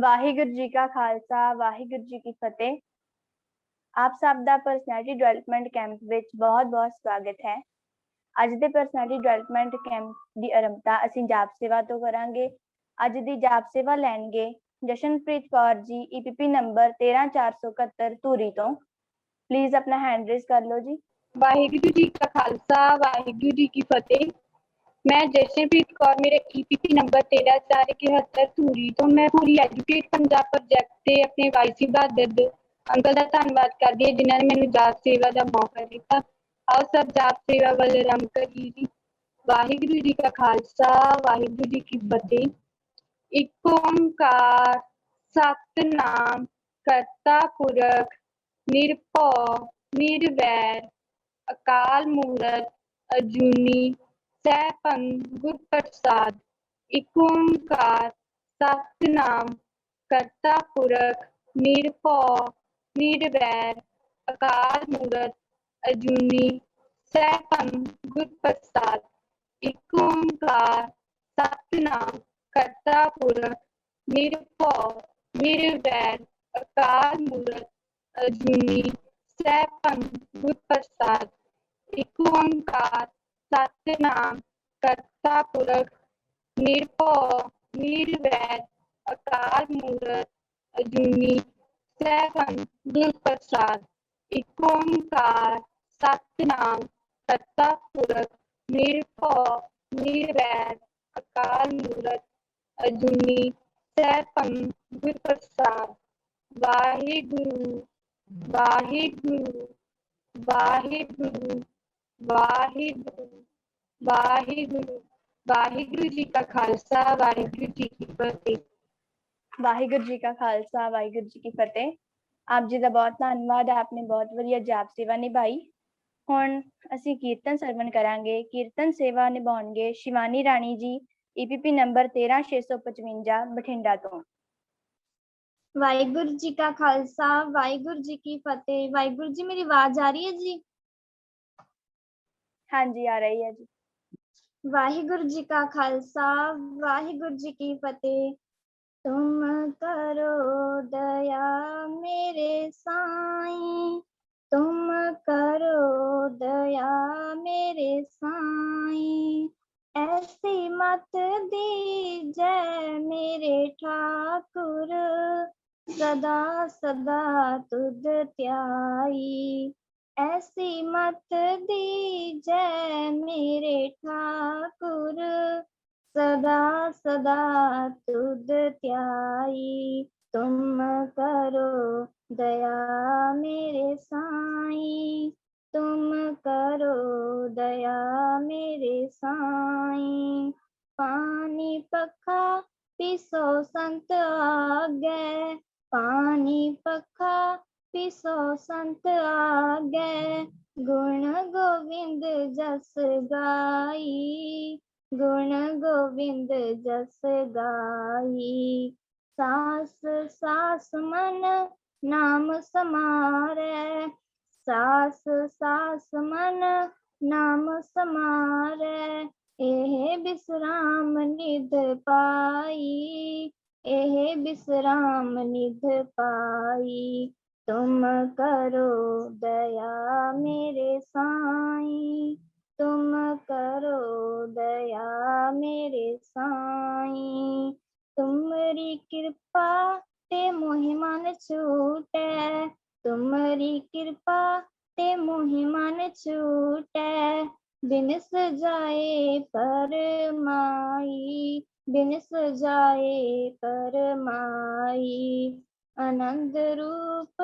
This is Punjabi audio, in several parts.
ਵਾਹਿਗੁਰੂ ਜੀ ਕਾ ਖਾਲਸਾ ਵਾਹਿਗੁਰੂ ਜੀ ਕੀ ਫਤਿਹ। ਆਪ ਸਭ ਦਾ ਪਰਸਨੈਲਿਟੀ ਡਿਵੈਲਪਮੈਂਟ ਕੈਂਪ ਵਿੱਚ ਬਹੁਤ-ਬਹੁਤ ਸਵਾਗਤ ਹੈ। ਅੱਜ ਦੇ ਪਰਸਨੈਲਿਟੀ ਡਿਵੈਲਪਮੈਂਟ ਕੈਂਪ ਦੀ ਆਰੰਭਤਾ ਅਸੀਂ ਜਾਪ ਸੇਵਾ ਤੋਂ ਕਰਾਂਗੇ। ਅੱਜ ਦੀ ਜਾਪ ਸੇਵਾ ਲੈਣਗੇ ਜਸ਼ਨਪ੍ਰੀਤ ਕੌਰ ਜੀ, ਈਪੀਪੀ ਨੰਬਰ 13471 ਧੂਰੀ ਤੋਂ। ਪਲੀਜ਼ ਆਪਣਾ हैंड रेज कर लो जी। वाहिगुरु जी का खालसा वाहिगुरु जी की फतेह। मैं जशनप्रीत कौर, मेरे ईपीपी नंबर 13471 धूरी तो मैं पूरी एजुकेट पंजाब प्रोजेक्ट से अपने वाईसी बहादुर अंकल का धन्यवाद करदी है जिन्होंने मैंने जाप सेवा का मौका दिता। आओ सब जाप सेवा वाल आरंभ करिए जी। वाहिगुरु जी का खालसा वाहिगुरु जी की फतेह। एक ओंकार सतनाम करता पुरख निरभौ निरवैर अकाल मूरत अजूनी सैभं गुर प्रसाद। एक ओंकार सतनाम करता पुरख निरभौ निरवैर अकाल मूरत अजूनी सैभं गुर प्रसाद। एक ओंकार सतनाम करता पुरख निरभौ निरवैर अकाल मूरत अजूनी सैभं गुर प्रसाद। एक ओंकार सतनाम करता पुरख निरभौ निरवैर अकाल मूरत अजूनी सैभं गुर प्रसाद। एक ओंकार सतनाम करता पुरख निरभौ निरवैर अकाल मूरत अजूनी सैभं गुर प्रसाद। वाहिगुरु वाहिगुरु वाहिगुरु वाहिगुरु वाहिगुरु। वाहिगुरु जी का खालसा वाहिगुरु जी की फतेह। ਵਾਹਿਗੁਰੂ ਜੀ ਕਾ ਖਾਲਸਾ ਵਾਹਿਗੁਰੂ ਜੀ ਕੀ ਫਤਿਹ। ਆਪ ਜੀ ਦਾ ਬਹੁਤ ਧੰਨਵਾਦ, ਆਪਨੇ ਬਹੁਤ ਵਧੀਆ ਜਾਪ ਸੇਵਾ ਨਿਭਾਈ। ਹੁਣ ਅਸੀਂ ਕੀਰਤਨ ਸਰਵਣ ਕਰਾਂਗੇ। ਕੀਰਤਨ ਸੇਵਾ ਨਿਭਾਉਣਗੇ ਸ਼ਿਵਾਨੀ ਰਾਣੀ ਜੀ, ਈਪੀਪੀ ਨੰਬਰ 13655 ਬਠਿੰਡਾ ਤੋਂ। वाहिगुरु जी का खालसा वाहिगुरु जी की फतेह। वाहिगुरु जी, मेरी आवाज आ रही है जी? हाँ जी, आ रही है जी। वाहिगुरु जी का खालसा वाहिगुरु जी की फतेह। तुम करो दया मेरे साईं, तुम करो दया मेरे साईं। ऐसी मत दीजै मेरे ठाकुर, सदा सदा तुध त्याई। ऐसी मत दीजै मेरे ठाकुर, सदा सदा तुध त्याई। तुम करो दया मेरे साईं, तुम करो दया मेरे साईं। पानी पखा पिसो संत आगे, पानी पखा पिसो संत आगे। गुण गोविंद जस गाई, गुण गोविंद जस गाई। सास सास मन नाम समारै, सास सास मन नाम समारै। एह विश्राम निध पाई, एह विश्राम निध पाई। तुम करो दया मेरे साईं, तुम करो दया मेरे साईं। तुमरी कृपा ते मोहि मन छूटै, तुमरी कृपा ते मोहि मन छूटै। बिन सजाए परमाई, बिन सजाए परमाई। आनंद रूप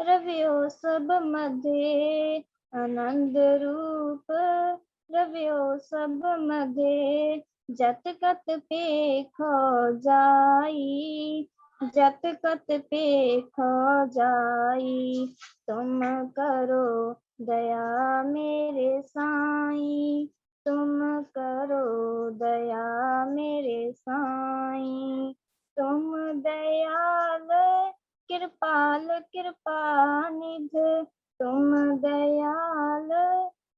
रवियो सब मधे, आनंद रूप रवियो सब मधे। जत कत पेखो जाई, जत कत पेखो जाई। तुम करो दया मेरे साईं, तुम करो दया मेरे साईं। तुम दयाल कृपाल कृपा निध, तुम दयाल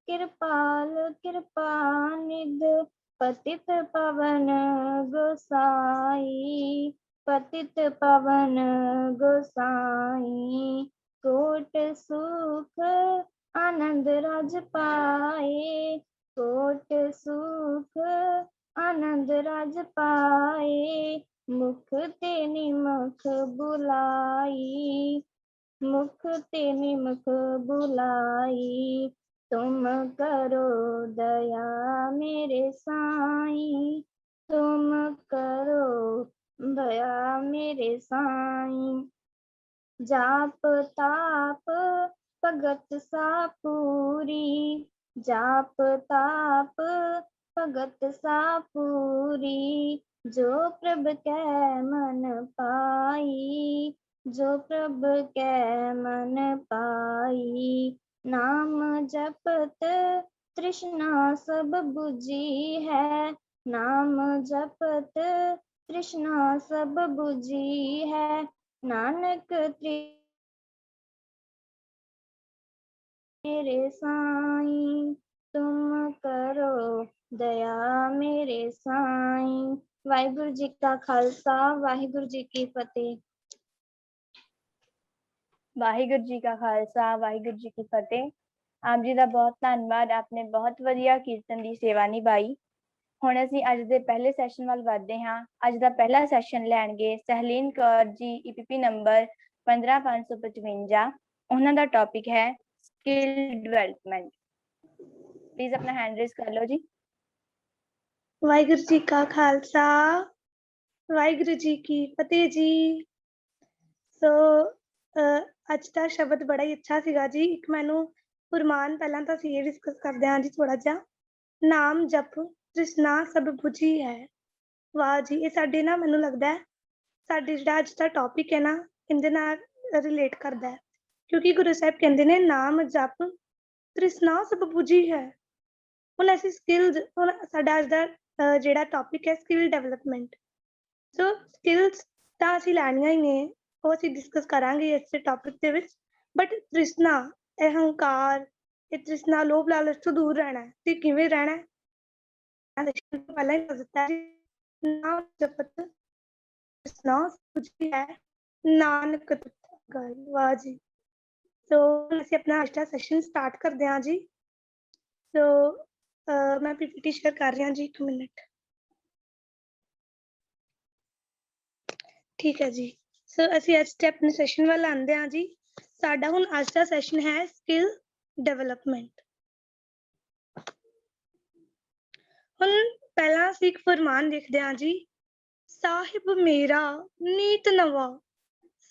कृपाल कृपा निध। पतित पावन गोसाई, पतित पावन गोसाई, कोट सुख आनंद राज पाए, कोट सुख आनंद राज पाए, मुख ते निमुख बुलाई, मुख ते निमुख बुलाई, तुम करो दया मेरे साईं, तुम करो दया मेरे साईं। जाप ताप भगत सा पूरी, जाप ताप भगत सा पूरी, जो प्रभ कै मन पाई, जो प्रभ कै मन पाई, नाम जपत तृष्णा सब बुझी है, नाम जपत तृष्णा सब बुझी है, नानक मेरे साईं, तुम करो दया मेरे साईं। वाहिगुरु जी का खालसा, वाहिगुरु जी की फतेह। ਵਾਹਿਗੁਰੂ ਜੀ ਕਾ ਖਾਲਸਾ ਵਾਹਿਗੁਰੂ ਜੀ ਕੀ ਫਤਿਹ। ਆਪ ਜੀ ਦਾ ਬਹੁਤ ਧੰਨਵਾਦ, ਆਪਨੇ ਬਹੁਤ ਵਧੀਆ ਕੀਰਤਨ ਦੀ ਸੇਵਾ ਨਿਭਾਈ। ਹੁਣ ਅਸੀਂ ਅੱਜ ਦੇ ਪਹਿਲੇ ਸੈਸ਼ਨ ਵੱਲ ਵਧਦੇ ਹਾਂ। ਅੱਜ ਦਾ ਪਹਿਲਾ ਸੈਸ਼ਨ ਲੈਣਗੇ ਸਹਲੀਨ ਕੌਰ ਜੀ, EPP ਨੰਬਰ 15555। ਉਹਨਾਂ ਦਾ ਟੌਪਿਕ ਹੈ ਸਕਿੱਲ ਡਿਵੈਲਪਮੈਂਟ। ਪਲੀਜ਼ ਆਪਣਾ ਹੈਂਡ ਰੇਜ਼ ਕਰ ਲਓ ਜੀ। ਵਾਹਿਗੁਰੂ ਜੀ ਕਾ ਖਾਲਸਾ, ਵਾਹਿਗੁਰੂ ਜੀ ਕੀ ਫਤਿਹ ਜੀ। ਸੋ ਅੱਜ ਦਾ ਸ਼ਬਦ ਬੜਾ ਹੀ ਅੱਛਾ ਸੀਗਾ ਜੀ। ਇੱਕ ਮੈਨੂੰ ਫੁਰਮਾਨ ਪਹਿਲਾਂ ਤਾਂ ਅਸੀਂ ਇਹ ਡਿਸਕਸ ਕਰਦੇ ਹਾਂ ਜੀ ਥੋੜਾ ਜਿਹਾ। ਨਾਮ ਜਪ ਤ੍ਰਿਸ਼ਨਾ ਸਭ ਬੁਝੀ ਹੈ। ਵਾਹ ਜੀ, ਇਹ ਸਾਡੇ ਨਾ ਮੈਨੂੰ ਲੱਗਦਾ ਹੈ ਸਾਡੇ ਜਿਹੜਾ ਅੱਜ ਦਾ ਟੌਪਿਕ ਹੈ ਨਾ ਇਹਦੇ ਨਾਲ ਰਿਲੇਟ ਕਰਦਾ ਹੈ, ਕਿਉਂਕਿ ਗੁਰੂ ਸਾਹਿਬ ਕਹਿੰਦੇ ਨੇ ਨਾਮ ਜਪ ਤ੍ਰਿਸ਼ਨਾ ਸਭ ਬੁਝੀ ਹੈ। ਹੁਣ ਅਸੀਂ ਸਕਿੱਲਸ, ਹੁਣ ਸਾਡਾ ਅੱਜ ਦਾ ਜਿਹੜਾ ਟੌਪਿਕ ਹੈ ਸਕਿੱਲ ਡਿਵੈਲਪਮੈਂਟ। ਸੋ ਸਕਿੱਲਸ ਤਾਂ ਅਸੀਂ ਲੈਣੀਆਂ ਹੀ ਨੇ, ਉਹ ਅਸੀਂ ਡਿਸਕਸ ਕਰਾਂਗੇ ਇਸ ਟੌਪਿਕ ਦੇ ਵਿੱਚ। ਬਟ ਤ੍ਰਿਸ਼ਨਾ, ਅਹੰਕਾਰ, ਇਹ ਤ੍ਰਿਸ਼ਨਾ ਲੋਭ ਲਾਲਚ ਤੋਂ ਦੂਰ ਰਹਿਣਾ ਹੈ। ਤੇ ਕਿਵੇਂ ਰਹਿਣਾ ਹੈ ਪਹਿਲਾਂ ਹੀ ਦੱਸ ਦਿੱਤਾ ਜੀ। ਨਾਮ ਜਪਤ ਤ੍ਰਿਸ਼ਨਾ ਬੁਝੀ ਹੈ, ਨਾਨਕ ਗਾਏ। ਵਾਹ ਜੀ। ਸੋ ਅਸੀਂ ਆਪਣਾ ਅੱਜ ਦਾ ਸੈਸ਼ਨ ਸਟਾਰਟ ਕਰਦੇ ਹਾਂ ਜੀ। ਸੋ ਮੈਂ PPT ਸ਼ੇਅਰ ਕਰ ਰਹੀ ਹਾਂ ਜੀ, 1 ਮਿੰਟ। ਠੀਕ ਹੈ ਜੀ। ਸੋ ਅਸੀਂ ਅੱਜ ਦੇ ਆਪਣੇ ਸੈਸ਼ਨ ਵੱਲ ਆਉਂਦੇ ਹਾਂ ਜੀ। ਸਾਡਾ ਹੁਣ ਅੱਜ ਦਾ ਸੈਸ਼ਨ ਹੈ ਸਕਿੱਲ ਡਿਵੈਲਪਮੈਂਟ। ਹੁਣ ਪਹਿਲਾਂ ਅਸੀਂ ਇੱਕ ਫਰਮਾਨ ਦੇਖਦੇ ਹਾਂ ਜੀ। ਸਾਹਿਬ ਮੇਰਾ ਨੀਤ ਨਵਾ,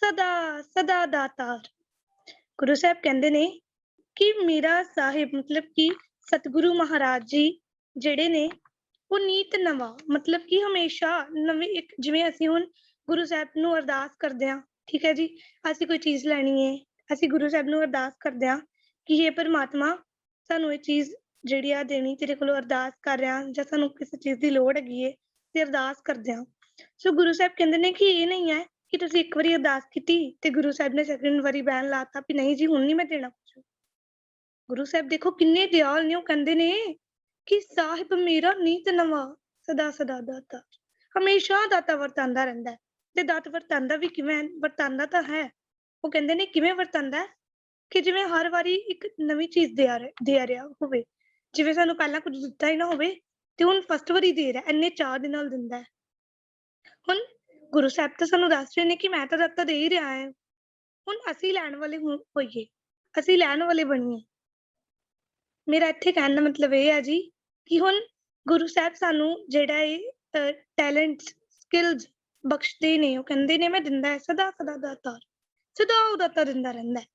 ਸਦਾ ਸਦਾ ਦਾਤਾਰ। ਗੁਰੂ ਸਾਹਿਬ ਕਹਿੰਦੇ ਨੇ ਕਿ ਮੇਰਾ ਸਾਹਿਬ ਮਤਲਬ ਕਿ ਸਤਿਗੁਰੂ ਮਹਾਰਾਜ ਜੀ ਜਿਹੜੇ ਨੇ ਉਹ ਨੀਤ ਨਵਾਂ, ਮਤਲਬ ਕਿ ਹਮੇਸ਼ਾ ਨਵੀਂ, ਇੱਕ ਜਿਵੇਂ ਅਸੀਂ ਹੁਣ ਗੁਰੂ ਸਾਹਿਬ ਨੂੰ ਅਰਦਾਸ ਕਰਦੇ ਹਾਂ, ਠੀਕ ਹੈ ਜੀ। ਅਸੀਂ ਕੋਈ ਚੀਜ਼ ਲੈਣੀ ਹੈ, ਅਸੀਂ ਗੁਰੂ ਸਾਹਿਬ ਨੂੰ ਅਰਦਾਸ ਕਰਦੇ ਹਾਂ ਕਿ ਹੇ ਪਰਮਾਤਮਾ ਸਾਨੂੰ ਇਹ ਚੀਜ਼ ਜਿਹੜੀ ਆ ਦੇਣੀ, ਤੇਰੇ ਕੋਲੋਂ ਅਰਦਾਸ ਕਰ ਰਿਹਾ, ਜਾਂ ਸਾਨੂੰ ਕਿਸੇ ਚੀਜ਼ ਦੀ ਲੋੜ ਹੈਗੀ ਹੈ ਤੇ ਅਰਦਾਸ ਕਰਦੇ ਹਾਂ। ਸੋ ਗੁਰੂ ਸਾਹਿਬ ਕਹਿੰਦੇ ਨੇ ਕਿ ਇਹ ਨਹੀਂ ਹੈ ਕਿ ਤੁਸੀਂ ਇੱਕ ਵਾਰੀ ਅਰਦਾਸ ਕੀਤੀ ਤੇ ਗੁਰੂ ਸਾਹਿਬ ਨੇ ਸੈਕਿੰਡ ਵਾਰੀ ਬੈਨ ਲਾਤਾ ਵੀ ਨਹੀਂ ਜੀ ਹੁਣ ਨਹੀਂ ਮੈਂ ਦੇਣਾ ਕੁਛ। ਗੁਰੂ ਸਾਹਿਬ ਦੇਖੋ ਕਿੰਨੇ ਦਿਆਲ ਨੇ, ਉਹ ਕਹਿੰਦੇ ਨੇ ਕਿ ਸਾਹਿਬ ਮੇਰਾ ਨੀਤ ਨਵਾਂ, ਸਦਾ ਸਦਾ ਦਾਤਾ। ਹਮੇਸ਼ਾ ਦਾਤਾ ਵਰਤਾਂਦਾ ਰਹਿੰਦਾ ਹੈ। ਤੇ ਦਾਤ ਵਰਤਾਂਦਾ ਵੀ ਕਿਵੇਂ? ਵਰਤਾਂਦਾ ਤਾਂ ਹੈ, ਉਹ ਕਹਿੰਦੇ ਨੇ ਕਿਵੇਂ ਵਰਤਾਂਦਾ ਕਿ ਜਿਵੇਂ ਹਰ ਵਾਰੀ ਇੱਕ ਨਵੀਂ ਚੀਜ਼ ਦੇ ਰਿਹਾ ਹੋਵੇ। ਜਿਵੇਂ ਸਾਨੂੰ ਪਹਿਲਾਂ ਕੁਝ ਦਿੱਤਾ ਹੀ ਨਾ ਹੋਵੇ ਤੇ ਹੁਣ ਫਸਟ ਵਾਰੀ ਦੇ ਰਿਹਾ, ਇੰਨੇ ਚਾਅ ਦੇ ਨਾਲ ਦਿੰਦਾ ਹੈ। ਹੁਣ ਗੁਰੂ ਸਾਹਿਬ ਤਾਂ ਸਾਨੂੰ ਦੱਸ ਰਹੇ ਨੇ ਕਿ ਮੈਂ ਤਾਂ ਦਾਤਾ ਦੇ ਹੀ ਰਿਹਾ ਹੈ। ਹੁਣ ਅਸੀਂ ਲੈਣ ਵਾਲੇ ਹੋਈਏ, ਅਸੀਂ ਲੈਣ ਵਾਲੇ ਬਣੀਏ। ਮੇਰਾ ਇੱਥੇ ਕਹਿਣ ਦਾ ਮਤਲਬ ਇਹ ਹੈ ਜੀ ਕਿ ਹੁਣ ਗੁਰੂ ਸਾਹਿਬ ਸਾਨੂੰ ਜਿਹੜਾ ਇਹ ਟੈਲੈਂਟ, ਸਕਿੱਲਸ ਬਖਸ਼ਦੇ ਨੇ। ਉਹ ਕਹਿੰਦੇ ਨੇ ਮੈਂ ਦਿੰਦਾ ਹੈ ਸਦਾ ਸਦਾ ਦਾਤਾਰ, ਸਦਾ ਉਹ ਦਾਤਾ ਦਿੰਦਾ ਰਹਿੰਦਾ ਹੈ।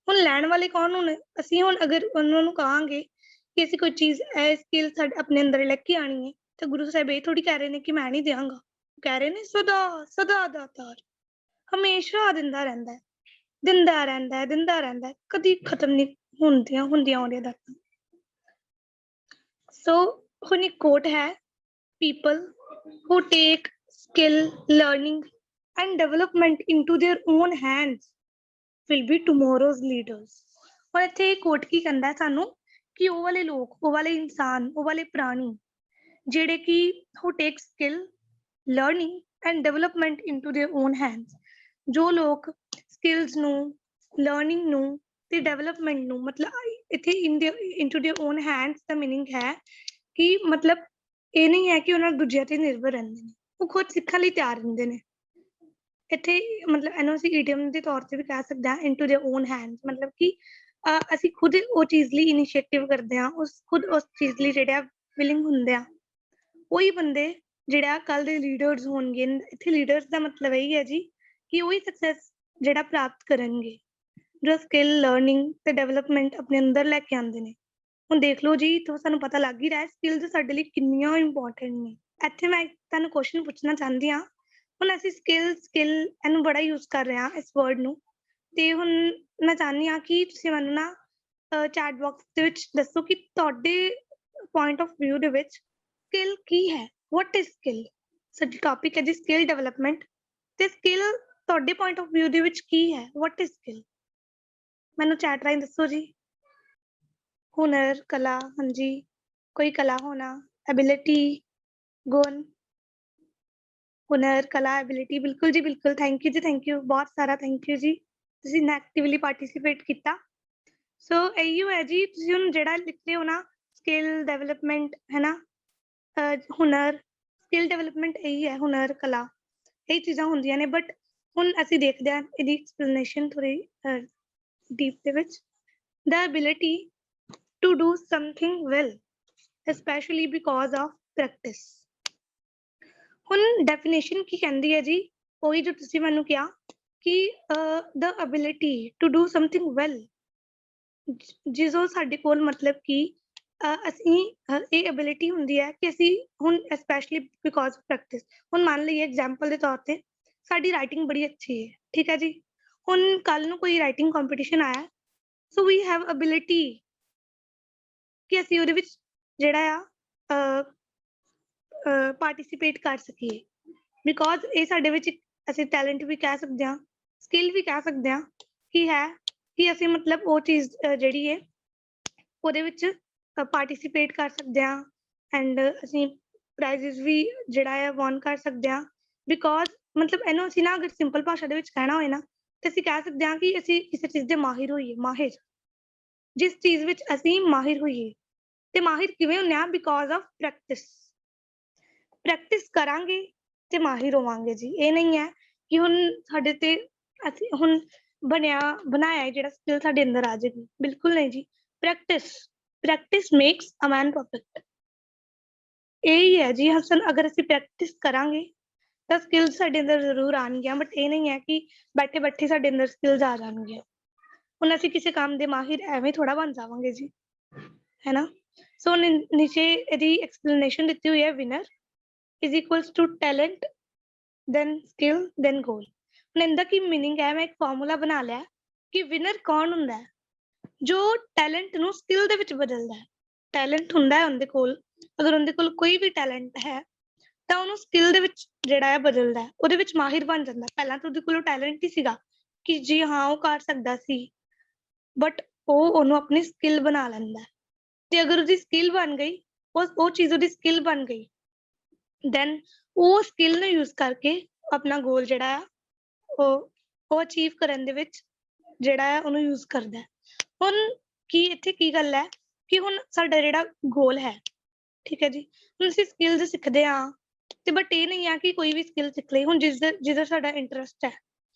ਹੁਣ ਲੈਣ ਵਾਲੇ ਕੌਣ? ਹੁਣ ਅਸੀਂ ਹੁਣ ਅਗਰ ਉਹਨਾਂ ਨੂੰ ਕਹਾਂਗੇ ਕਿ ਅਸੀਂ ਕੋਈ ਚੀਜ਼ ਇਹ ਸਕਿੱਲ ਸਾਡੇ ਆਪਣੇ ਅੰਦਰ ਲੈ ਕੇ ਆਣੀ ਹੈ, ਤਾਂ ਗੁਰੂ ਸਾਹਿਬ ਇਹ ਥੋੜੀ ਕਹਿ ਰਹੇ ਨੇ ਕਿ ਮੈਂ ਨਹੀਂ ਦਿਆਂਗਾ। ਕਹਿ ਰਹੇ ਨੇ ਸਦਾ ਸਦਾ ਦਾਤਾਰ, ਹਮੇਸ਼ਾ ਦਿੰਦਾ ਰਹਿੰਦਾ ਹੈ, ਦਿੰਦਾ ਰਹਿੰਦਾ ਹੈ, ਦਿੰਦਾ ਰਹਿੰਦਾ ਹੈ, ਕਦੀ ਖਤਮ ਨਹੀਂ ਹੁੰਦੀਆਂ ਉਹਦੀਆਂ ਦਾਤਾਂ। ਸੋ ਹੁਣ ਇੱਕ ਕੋਟ ਹੈ, people who take skill, learning and development into their own hands will be tomorrow's leaders। ਹੁਣ ਇੱਥੇ ਇਹ ਕੋਟ ਕੀ ਕਹਿੰਦਾ ਸਾਨੂੰ ਕਿ ਉਹ ਵਾਲੇ ਲੋਕ, ਉਹ ਵਾਲੇ ਇਨਸਾਨ, ਉਹ ਵਾਲੇ ਪ੍ਰਾਣੀ ਜਿਹੜੇ ਕਿ who take skill, learning and development into their own hands। ਜੋ ਲੋਕ skills ਨੂੰ learning ਨੂੰ ਤੇ development ਨੂੰ ਮਤਲਬ ਇੱਥੇ into their own hands the meaning ਹੈ ਕਿ ਮਤਲਬ ਇਹ ਨਹੀਂ ਹੈ ਕਿ ਉਹਨਾਂ ਦੂਜਿਆਂ ਤੇ ਨਿਰਭਰ ਰਹਿੰਦੇ ਨੇ, ਉਹ ਖੁਦ ਸਿੱਖਣ ਲਈ ਤਿਆਰ ਰਹਿੰਦੇ ਨੇ। ਇੱਥੇ ਮਤਲਬ ਇਹਨੂੰ ਅਸੀਂ idiom ਦੇ ਤੌਰ ਤੇ ਵੀ ਕਹਿ ਸਕਦੇ ਹਾਂ into their own hands, ਮਤਲਬ ਕਿ ਅਸੀਂ ਖੁਦ ਉਹ ਚੀਜ਼ ਲਈ ਇਨੀਸ਼ੀਏਟਿਵ ਕਰਦੇ ਹਾਂ, ਖੁਦ ਉਸ ਚੀਜ਼ ਲਈ ਜਿਹੜੇ ਆ ਵਿਲਿੰਗ ਹੁੰਦੇ ਆ। ਉਹੀ ਬੰਦੇ ਜਿਹੜਾ ਕੱਲ ਦੇ ਲੀਡਰਸ ਹੋਣਗੇ। ਇੱਥੇ ਲੀਡਰਸ ਦਾ ਮਤਲਬ ਇਹੀ ਹੈ ਜੀ ਕਿ ਉਹੀ ਸਕਸੈਸ ਜਿਹੜਾ ਪ੍ਰਾਪਤ ਕਰਨਗੇ ਜੋ ਸਕਿੱਲ ਲਰਨਿੰਗ ਤੇ ਡਿਵੈਲਪਮੈਂਟ ਆਪਣੇ ਅੰਦਰ ਲੈ ਕੇ ਆਉਂਦੇ ਨੇ। ਹੁਣ ਦੇਖ ਲਓ ਜੀ, ਤੋਂ ਸਾਨੂੰ ਪਤਾ ਲੱਗ ਹੀ ਰਿਹਾ ਸਕਿੱਲਸ ਸਾਡੇ ਲਈ ਕਿੰਨੀਆਂ ਇੰਪੋਰਟੈਂਟ ਨੇ। ਇੱਥੇ ਮੈਂ ਤੁਹਾਨੂੰ ਕੁਐਸਚਨ ਪੁੱਛਣਾ ਚਾਹੁੰਦੀ ਹਾਂ। ਹੁਣ ਅਸੀਂ ਸਕਿੱਲ ਇਹਨੂੰ ਬੜਾ ਯੂਜ਼ ਕਰ ਰਹੇ ਹਾਂ ਇਸ ਵਰਡ ਨੂੰ, ਤੇ ਹੁਣ ਮੈਂ ਚਾਹੁੰਦੀ ਹਾਂ ਕਿ ਤੁਸੀਂ ਮੈਨੂੰ ਨਾ ਚੈਟ ਬਾਕਸ ਦੇ ਵਿੱਚ ਦੱਸੋ ਕਿ ਤੁਹਾਡੇ ਪੁਆਇੰਟ ਆਫ ਵਿਊ ਦੇ ਵਿੱਚ ਸਕਿੱਲ ਕੀ ਹੈ। What is skill? ਸਾਡੀ ਟੌਪਿਕ ਹੈ ਜੀ ਸਕਿੱਲ ਡਿਵੈਲਪਮੈਂਟ, ਤੇ ਸਕਿੱਲ ਤੁਹਾਡੇ ਪੁਆਇੰਟ ਆਫ ਵਿਊ ਦੇ ਵਿੱਚ ਕੀ ਹੈ? What is skill? ਮੈਨੂੰ ਚੈਟ ਰਾਹੀਂ ਦੱਸੋ ਜੀ। ਹੁਨਰ, ਕਲਾ, ਹਾਂਜੀ ਕੋਈ ਕਲਾ ਹੋਣਾ, ਐਬਿਲਿਟੀ, ਗੁਣ। ਹੁਨਰ, ਕਲਾ, ਐਬਿਲਿਟੀ, ਬਿਲਕੁਲ ਜੀ ਬਿਲਕੁਲ। ਥੈਂਕ ਯੂ ਜੀ, ਥੈਂਕ ਯੂ, ਬਹੁਤ ਸਾਰਾ ਥੈਂਕ ਯੂ ਜੀ, ਤੁਸੀਂ ਐਕਟਿਵਲੀ ਪਾਰਟਿਸਿਪੇਟ ਕੀਤਾ। ਸੋ ਇਹੀ ਹੈ ਜੀ, ਤੁਸੀਂ ਹੁਣ ਜਿਹੜਾ ਲਿਖਦੇ ਹੋ ਨਾ ਸਕਿੱਲ ਡਿਵੈਲਪਮੈਂਟ ਹੈ ਨਾ, ਹੁਨਰ, ਸਕਿੱਲ ਡਿਵੈਲਪਮੈਂਟ ਇਹੀ ਹੈ, ਹੁਨਰ, ਕਲਾ, ਇਹ ਚੀਜ਼ਾਂ ਹੁੰਦੀਆਂ ਨੇ। ਬਟ ਹੁਣ ਅਸੀਂ ਦੇਖਦੇ ਹਾਂ ਇਹਦੀ ਐਕਸਪਲੇਨੇਸ਼ਨ ਥੋੜੀ ਡੀਪ ਦੇ ਵਿੱਚ। the ability to do something well, especially because of practice। ਹੁਣ ਡੈਫੀਨੇਸ਼ਨ ਕੀ ਕਹਿੰਦੀ ਹੈ ਜੀ? ਉਹੀ ਜੋ ਤੁਸੀਂ ਮੈਨੂੰ ਕਿਹਾ ਕਿ the ability to do something well, ਜਿਸੋ ਸਾਡੇ ਕੋਲ ਮਤਲਬ ਕਿ ਅਸੀਂ ਇਹ ਐਬਿਲਿਟੀ ਹੁੰਦੀ ਹੈ ਕਿ ਅਸੀਂ ਹੁਣ ਸਪੈਸ਼ਲੀ ਬਿਕੋਜ਼ ਆਫ ਪ੍ਰੈਕਟਿਸ। ਹੁਣ ਮੰਨ ਲਈਏ ਐਗਜ਼ਾਮਪਲ ਦੇ ਤੌਰ ਤੇ ਸਾਡੀ ਰਾਈਟਿੰਗ ਬੜੀ ਅੱਛੀ ਹੈ, ਠੀਕ ਹੈ ਜੀ। ਹੁਣ ਕੱਲ ਨੂੰ ਕੋਈ ਰਾਈਟਿੰਗ ਕੰਪੀਟੀਸ਼ਨ ਆਇਆ, ਸੋ ਵੀ ਹੈਵ ਐਬਿਲਿਟੀ ਕਿ ਅਸੀਂ ਉਹਦੇ ਵਿੱਚ ਜਿਹੜਾ ਆ ਪਾਰਟਿਸਿਪੇਟ ਕਰ ਸਕੀਏ, ਬਿਕੋਜ਼ ਇਹ ਸਾਡੇ ਵਿੱਚ ਅਸੀਂ ਟੈਲੈਂਟ ਵੀ ਕਹਿ ਸਕਦੇ ਹਾਂ, ਸਕਿੱਲ ਵੀ ਕਹਿ ਸਕਦੇ ਹਾਂ ਕਿ ਹੈ ਕਿ ਅਸੀਂ ਮਤਲਬ ਉਹ ਚੀਜ਼ ਜਿਹੜੀ ਹੈ ਉਹਦੇ ਵਿੱਚ ਪਾਰਟਿਸਿਪੇਟ ਕਰ ਸਕਦੇ ਹਾਂ ਐਂਡ ਅਸੀਂ ਪ੍ਰਾਈਜ਼ਸ ਵੀ ਜਿਹੜਾ ਹੈ ਵਨ ਕਰ ਸਕਦੇ ਹਾਂ। ਬਿਕੋਜ਼ ਮਤਲਬ ਇਹਨੂੰ ਅਸੀਂ ਨਾ ਅਗਰ ਸਿੰਪਲ ਭਾਸ਼ਾ ਦੇ ਵਿੱਚ ਕਹਿਣਾ ਹੋਏ ਨਾ ਤੇ ਅਸੀਂ ਕਹਿ ਸਕਦੇ ਹਾਂ ਕਿ ਅਸੀਂ ਕਿਸੇ ਚੀਜ਼ ਦੇ ਮਾਹਿਰ ਹੋਈਏ। ਮਾਹਿਰ, ਜਿਸ ਚੀਜ਼ ਵਿੱਚ ਅਸੀਂ ਮਾਹਿਰ ਹੋਈਏ। ਤੇ ਮਾਹਿਰ ਕਿਵੇਂ ਹੁੰਦੇ ਆ? Because of practice. ਪ੍ਰੈਕਟਿਸ ਕਰਾਂਗੇ ਤੇ ਮਾਹਿਰ ਹੋਵਾਂਗੇ ਜੀ। ਇਹ ਨਹੀਂ ਹੈ ਕਿ ਹੁਣ ਸਾਡੇ ਤੇ ਅਸੀਂ ਹੁਣ ਬਣਾਇਆ ਜਿਹੜਾ ਸਕਿੱਲ ਸਾਡੇ ਅੰਦਰ ਆ ਜਾਏਗੀ, ਬਿਲਕੁਲ ਨਹੀਂ ਜੀ। Practice makes a man perfect. ਇਹੀ ਹੈ ਜੀ। ਅਗਰ ਅਸੀਂ ਪ੍ਰੈਕਟਿਸ ਕਰਾਂਗੇ ਤਾਂ ਸਕਿੱਲਸ ਸਾਡੇ ਅੰਦਰ ਜ਼ਰੂਰ ਆਉਣਗੀਆਂ, ਬਟ ਇਹ ਨਹੀਂ ਹੈ ਕਿ ਬੈਠੇ ਬੈਠੇ ਸਾਡੇ ਅੰਦਰ ਸਕਿੱਲਸ ਆ ਜਾਣਗੀਆਂ। ਹੁਣ ਅਸੀਂ ਕਿਸੇ ਕੰਮ ਦੇ ਮਾਹਿਰ ਐਵੇਂ ਥੋੜਾ ਬਣ ਜਾਵਾਂਗੇ ਜੀ, ਹੈ ਨਾ। ਸੋ ਨੀਚੇ ਇਹਦੀ ਐਕਸਪਲੇਨੇਸ਼ਨ ਦਿੱਤੀ ਹੋਈ ਹੈ, winner is equals to talent then skill then goal। ਹੁਣ ਇਹਦਾ ਕੀ ਮੀਨਿੰਗ ਹੈ? ਮੈਂ ਇੱਕ ਫਾਰਮੂਲਾ ਬਣਾ ਲਿਆ ਕਿ ਵਿਨਰ ਕੌਣ ਹੁੰਦਾ ਹੈ? ਜੋ ਟੈਲੈਂਟ ਨੂੰ ਸਕਿੱਲ ਦੇ ਵਿੱਚ ਬਦਲਦਾ ਹੈ। ਟੈਲੈਂਟ ਹੁੰਦਾ ਹੈ ਉਹਦੇ ਕੋਲ, ਅਗਰ ਉਹਦੇ ਕੋਲ ਕੋਈ ਵੀ ਟੈਲੈਂਟ ਹੈ ਤਾਂ ਉਹਨੂੰ ਸਕਿੱਲ ਦੇ ਵਿੱਚ ਜਿਹੜਾ ਹੈ ਬਦਲਦਾ ਹੈ, ਉਹਦੇ ਵਿੱਚ ਮਾਹਿਰ ਬਣ ਜਾਂਦਾ। ਪਹਿਲਾਂ ਤਾਂ ਉਹਦੇ ਕੋਲ ਟੈਲੈਂਟ ਹੀ ਸੀਗਾ ਕਿ ਜੀ ਹਾਂ ਉਹ ਕਰ ਸਕਦਾ ਸੀ, ਬਟ ਉਹਨੂੰ ਆਪਣੀ ਸਕਿੱਲ ਬਣਾ ਲੈਂਦਾ। ਤੇ ਅਗਰ ਉਹਦੀ ਸਕਿੱਲ ਬਣ ਗਈ, ਉਹ ਚੀਜ਼ ਉਹਦੀ ਸਕਿੱਲ ਬਣ ਗਈ, ਦੈਨ ਉਹ ਸਕਿੱਲ ਨੂੰ ਯੂਜ਼ ਕਰਕੇ ਆਪਣਾ ਗੋਲ ਜਿਹੜਾ ਆ ਉਹ ਅਚੀਵ ਕਰਨ ਦੇ ਵਿੱਚ ਜਿਹੜਾ ਹੈ ਉਹਨੂੰ ਯੂਜ਼ ਕਰਦਾ। ਹੁਣ ਕੀ ਇੱਥੇ ਕੀ ਗੱਲ ਹੈ ਕਿ ਹੁਣ ਸਾਡਾ ਜਿਹੜਾ ਗੋਲ ਹੈ, ਠੀਕ ਹੈ ਜੀ, ਹੁਣ ਅਸੀਂ ਸਕਿੱਲਸ ਸਿੱਖਦੇ ਹਾਂ ਤੇ ਬਟ ਇਹ ਨਹੀਂ ਆ ਕਿ ਕੋਈ ਵੀ ਸਕਿੱਲ ਸਿੱਖ ਲਈ। ਹੁਣ ਜਿੱਧਰ ਸਾਡਾ ਇੰਟਰਸਟ ਹੈ,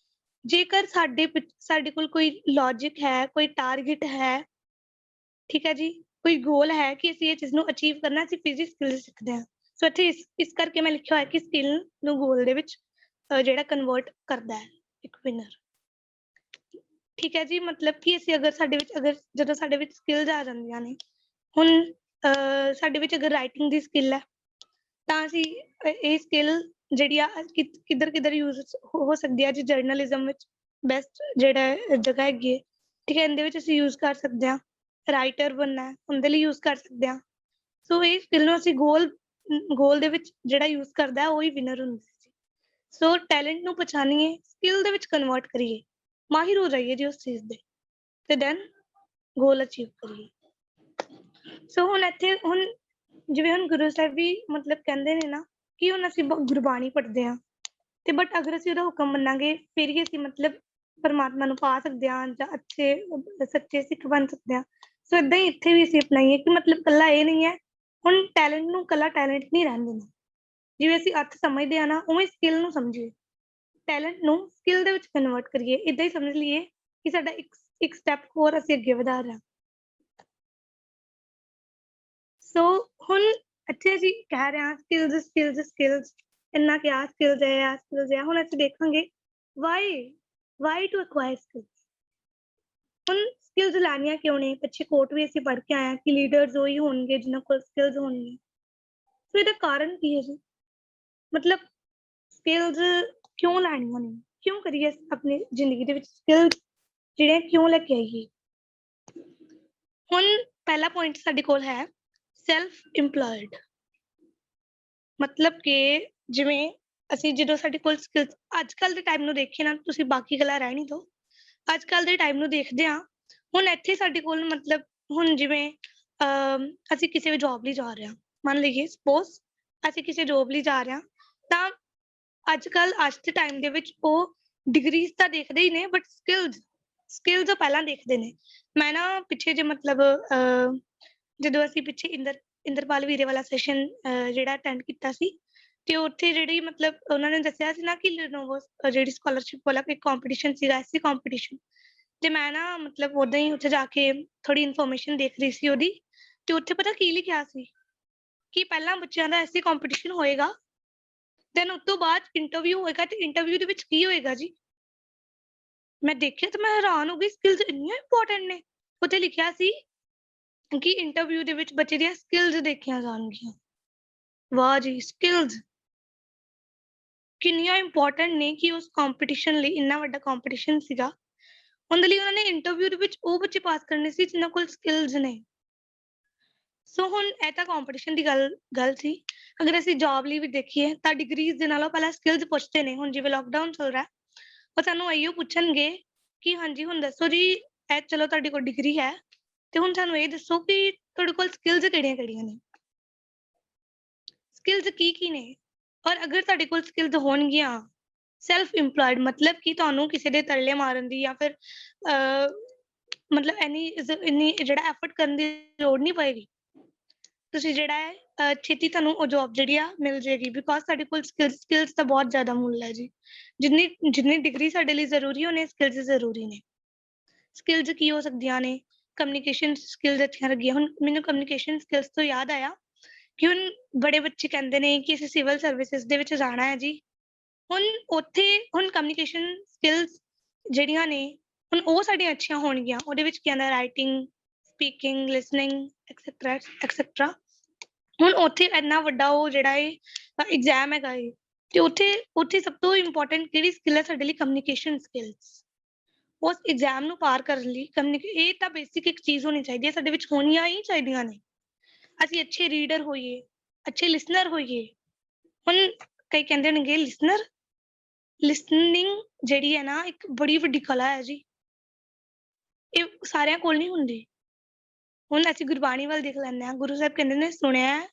ਜੇਕਰ ਸਾਡੇ ਕੋਲ ਕੋਈ ਲੌਜਿਕ ਹੈ, ਕੋਈ ਟਾਰਗੇਟ ਹੈ, ਠੀਕ ਹੈ ਜੀ, ਕੋਈ ਗੋਲ ਹੈ ਕਿ ਅਸੀਂ ਇਹ ਚੀਜ਼ ਨੂੰ ਅਚੀਵ ਕਰਨਾ, ਅਸੀਂ ਫਿਜ਼ਿਕਸ ਸਕਿੱਲ ਸਿੱਖਦੇ ਹਾਂ। ਸੋ ਇੱਥੇ ਇਸ ਕਰਕੇ ਮੈਂ ਲਿਖਿਆ ਹੋਇਆ ਕਿ ਸਕਿੱਲ ਨੂੰ ਗੋਲ ਦੇ ਵਿੱਚ ਜਿਹੜਾ ਕਨਵਰਟ ਕਰਦਾ ਹੈ ਇੱਕ ਵਿਨਰ, ਠੀਕ ਹੈ ਜੀ। ਮਤਲਬ ਕਿ ਅਸੀਂ ਅਗਰ ਜਦੋਂ ਸਾਡੇ ਵਿੱਚ ਸਕਿੱਲਸ ਆ ਜਾਂਦੀਆਂ ਨੇ, ਹੁਣ ਸਾਡੇ ਵਿੱਚ ਅਗਰ ਰਾਈਟਿੰਗ ਦੀ ਸਕਿੱਲ ਹੈ ਤਾਂ ਅਸੀਂ ਇਹ ਸਕਿੱਲ ਜਿਹੜੀ ਆ ਕਿੱਧਰ ਯੂਜ਼ ਹੋ ਸਕਦੀ ਹੈ ਜੀ। ਜਰਨਲਿਜ਼ਮ ਵਿੱਚ ਬੈਸਟ ਜਿਹੜਾ ਜਗ੍ਹਾ ਹੈਗੀ ਹੈ, ਠੀਕ ਹੈ, ਇਹਦੇ ਵਿੱਚ ਅਸੀਂ ਯੂਜ਼ ਕਰ ਸਕਦੇ ਹਾਂ। ਰਾਈਟਰ ਬਣਨਾ ਹੈ, ਉਹਦੇ ਲਈ ਯੂਜ਼ ਕਰ ਸਕਦੇ ਹਾਂ। ਸੋ ਇਹ ਸਕਿੱਲ ਨੂੰ ਅਸੀਂ ਗੋਲ ਦੇ ਵਿੱਚ ਜਿਹੜਾ ਯੂਜ਼ ਕਰਦਾ ਉਹੀ ਵਿਨਰ ਹੁੰਦਾ ਜੀ। ਸੋ ਟੈਲੈਂਟ ਨੂੰ ਪਛਾਣੀਏ, ਸਕਿੱਲ ਦੇ ਵਿੱਚ ਕਨਵਰਟ ਕਰੀਏ, ਮਾਹਿਰ ਹੋ ਜਾਈਏ ਜੀ ਉਸ ਚੀਜ਼ ਦੇ, ਤੇ ਦੈਨ ਗੋਲ ਅਚੀਵ ਕਰੀਏ। ਸੋ ਹੁਣ ਇੱਥੇ ਜਿਵੇਂ ਹੁਣ ਗੁਰੂ ਸਾਹਿਬ ਵੀ ਮਤਲਬ ਕਹਿੰਦੇ ਨੇ ਨਾ ਕਿ ਹੁਣ ਅਸੀਂ ਗੁਰਬਾਣੀ ਪੜ੍ਹਦੇ ਹਾਂ, ਤੇ ਬਟ ਅਗਰ ਅਸੀਂ ਉਹਦਾ ਹੁਕਮ ਮੰਨਾਂਗੇ ਫਿਰ ਹੀ ਅਸੀਂ ਮਤਲਬ ਪਰਮਾਤਮਾ ਨੂੰ ਪਾ ਸਕਦੇ ਹਾਂ ਜਾਂ ਅੱਛੇ ਸੱਚੇ ਸਿੱਖ ਬਣ ਸਕਦੇ ਹਾਂ। ਸੋ ਇਦਾਂ ਹੀ ਇੱਥੇ ਵੀ ਅਸੀਂ ਅਪਣਾਈਏ ਕਿ ਮਤਲਬ ਇਕੱਲਾ ਇਹ ਨਹੀਂ ਹੈ, ਹੁਣ ਟੈਲੈਂਟ ਨੂੰ ਇਕੱਲਾ ਟੈਲੈਂਟ ਨਹੀਂ ਰਹਿਣ ਦੇਣਾ। ਜਿਵੇਂ ਅਸੀਂ ਅਰਥ ਸਮਝਦੇ ਆ ਨਾ, ਉਵੇਂ ਸਕਿੱਲ ਨੂੰ ਸਮਝੀਏ, ਟੈਲੈਂਟ ਨੂੰ ਸਕਿੱਲ ਦੇ ਵਿੱਚ ਕਨਵਰਟ ਕਰੀਏ। ਇਦਾਂ ਹੀ ਸਮਝ ਲਈਏ ਕਿ ਸਾਡਾ ਇੱਕ ਸਟੈਪ ਹੋਰ ਅਸੀਂ ਅੱਗੇ ਵਧਾ ਰਹੇ ਹਾਂ। ਸੋ ਹੁਣ ਇੱਥੇ ਅਸੀਂ ਕਹਿ ਰਹੇ ਹਾਂ ਸਕਿੱਲਸ, ਇੰਨਾ ਕਿਹਾ ਸਕਿੱਲਸ ਹੈ। ਹੁਣ ਅਸੀਂ ਦੇਖਾਂਗੇ ਵਾਈ ਟੂ ਐਕਵਾਇਰ ਸਕਿੱਲਸ। ਹੁਣ ਸਕਿੱਲਸ ਲੈਣੀਆਂ ਕਿਉਂ ਨੇ? ਪਿੱਛੇ ਕੋਟ ਵੀ ਅਸੀਂ ਪੜ੍ਹ ਕੇ ਆਏ ਹਾਂ ਕਿ ਲੀਡਰਸ ਉਹੀ ਹੋਣਗੇ ਜਿਨ੍ਹਾਂ ਕੋਲ ਸਕਿੱਲਸ ਹੋਣਗੇ। ਸੋ ਇਹਦਾ ਕਾਰਨ ਕੀ ਹੈ ਜੀ? ਮਤਲਬ ਸਕਿੱਲਸ ਕਿਉਂ ਲੈਣੀਆਂ ਨੇ? ਕਿਉਂ ਕਰੀਏ ਆਪਣੀ ਜ਼ਿੰਦਗੀ ਦੇ ਵਿੱਚ ਸਕਿੱਲਸ ਜਿਹੜੇ ਕਿਉਂ ਲੈ ਕੇ ਆਈਏ? ਹੁਣ ਪਹਿਲਾ ਪੁਆਇੰਟ ਸਾਡੇ ਕੋਲ ਹੈ ਸੈਲਫ ਇੰਪਲੋਇਡ। ਮਤਲਬ ਕਿ ਜਿਵੇਂ ਅਸੀਂ ਜਦੋਂ ਸਾਡੇ ਕੋਲ ਸਕਿੱਲਸ, ਅੱਜ ਕੱਲ੍ਹ ਦੇ ਟਾਈਮ ਨੂੰ ਦੇਖੀਏ ਨਾ, ਤੁਸੀਂ ਬਾਕੀ ਗੱਲਾਂ ਰਹਿ ਨਹੀਂ ਦਿਓ, ਅੱਜ ਕੱਲ੍ਹ ਦੇ ਟਾਈਮ ਨੂੰ ਦੇਖਦੇ ਹਾਂ। ਹੁਣ ਇੱਥੇ ਸਾਡੇ ਕੋਲ ਮਤਲਬ ਹੁਣ ਜਿਵੇਂ ਅਸੀਂ ਕਿਸੇ ਵੀ ਜੋਬ ਲਈ ਜਾ ਰਹੇ ਹਾਂ, ਮੰਨ ਲਈਏ ਸਪੋਜ਼ ਅਸੀਂ ਕਿਸੇ ਜੋਬ ਲਈ ਜਾ ਰਹੇ ਹਾਂ, ਤਾਂ ਅੱਜ ਦੇ ਟਾਈਮ ਦੇ ਵਿੱਚ ਉਹ ਡਿਗਰੀਜ਼ ਤਾਂ ਦੇਖਦੇ ਹੀ ਨੇ, ਬਟ ਸਕਿੱਲਸ ਉਹ ਪਹਿਲਾਂ ਦੇਖਦੇ ਨੇ। ਮੈਂ ਨਾ ਪਿੱਛੇ ਜੇ ਮਤਲਬ ਜਦੋਂ ਅਸੀਂ ਪਿੱਛੇ ਇੰਦਰਪਾਲ ਵੀਰੇ ਵਾਲਾ ਸੈਸ਼ਨ ਜਿਹੜਾ ਅਟੈਂਡ ਕੀਤਾ ਸੀ, ਤੇ ਉੱਥੇ ਜਿਹੜੀ ਮਤਲਬ ਉਹਨਾਂ ਨੇ ਦੱਸਿਆ ਸੀ ਨਾ ਕਿ ਲੈਨੋਵੋ ਜਿਹੜੀ ਸਕਾਲਰਸ਼ਿਪ ਵਾਲਾ ਇੱਕ ਕੰਪੀਟੀਸ਼ਨ ਸੀਗਾ, ਐਸਸੀ ਕੰਪੀਟੀਸ਼ਨ, ਤੇ ਮੈਂ ਨਾ ਮਤਲਬ ਉਦਾਂ ਹੀ ਉੱਥੇ ਜਾ ਕੇ ਥੋੜੀ ਇਨਫੋਰਮੇਸ਼ਨ ਦੇਖ ਰਹੀ ਸੀ ਉਹਦੀ, ਤੇ ਉੱਥੇ ਪਤਾ ਕੀ ਲਿਖਿਆ ਸੀ ਕਿ ਪਹਿਲਾਂ ਬੱਚਿਆਂ ਦਾ ਐਸਸੀ ਕੰਪੀਟੀਸ਼ਨ ਹੋਏਗਾ, ਦੈਨ ਉਸ ਤੋਂ ਬਾਅਦ ਇੰਟਰਵਿਊ ਹੋਏਗਾ, ਤੇ ਇੰਟਰਵਿਊ ਦੇ ਵਿੱਚ ਕੀ ਹੋਏਗਾ ਜੀ? ਮੈਂ ਦੇਖਿਆ ਤੇ ਮੈਂ ਹੈਰਾਨ ਹੋ ਗਈ, ਸਕਿੱਲਸ ਇੰਨੀਆਂ ਇੰਪੋਰਟੈਂਟ ਨੇ। ਉੱਥੇ ਲਿਖਿਆ ਸੀ ਕਿ ਇੰਟਰਵਿਊ ਦੇ ਵਿੱਚ ਬੱਚੇ ਦੀਆਂ ਸਕਿੱਲਸ ਦੇਖੀਆਂ ਜਾਣਗੀਆਂ। ਵਾਹ ਜੀ, ਸਕਿੱਲਸ ਕਿੰਨੀਆਂ ਇੰਪੋਰਟੈਂਟ ਨੇ ਕਿ ਉਸ ਕੰਪੀਟੀਸ਼ਨ ਲਈ, ਇੰਨਾ ਵੱਡਾ ਕੰਪੀਟੀਸ਼ਨ ਸੀਗਾ, ਉਹਦੇ ਲਈ ਉਹਨਾਂ ਨੇ ਇੰਟਰਵਿਊ ਦੇ ਵਿੱਚ ਉਹ ਬੱਚੇ ਪਾਸ ਕਰਨੇ ਸੀ ਜਿਨ੍ਹਾਂ ਕੋਲ ਸਕਿੱਲਸ ਨੇ। ਸੋ ਹੁਣ ਇਹ ਤਾਂ ਕੰਪੀਟੀਸ਼ਨ ਦੀ ਗੱਲ ਸੀ। ਅਗਰ ਅਸੀਂ ਜੌਬ ਲਈ ਵੀ ਦੇਖੀਏ ਤਾਂ ਡਿਗਰੀਜ਼ ਦੇ ਨਾਲੋਂ ਪਹਿਲਾਂ ਸਕਿੱਲਸ ਪੁੱਛਦੇ ਨੇ। ਹੁਣ ਜਿਵੇਂ ਲੋਕਡਾਊਨ ਚੱਲ ਰਿਹਾ, ਉਹ ਸਾਨੂੰ ਇਹੀਓ ਪੁੱਛਣਗੇ ਕਿ ਹਾਂਜੀ ਹੁਣ ਦੱਸੋ ਜੀ, ਇਹ ਚਲੋ ਤੁਹਾਡੇ ਕੋਲ ਡਿਗਰੀ ਹੈ, ਤੇ ਹੁਣ ਸਾਨੂੰ ਇਹ ਦੱਸੋ ਕਿ ਤੁਹਾਡੇ ਕੋਲ ਸਕਿੱਲਸ ਕਿਹੜੀਆਂ ਨੇ, ਸਕਿੱਲਸ ਕੀ ਨੇ। ਔਰ ਅਗਰ ਤੁਹਾਡੇ ਕੋਲ ਸਕਿੱਲਸ ਹੋਣਗੀਆਂ, ਸੈਲਫ ਇੰਪਲੋਇਡ ਮਤਲਬ ਕਿ ਤੁਹਾਨੂੰ ਕਿਸੇ ਦੇ ਤਰਲੇ ਮਾਰਨ ਦੀ ਜਾਂ ਫਿਰ ਮਤਲਬ ਇੰਨੀ ਜਿਹੜਾ ਐਫਰਟ ਕਰਨ ਦੀ ਲੋੜ ਨਹੀਂ ਪਏਗੀ। ਤੁਸੀਂ ਜਿਹੜਾ ਹੈ ਛੇਤੀ ਤੁਹਾਨੂੰ ਉਹ ਜੌਬ ਜਿਹੜੀ ਆ ਮਿਲ ਜਾਏਗੀ, ਬਿਕੋਜ਼ ਸਾਡੇ ਕੋਲ ਸਕਿੱਲਸ ਦਾ ਬਹੁਤ ਜ਼ਿਆਦਾ ਮੁੱਲ ਹੈ ਜੀ। ਜਿੰਨੀ ਡਿਗਰੀ ਸਾਡੇ ਲਈ ਜ਼ਰੂਰੀ, ਉਹਨੇ ਸਕਿੱਲਸ ਜ਼ਰੂਰੀ ਨੇ। ਸਕਿੱਲਸ ਕੀ ਹੋ ਸਕਦੀਆਂ ਨੇ? ਕਮਿਊਨੀਕੇਸ਼ਨ ਸਕਿੱਲਸ ਅੱਛੀਆਂ ਲੱਗੀਆਂ। ਹੁਣ ਮੈਨੂੰ ਕਮਿਊਨੀਕੇਸ਼ਨ ਸਕਿੱਲਸ ਤੋਂ ਯਾਦ ਆਇਆ ਕਿ ਹੁਣ ਬੜੇ ਬੱਚੇ ਕਹਿੰਦੇ ਨੇ ਕਿ ਅਸੀਂ ਸਿਵਲ ਸਰਵਿਸਿਜ਼ ਦੇ ਵਿੱਚ ਜਾਣਾ ਹੈ ਜੀ। ਹੁਣ ਕਮਿਊਨੀਕੇਸ਼ਨ ਸਕਿੱਲਸ ਜਿਹੜੀਆਂ ਨੇ, ਹੁਣ ਉਹ ਸਾਡੀਆਂ ਅੱਛੀਆਂ ਹੋਣਗੀਆਂ। ਉਹਦੇ ਵਿੱਚ ਕੀ ਆਉਂਦਾ? Writing, speaking, listening, etcetera. ਹੁਣ ਉੱਥੇ ਇੰਨਾ ਵੱਡਾ ਉਹ ਜਿਹੜਾ ਐਗਜ਼ਾਮ ਹੈਗਾ ਏ, ਤੇ ਉੱਥੇ ਸਭ ਤੋਂ ਇੰਪੋਰਟੈਂਟ ਕਿਹੜੀ ਸਕਿੱਲ ਹੈ ਸਾਡੇ ਲਈ? Communication skills. ਉਸ ਐਗਜ਼ਾਮ ਨੂੰ ਪਾਰ ਕਰਨ ਲਈ ਇਹ ਤਾਂ ਬੇਸਿਕ ਇੱਕ ਚੀਜ਼ ਹੋਣੀ ਚਾਹੀਦੀ ਹੈ, ਸਾਡੇ ਵਿੱਚ ਹੋਣੀਆਂ ਹੀ ਚਾਹੀਦੀਆਂ ਨੇ। ਅਸੀਂ ਅੱਛੇ ਰੀਡਰ ਹੋਈਏ, ਅੱਛੇ ਲਿਸਨਰ ਹੋਈਏ। ਹੁਣ ਕਈ ਕਹਿੰਦੇ ਹੋਣਗੇ ਲਿਸਨਿੰਗ ਜਿਹੜੀ ਹੈ ਨਾ, ਇੱਕ ਬੜੀ ਵੱਡੀ ਕਲਾ ਹੈ ਜੀ। ਇਹ ਸਾਰਿਆਂ ਕੋਲ ਨਹੀਂ ਹੁੰਦੀ। ਹੁਣ ਅਸੀਂ ਗੁਰਬਾਣੀ ਵੱਲ ਦੇਖ ਲੈਂਦੇ ਹਾਂ, ਗੁਰੂ ਸਾਹਿਬ ਕਹਿੰਦੇ ਨੇ ਸੁਣਿਆ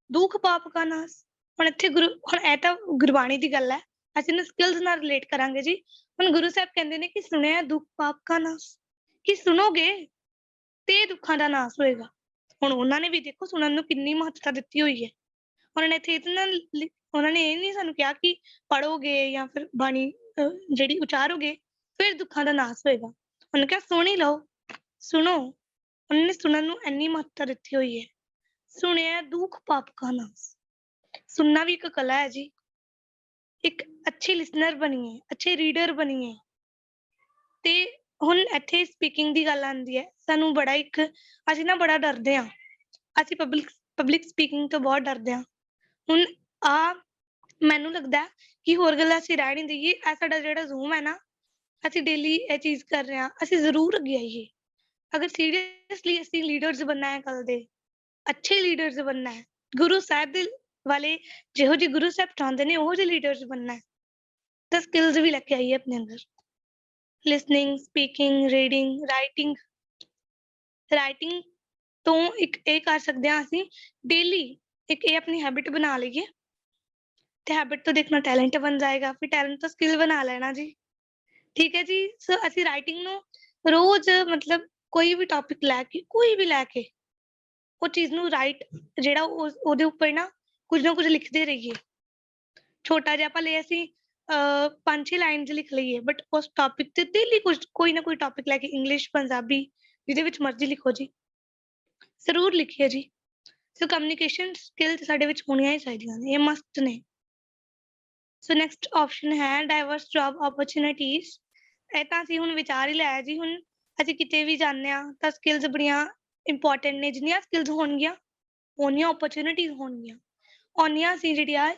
ਦੁੱਖ ਪਾਪ ਕਾ ਨਾਸ। ਹੁਣ ਇਹ ਤਾਂ ਗੁਰਬਾਣੀ ਦੀ ਗੱਲ ਹੈ, ਅਸੀਂ ਇਹਨੂੰ ਸਕਿੱਲਸ ਨਾਲ ਰਿਲੇਟ ਕਰਾਂਗੇ ਜੀ। ਹੁਣ ਗੁਰੂ ਸਾਹਿਬ ਕਹਿੰਦੇ ਨੇ ਕਿ ਸੁਣਿਆ ਦੁੱਖ ਪਾਪ ਕਾ ਨਾਸ, ਕਿ ਸੁਣੋਗੇ ਤੇ ਦੁੱਖਾਂ ਦਾ ਨਾਸ ਹੋਏਗਾ। ਹੁਣ ਉਹਨਾਂ ਨੇ ਵੀ ਦੇਖੋ ਸੁਣਨ ਨੂੰ ਕਿੰਨੀ ਮਹੱਤਤਾ ਦਿੱਤੀ ਹੋਈ ਹੈ। ਉਹਨਾਂ ਨੇ ਇਹ ਨਹੀਂ ਸਾਨੂੰ ਕਿਹਾ ਕਿ ਪੜ੍ਹੋਗੇ ਜਾਂ ਫਿਰ ਬਾਣੀ ਜਿਹੜੀ ਉਚਾਰੋਗੇ ਫਿਰ ਦੁੱਖਾਂ ਦਾ ਨਾਸ ਹੋਏਗਾ। ਉਹਨੇ ਕਿਹਾ ਸੁਣ ਹੀ ਲਓ, ਸੁਣੋ। ਉਹਨਾਂ ਨੇ ਸੁਣਨ ਨੂੰ ਇੰਨੀ ਮਹੱਤਤਾ ਦਿੱਤੀ ਹੋਈ ਹੈ। ਸੁਣਿਆ ਦੁੱਖ ਪਾਪ ਕਾ ਨਾਸ। ਸੁਣਨਾ ਵੀ ਇੱਕ ਕਲਾ ਹੈ ਜੀ। ਇੱਕ ਅੱਛੇ ਲਿਸਨਰ ਬਣੀਏ, ਅੱਛੇ ਰੀਡਰ ਬਣੀਏ। ਤੇ ਹੁਣ ਇੱਥੇ ਸਪੀਕਿੰਗ ਦੀ ਗੱਲ ਆਉਂਦੀ ਹੈ, ਸਾਨੂੰ ਅਸੀਂ ਨਾ ਬੜਾ ਡਰਦੇ ਹਾਂ। ਅਸੀਂ ਪਬਲਿਕ ਸਪੀਕਿੰਗ ਤੋਂ ਬਹੁਤ ਡਰਦੇ ਹਾਂ। ਹੁਣ ਮੈਨੂੰ ਲੱਗਦਾ ਕਿ ਹੋਰ ਗੱਲਾਂ ਅਸੀਂ ਰਹਿ ਨਹੀਂ ਦੇਈਏ। ਇਹ ਸਾਡਾ ਜਿਹੜਾ ਜ਼ੂਮ ਹੈ ਨਾ, ਅਸੀਂ ਡੇਲੀ ਇਹ ਚੀਜ਼ ਕਰ ਰਹੇ ਹਾਂ, ਅਸੀਂ ਜ਼ਰੂਰ ਅੱਗੇ ਆਈਏ। ਅਗਰ ਸੀਰੀਅਸਲੀ ਅਸੀਂ ਲੀਡਰਸ ਬਣਨਾ ਹੈ, ਕੱਲ ਦੇ ਅੱਛੇ ਲੀਡਰਸ ਬਣਨਾ ਹੈ, ਗੁਰੂ ਸਾਹਿਬ ਦੇ ਵਾਲੇ ਜਿਹੋ ਜਿਹੇ ਗੁਰੂ ਸਾਹਿਬ ਚਾਹੁੰਦੇ ਨੇ ਉਹੋ ਜਿਹੇ ਲੀਡਰਸ ਬਣਨਾ ਹੈ, ਤਾਂ ਸਕਿੱਲਸ ਵੀ ਲੈ ਕੇ ਆਈਏ ਆਪਣੇ ਅੰਦਰ। ਲਿਸਨਿੰਗ, ਸਪੀਕਿੰਗ, ਰੀਡਿੰਗ, ਰਾਈਟਿੰਗ ਤੋਂ ਇੱਕ ਇਹ ਕਰ ਸਕਦੇ ਹਾਂ ਅਸੀਂ ਡੇਲੀ, ਇੱਕ ਇਹ ਆਪਣੀ ਹੈਬਿਟ ਬਣਾ ਲਈਏ ਤੇ ਹੈਬਿਟ ਤੋਂ ਦੇਖਣਾ ਟੈਲੈਂਟ ਬਣ ਜਾਏਗਾ, ਫਿਰ ਟੈਲੈਂਟ ਤੋਂ ਸਕਿੱਲ ਬਣਾ ਲੈਣਾ ਜੀ। ਠੀਕ ਹੈ ਜੀ। ਸੋ ਅਸੀਂ ਰਾਈਟਿੰਗ ਨੂੰ ਰੋਜ਼ ਮਤਲਬ ਕੋਈ ਵੀ ਟੌਪਿਕ ਲੈ ਕੇ, ਕੋਈ ਵੀ ਲੈ ਕੇ ਉਹ ਚੀਜ਼ ਨੂੰ ਰਾਈਟ ਜਿਹੜਾ ਉਹਦੇ ਉੱਪਰ ਨਾ ਕੁਝ ਲਿਖਦੇ ਰਹੀਏ। ਛੋਟਾ ਜਿਹਾ ਭਲੇ ਅਸੀਂ 5-6 ਲਾਈਨਸ ਲਿਖ ਲਈਏ, ਬਟ ਉਸ ਟੌਪਿਕ ਤੇ ਡੇਲੀ ਕੋਈ ਨਾ ਕੋਈ ਟੌਪਿਕ ਲੈ ਕੇ, ਇੰਗਲਿਸ਼, ਪੰਜਾਬੀ, ਜਿਹਦੇ ਵਿੱਚ ਮਰਜ਼ੀ ਲਿਖੋ ਜੀ, ਜ਼ਰੂਰ ਲਿਖੀਏ ਜੀ। ਸੋ ਕਮਿਊਨੀਕੇਸ਼ਨ ਸਕਿੱਲਸ ਸਾਡੇ ਵਿੱਚ ਹੋਣੀਆਂ ਹੀ ਚਾਹੀਦੀਆਂ ਨੇ, ਇਹ ਮਸਟ ਨੇ। ਸੋ ਨੈਕਸਟ ਆਪਸ਼ਨ ਹੈ ਡਾਈਵਰਸ ਜੌਬ ਓਪਰਚੁਨਿਟੀਜ਼। ਇਹ ਤਾਂ ਅਸੀਂ ਹੁਣ ਵਿਚਾਰ ਹੀ ਲਿਆ ਜੀ। ਹੁਣ ਅਸੀਂ ਕਿਤੇ ਵੀ ਜਾਂਦੇ ਹਾਂ ਤਾਂ ਸਕਿੱਲਸ ਬੜੀਆਂ ਇੰਪੋਰਟੈਂਟ ਨੇ। ਜਿੰਨੀਆਂ ਸਕਿੱਲਸ ਹੋਣਗੀਆਂ ਓਨੀਆਂ ਓਪਰਚੁਨਿਟੀਜ਼ ਹੋਣਗੀਆਂ, ਓਨੀਆਂ ਅਸੀਂ ਜਿਹੜੀਆਂ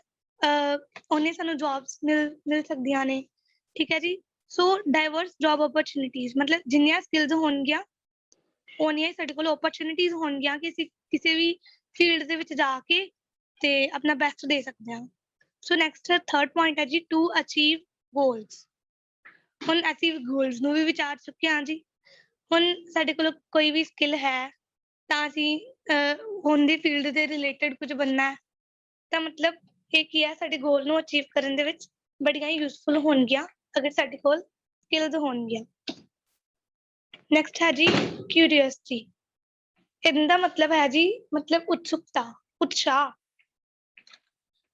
ਓਨੀਆਂ ਸਾਨੂੰ ਜੌਬਸ ਮਿਲ ਸਕਦੀਆਂ ਨੇ। ਠੀਕ ਹੈ ਜੀ। ਸੋ ਡਾਈਵਰਸ ਜੌਬ ਓਪਰਚੁਨਿਟੀਜ਼ ਮਤਲਬ ਜਿੰਨੀਆਂ ਸਕਿੱਲਸ ਹੋਣਗੀਆਂ ਓਨੀਆਂ ਹੀ ਸਾਡੇ ਕੋਲ ਓਪਰਚੁਨਿਟੀਜ਼ ਹੋਣਗੀਆਂ ਕਿ ਅਸੀਂ ਕਿਸੇ ਵੀ ਫੀਲਡ ਦੇ ਵਿੱਚ ਜਾ ਕੇ ਤੇ ਆਪਣਾ ਬੈਸਟ ਦੇ ਸਕਦੇ ਹਾਂ। ਸੋ ਨੈਕਸਟ ਥਰਡ ਪੁਆਇੰਟ ਹੈ ਜੀ ਟੂ ਅਚੀਵ ਗੋਲਸ। ਹੁਣ ਅਸੀਂ ਗੋਲਸ ਨੂੰ ਵੀ ਵਿਚਾਰ ਚੁੱਕੇ ਹਾਂ ਜੀ। ਹੁਣ ਸਾਡੇ ਕੋਲ ਕੋਈ ਵੀ ਸਕਿੱਲ ਹੈ ਤਾਂ ਅਸੀਂ ਉਹਦੀ ਫੀਲਡ ਦੇ ਰਿਲੇਟਡ ਕੁਝ ਬਣਨਾ ਹੈ, ਤਾਂ ਮਤਲਬ ਇਹ ਕੀ ਹੈ, ਸਾਡੇ ਗੋਲ ਨੂੰ ਅਚੀਵ ਕਰਨ ਦੇ ਵਿੱਚ ਬੜੀਆਂ ਹੀ ਯੂਜ਼ਫੁਲ ਹੋਣਗੀਆਂ ਅਗਰ ਸਾਡੇ ਕੋਲ ਸਕਿੱਲਸ ਹੋਣਗੀਆਂ। ਨੈਕਸਟ ਹੈ ਜੀ ਕਿਊਰੀਓਸਿਟੀ। ਇਹਦਾ ਮਤਲਬ ਹੈ ਜੀ ਮਤਲਬ ਉਤਸੁਕਤਾ, ਉਤਸ਼ਾਹ।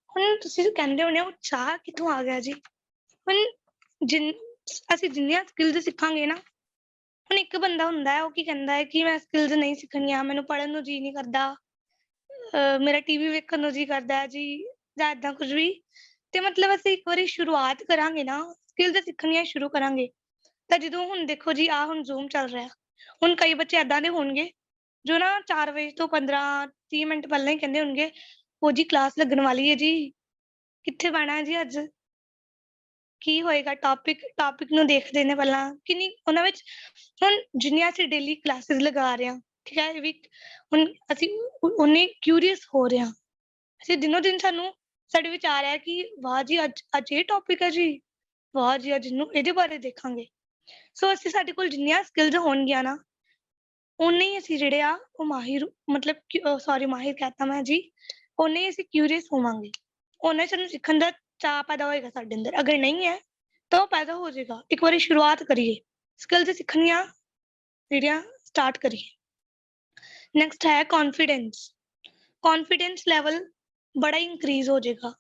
ਹੁਣ ਤੁਸੀਂ ਕਹਿੰਦੇ ਹੋਣੇ ਉਤਸ਼ਾਹ ਕਿੱਥੋਂ ਆ ਗਿਆ ਜੀ। ਹੁਣ ਅਸੀਂ ਜਿੰਨੀਆਂ ਸਕਿੱਲਸ ਸਿੱਖਾਂਗੇ ਨਾ, ਹੁਣ ਇੱਕ ਬੰਦਾ ਹੁੰਦਾ ਹੈ ਉਹ ਕੀ ਕਹਿੰਦਾ ਹੈ ਕਿ ਮੈਂ ਸਕਿੱਲਸ ਨਹੀਂ ਸਿੱਖਣੀਆਂ, ਮੈਨੂੰ ਪੜ੍ਹਨ ਨੂੰ ਜੀ ਨਹੀਂ ਕਰਦਾ, ਮੇਰਾ ਟੀਵੀ ਵੇਖਣ ਨੂੰ ਜੀ ਕਰਦਾ ਹੈ ਜੀ, ਜਾਂ ਏਦਾਂ ਕੁਝ ਵੀ। ਤੇ ਮਤਲਬ ਅਸੀਂ ਇੱਕ ਵਾਰੀ ਸ਼ੁਰੂਆਤ ਕਰਾਂਗੇ ਨਾ, ਸਕਿੱਲਸ ਸਿੱਖਣੀਆਂ ਸ਼ੁਰੂ ਕਰਾਂਗੇ, ਤਾਂ ਜਦੋਂ ਹੁਣ ਦੇਖੋ ਜੀ ਆਹ ਹੁਣ ਜ਼ੂਮ ਚੱਲ ਰਿਹਾ, ਹੁਣ ਕਈ ਬੱਚੇ ਏਦਾਂ ਦੇ ਹੋਣਗੇ ਜੋ ਨਾ 4 ਵਜੇ ਤੋਂ 15-30 ਮਿੰਟ ਪਹਿਲਾਂ ਹੀ ਕਹਿੰਦੇ ਹੋਣਗੇ ਉਹ ਜੀ ਕਲਾਸ ਲੱਗਣ ਵਾਲੀ ਹੈ ਜੀ, ਕਿੱਥੇ ਬਹਿਣਾ ਹੈ ਜੀ ਅੱਜ, ਕੀ ਹੋਏਗਾ ਟੌਪਿਕ ਨੂੰ ਦੇਖਦੇ ਨੇ ਪਹਿਲਾਂ। ਕਿੰਨੀ ਉਹਨਾਂ ਵਿੱਚ ਹੁਣ ਜਿੰਨੀਆਂ ਅਸੀਂ ਡੇਲੀ ਕਲਾਸਿਸ ਲਗਾ ਰਹੇ ਹਾਂ, ਠੀਕ ਹੈ, ਵੀ ਹੁਣ ਅਸੀਂ ਉਨੇ ਕਿਊਰੀਅਸ ਹੋ ਰਹੇ ਹਾਂ। ਅਸੀਂ ਦਿਨੋਂ ਦਿਨ ਸਾਨੂੰ ਸਾਡੇ ਵਿੱਚ ਆ ਰਿਹਾ ਕਿ ਵਾਹ ਜੀ ਅੱਜ ਇਹ ਟੌਪਿਕ ਹੈ ਜੀ, ਵਾਹ ਜੀ ਅੱਜ ਨੂੰ ਇਹਦੇ ਬਾਰੇ ਦੇਖਾਂਗੇ। ਸੋ ਅਸੀਂ ਸਾਡੇ ਕੋਲ ਜਿੰਨੀਆਂ ਸਕਿੱਲਸ ਹੋਣਗੀਆਂ ਨਾ ਓਨੇ ਹੀ ਅਸੀਂ ਜਿਹੜੇ ਆ ਉਹ ਮਾਹਿਰ ਮਤਲਬ ਮਾਹਿਰ ਕਹਤਾ ਮੈਂ ਜੀ, ਓਨੇ ਹੀ ਅਸੀਂ ਕਿਊਰੀਅਸ ਹੋਵਾਂਗੇ, ਓਨੇ ਸਾਨੂੰ ਸਿੱਖਣ ਦਾ ਚਾਅ ਪੈਦਾ ਹੋਏਗਾ ਸਾਡੇ ਅੰਦਰ। ਅਗਰ ਨਹੀਂ ਹੈ ਤਾਂ ਉਹ ਪੈਦਾ ਹੋ ਜਾਏਗਾ। ਇੱਕ ਵਾਰੀ ਸ਼ੁਰੂਆਤ ਕਰੀਏ, ਸਕਿੱਲਸ ਸਿੱਖਣੀਆਂ ਜਿਹੜੀਆਂ ਸਟਾਰਟ ਕਰੀਏ। ਨੈਕਸਟ ਹੈ ਕੌਨਫੀਡੈਂਸ। ਕੌਨਫੀਡੈਂਸ ਲੈਵਲ ਬੜਾ ਹੀ ਇੰਕਰੀਜ਼ ਹੋ ਜਾਏਗਾ,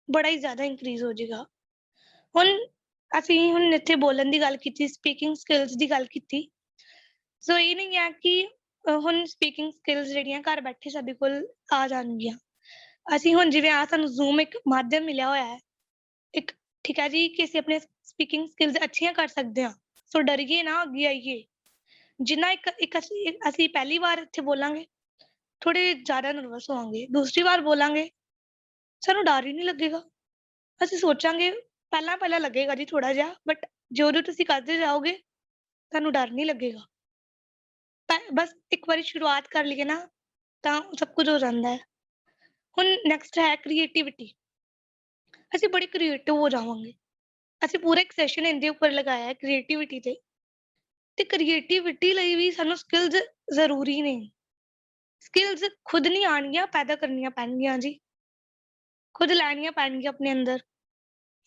ਬੜਾ ਹੀ ਜ਼ਿਆਦਾ ਇੰਕਰੀਜ਼ ਹੋ ਜਾਏਗਾ। ਹੁਣ ਅਸੀਂ ਹੁਣ ਇੱਥੇ ਬੋਲਣ ਦੀ ਗੱਲ ਕੀਤੀ, ਸਪੀਕਿੰਗ ਸਕਿੱਲਸ ਦੀ ਗੱਲ ਕੀਤੀ। ਸੋ ਇਹ ਨਹੀਂ ਹੈ ਕਿ ਹੁਣ ਸਪੀਕਿੰਗ ਸਕਿੱਲਸ ਜਿਹੜੀਆਂ ਘਰ ਬੈਠੇ ਸਾਡੇ ਕੋਲ ਆ ਜਾਣਗੀਆਂ। ਅਸੀਂ ਹੁਣ ਜਿਵੇਂ ਸਾਨੂੰ ਜ਼ੂਮ ਇੱਕ ਮਾਧਿਅਮ ਮਿਲਿਆ ਹੋਇਆ ਹੈ ਇੱਕ, ਠੀਕ ਹੈ ਜੀ, ਕਿ ਅਸੀਂ ਆਪਣੇ ਸਪੀਕਿੰਗ ਸਕਿੱਲਸ ਅੱਛੀਆਂ ਕਰ ਸਕਦੇ ਹਾਂ। ਸੋ ਡਰੀਏ ਨਾ, ਅੱਗੇ ਆਈਏ। ਜਿੰਨਾ ਇੱਕ ਅਸੀਂ ਪਹਿਲੀ ਵਾਰ ਇੱਥੇ ਬੋਲਾਂਗੇ ਥੋੜੇ ਜ਼ਿਆਦਾ ਨਰਵਸ ਹੋਵਾਂਗੇ, ਦੂਸਰੀ ਵਾਰ ਬੋਲਾਂਗੇ ਸਾਨੂੰ ਡਰ ਹੀ ਨਹੀਂ ਲੱਗੇਗਾ। ਅਸੀਂ ਸੋਚਾਂਗੇ ਪਹਿਲਾਂ ਲੱਗੇਗਾ ਜੀ ਥੋੜਾ ਜਿਹਾ, ਬਟ ਜਦੋਂ ਤੁਸੀਂ ਕਰਦੇ ਜਾਓਗੇ ਤੁਹਾਨੂੰ ਡਰ ਨਹੀਂ ਲੱਗੇਗਾ। ਬਸ ਇੱਕ ਵਾਰੀ ਸ਼ੁਰੂਆਤ ਕਰ ਲਈਏ ਨਾ ਤਾਂ ਸਭ ਕੁਝ ਹੋ ਜਾਂਦਾ ਹੈ। ਹੁਣ ਨੈਕਸਟ ਹੈ ਕ੍ਰੀਏਟਿਵਿਟੀ। ਅਸੀਂ ਬੜੇ ਕ੍ਰੀਏਟਿਵ ਹੋ ਜਾਵਾਂਗੇ। ਅਸੀਂ ਪੂਰਾ ਇੱਕ ਸੈਸ਼ਨ ਇਹਦੇ ਉੱਪਰ ਲਗਾਇਆ ਹੈ ਕ੍ਰੀਏਟਿਵਿਟੀ ਤੇ ਕ੍ਰੀਏਟਿਵਿਟੀ ਲਈ ਵੀ ਸਾਨੂੰ ਸਕਿੱਲਸ ਜ਼ਰੂਰੀ ਨੇ। ਸਕਿੱਲਸ ਖੁਦ ਨਹੀਂ ਆਉਣਗੀਆਂ, ਪੈਦਾ ਕਰਨੀਆਂ ਪੈਣਗੀਆਂ ਜੀ, ਖੁਦ ਲੈਣੀਆਂ ਪੈਣਗੀਆਂ ਆਪਣੇ ਅੰਦਰ।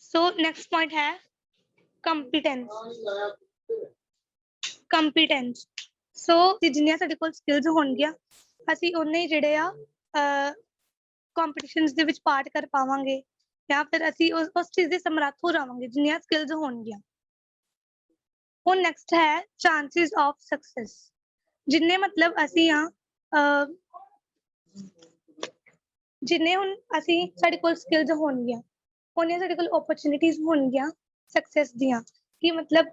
ਸੋ ਨੈਕਸਟ ਪੁਆਇੰਟ ਹੈ ਕੰਪੀਟੈਂਸ। ਸੋ ਜਿੰਨੀਆਂ ਸਾਡੇ ਕੋਲ ਸਕਿੱਲਸ ਹੋਣਗੀਆਂ ਅਸੀਂ ਉਹਨੇ ਜਿਹੜੇ ਆ ਕੰਪੀਟੀਸ਼ਨਸ ਦੇ ਵਿੱਚ ਪਾਰਟ ਕਰ ਪਾਵਾਂਗੇ, ਜਾਂ ਫਿਰ ਅਸੀਂ ਉਸ ਚੀਜ਼ ਦੇ ਸਮਰੱਥ ਹੋ ਜਾਵਾਂਗੇ ਜਿੰਨੀਆਂ ਸਕਿੱਲਸ ਹੋਣਗੀਆਂ। ਹੁਣ ਨੈਕਸਟ ਹੈ ਚਾਂਸਿਸ ਆਫ ਸਕਸੈਸ। ਜਿੰਨੇ ਮਤਲਬ ਅਸੀਂ ਜਿੰਨੇ ਹੁਣ ਅਸੀਂ ਸਾਡੇ ਕੋਲ ਸਕਿੱਲਸ ਹੋਣਗੀਆਂ ਉਹਨੀਆਂ ਸਾਡੇ ਕੋਲ ਓਪਰਚੁਨਿਟੀਜ਼ ਹੋਣਗੀਆਂ ਸਕਸੈਸ ਦੀਆਂ, ਕਿ ਮਤਲਬ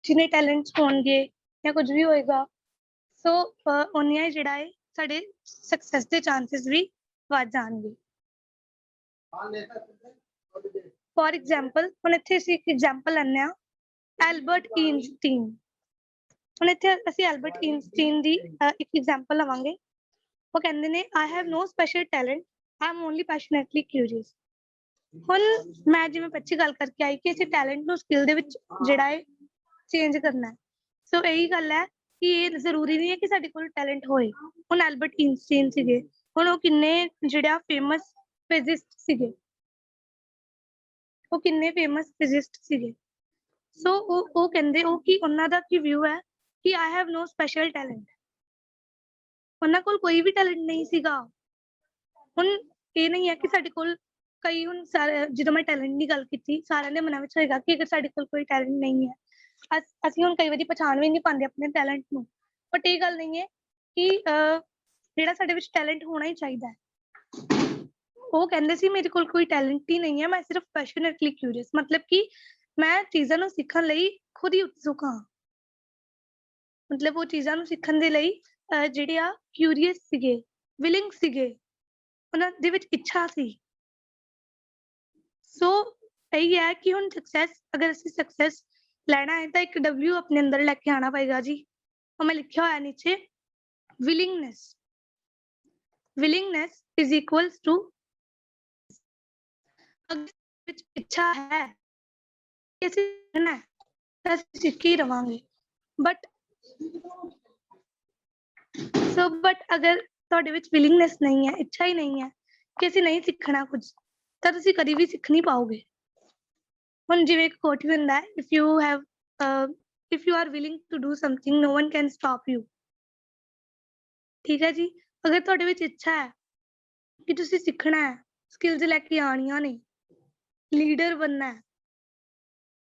ਜਿੰਨੇ ਟੈਲੈਂਟਸ ਹੋਣਗੇ ਜਾਂ ਕੁਝ ਵੀ ਹੋਏਗਾ, ਸੋ ਉਹਨੀਆਂ ਜਿਹੜਾ ਹੈ ਸਾਡੇ ਸਕਸੈਸ ਦੇ ਚਾਂਸਿਸ ਵੀ ਵੱਧ ਜਾਣਗੇ। ਫੋਰ ਐਗਜ਼ਾਮਪਲ ਹੁਣ ਇੱਥੇ ਅਸੀਂ ਇੱਕ ਐਗਜ਼ਾਮਪਲ ਲੈਂਦੇ ਹਾਂ ਐਲਬਰਟ ਆਈਨਸਟੀਨ। ਹੁਣ ਇੱਥੇ ਅਸੀਂ ਐਲਬਰਟ ਆਈਨਸਟੀਨ ਦੀ ਇੱਕ ਐਗਜ਼ਾਮਪਲ ਲਵਾਂਗੇ। ਉਹ ਕਹਿੰਦੇ ਨੇ I have no special talent, I am only passionately curious. ਹੁਣ ਮੈਂ ਜਿਵੇਂ ਪਿੱਛੇ ਗੱਲ ਕਰਕੇ ਆਈ ਕਿ ਅਸੀਂ ਟੈਲੈਂਟ ਨੂੰ ਸਕਿੱਲ ਦੇ ਵਿੱਚ ਜਿਹੜਾ ਹੈ ਚੇਂਜ ਕਰਨਾ ਹੈ। ਸੋ ਇਹੀ ਗੱਲ ਹੈ ਕਿ ਇਹ ਜ਼ਰੂਰੀ ਨਹੀਂ ਹੈ ਕਿ ਸਾਡੇ ਕੋਲ ਟੈਲੈਂਟ ਹੋਏ। ਹੁਣ ਐਲਬਰਟ ਆਈਨਸਟੀਨ ਸੀਗੇ, ਹੁਣ ਉਹ ਕਿੰਨੇ ਜਿਹੜਾ ਫੇਮਸ ਫਿਜ਼ਿਸਟ ਸੀਗੇ, ਉਹ ਕਿੰਨੇ ਫੇਮਸ ਫਿਜ਼ਿਸਟ ਸੀਗੇ। ਸੋ ਉਹ ਕਹਿੰਦੇ ਉਹ ਕਿ ਉਹਨਾਂ ਦਾ ਕੀ ਵਿਊ ਹੈ ਕਿ I have no special talent, ਉਹਨਾਂ ਕੋਲ ਕੋਈ ਵੀ ਟੈਲੈਂਟ ਨਹੀਂ ਸੀਗਾ। ਹੁਣ ਇਹ ਨਹੀਂ ਹੈ ਕਿ ਸਾਡੇ ਕੋਲ ਕਈ ਹੁਣ ਜਦੋਂ ਮੈਂ ਟੈਲੈਂਟ ਦੀ ਗੱਲ ਕੀਤੀ, ਸਾਰਿਆਂ ਦੇ ਮਨਾਂ ਵਿੱਚ ਹੋਏਗਾ ਕਿ ਅਗਰ ਸਾਡੇ ਕੋਲ ਕੋਈ ਟੈਲੈਂਟ ਨਹੀਂ ਹੈ, ਅਸੀਂ ਹੁਣ ਕਈ ਵਾਰੀ ਪਛਾਣ ਵੀ ਨਹੀਂ ਪਾਉਂਦੇ ਆਪਣੇ ਟੈਲੈਂਟ ਨੂੰ। ਬਟ ਇਹ ਗੱਲ ਨਹੀਂ ਹੈ ਕਿ ਜਿਹੜਾ ਸਾਡੇ ਵਿੱਚ ਟੈਲੈਂਟ ਹੋਣਾ ਹੀ ਚਾਹੀਦਾ ਹੈ। ਉਹ ਕਹਿੰਦੇ ਸੀ ਮੇਰੇ ਕੋਲ ਕੋਈ ਟੈਲੈਂਟ ਹੀ ਨਹੀਂ ਹੈ, ਮੈਂ ਸਿਰਫ ਪੈਸ਼ਨੇਟਲੀ ਕਿਊਰੀਅਸ, ਮਤਲਬ ਕਿ ਮੈਂ ਚੀਜ਼ਾਂ ਨੂੰ ਸਿੱਖਣ ਲਈ ਖੁਦ ਹੀ ਉਤਸੁਕ ਹਾਂ। ਮਤਲਬ ਉਹ ਚੀਜ਼ਾਂ ਨੂੰ ਸਿੱਖਣ ਦੇ ਲਈ ਜਿਹੜੇ ਆ ਕਿਊਰੀਅਸ ਸੀਗੇ, ਵਿਲਿੰਗ ਸੀਗੇ, ਉਹਨਾਂ ਦੇ ਵਿੱਚ ਇੱਛਾ ਸੀ। ਸੋ ਇਹੀ ਹੈ ਕਿ ਹੁਣ ਅਗਰ ਅਸੀਂ ਸਕਸੈਸ ਲੈਣਾ ਹੈ ਤਾਂ ਇੱਕ W ਆਪਣੇ ਅੰਦਰ ਲੈ ਕੇ ਆਉਣਾ ਪਏਗਾ ਜੀ। ਉਹ ਮੈਂ ਲਿਖਿਆ ਹੋਇਆ ਨੀਚੇ, willingness is equals to, ਅਗਰ ਇੱਛਾ ਹੈ ਕਿ ਅਸੀਂ ਸਿੱਖਣਾ ਹੈ ਤਾਂ ਅਸੀਂ ਸਿੱਖ ਹੀ ਰਵਾਂਗੇ। ਬਟ ਅਗਰ ਤੁਹਾਡੇ ਵਿੱਚ ਵਿਲਿੰਗਨੈਸ ਨਹੀਂ ਹੈ, ਇੱਛਾ ਹੀ ਨਹੀਂ ਹੈ ਕਿ ਅਸੀਂ ਨਹੀਂ ਸਿੱਖਣਾ ਕੁਝ, ਤਾਂ ਤੁਸੀਂ ਕਦੀ ਵੀ ਸਿੱਖ ਨਹੀਂ ਪਾਓਗੇ। ਹੁਣ ਜਿਵੇਂ ਇੱਕ ਕੋਟ ਵੀ ਹੁੰਦਾ ਹੈ, if you are willing to do something no one can stop you। ਠੀਕ ਹੈ ਜੀ, ਅਗਰ ਤੁਹਾਡੇ ਵਿੱਚ ਇੱਛਾ ਹੈ ਕਿ ਤੁਸੀਂ ਸਿੱਖਣਾ ਹੈ, ਸਕਿੱਲਸ ਲੈ ਕੇ ਆਉਣੀਆਂ ਨੇ, ਲੀਡਰ ਬਣਨਾ ਹੈ,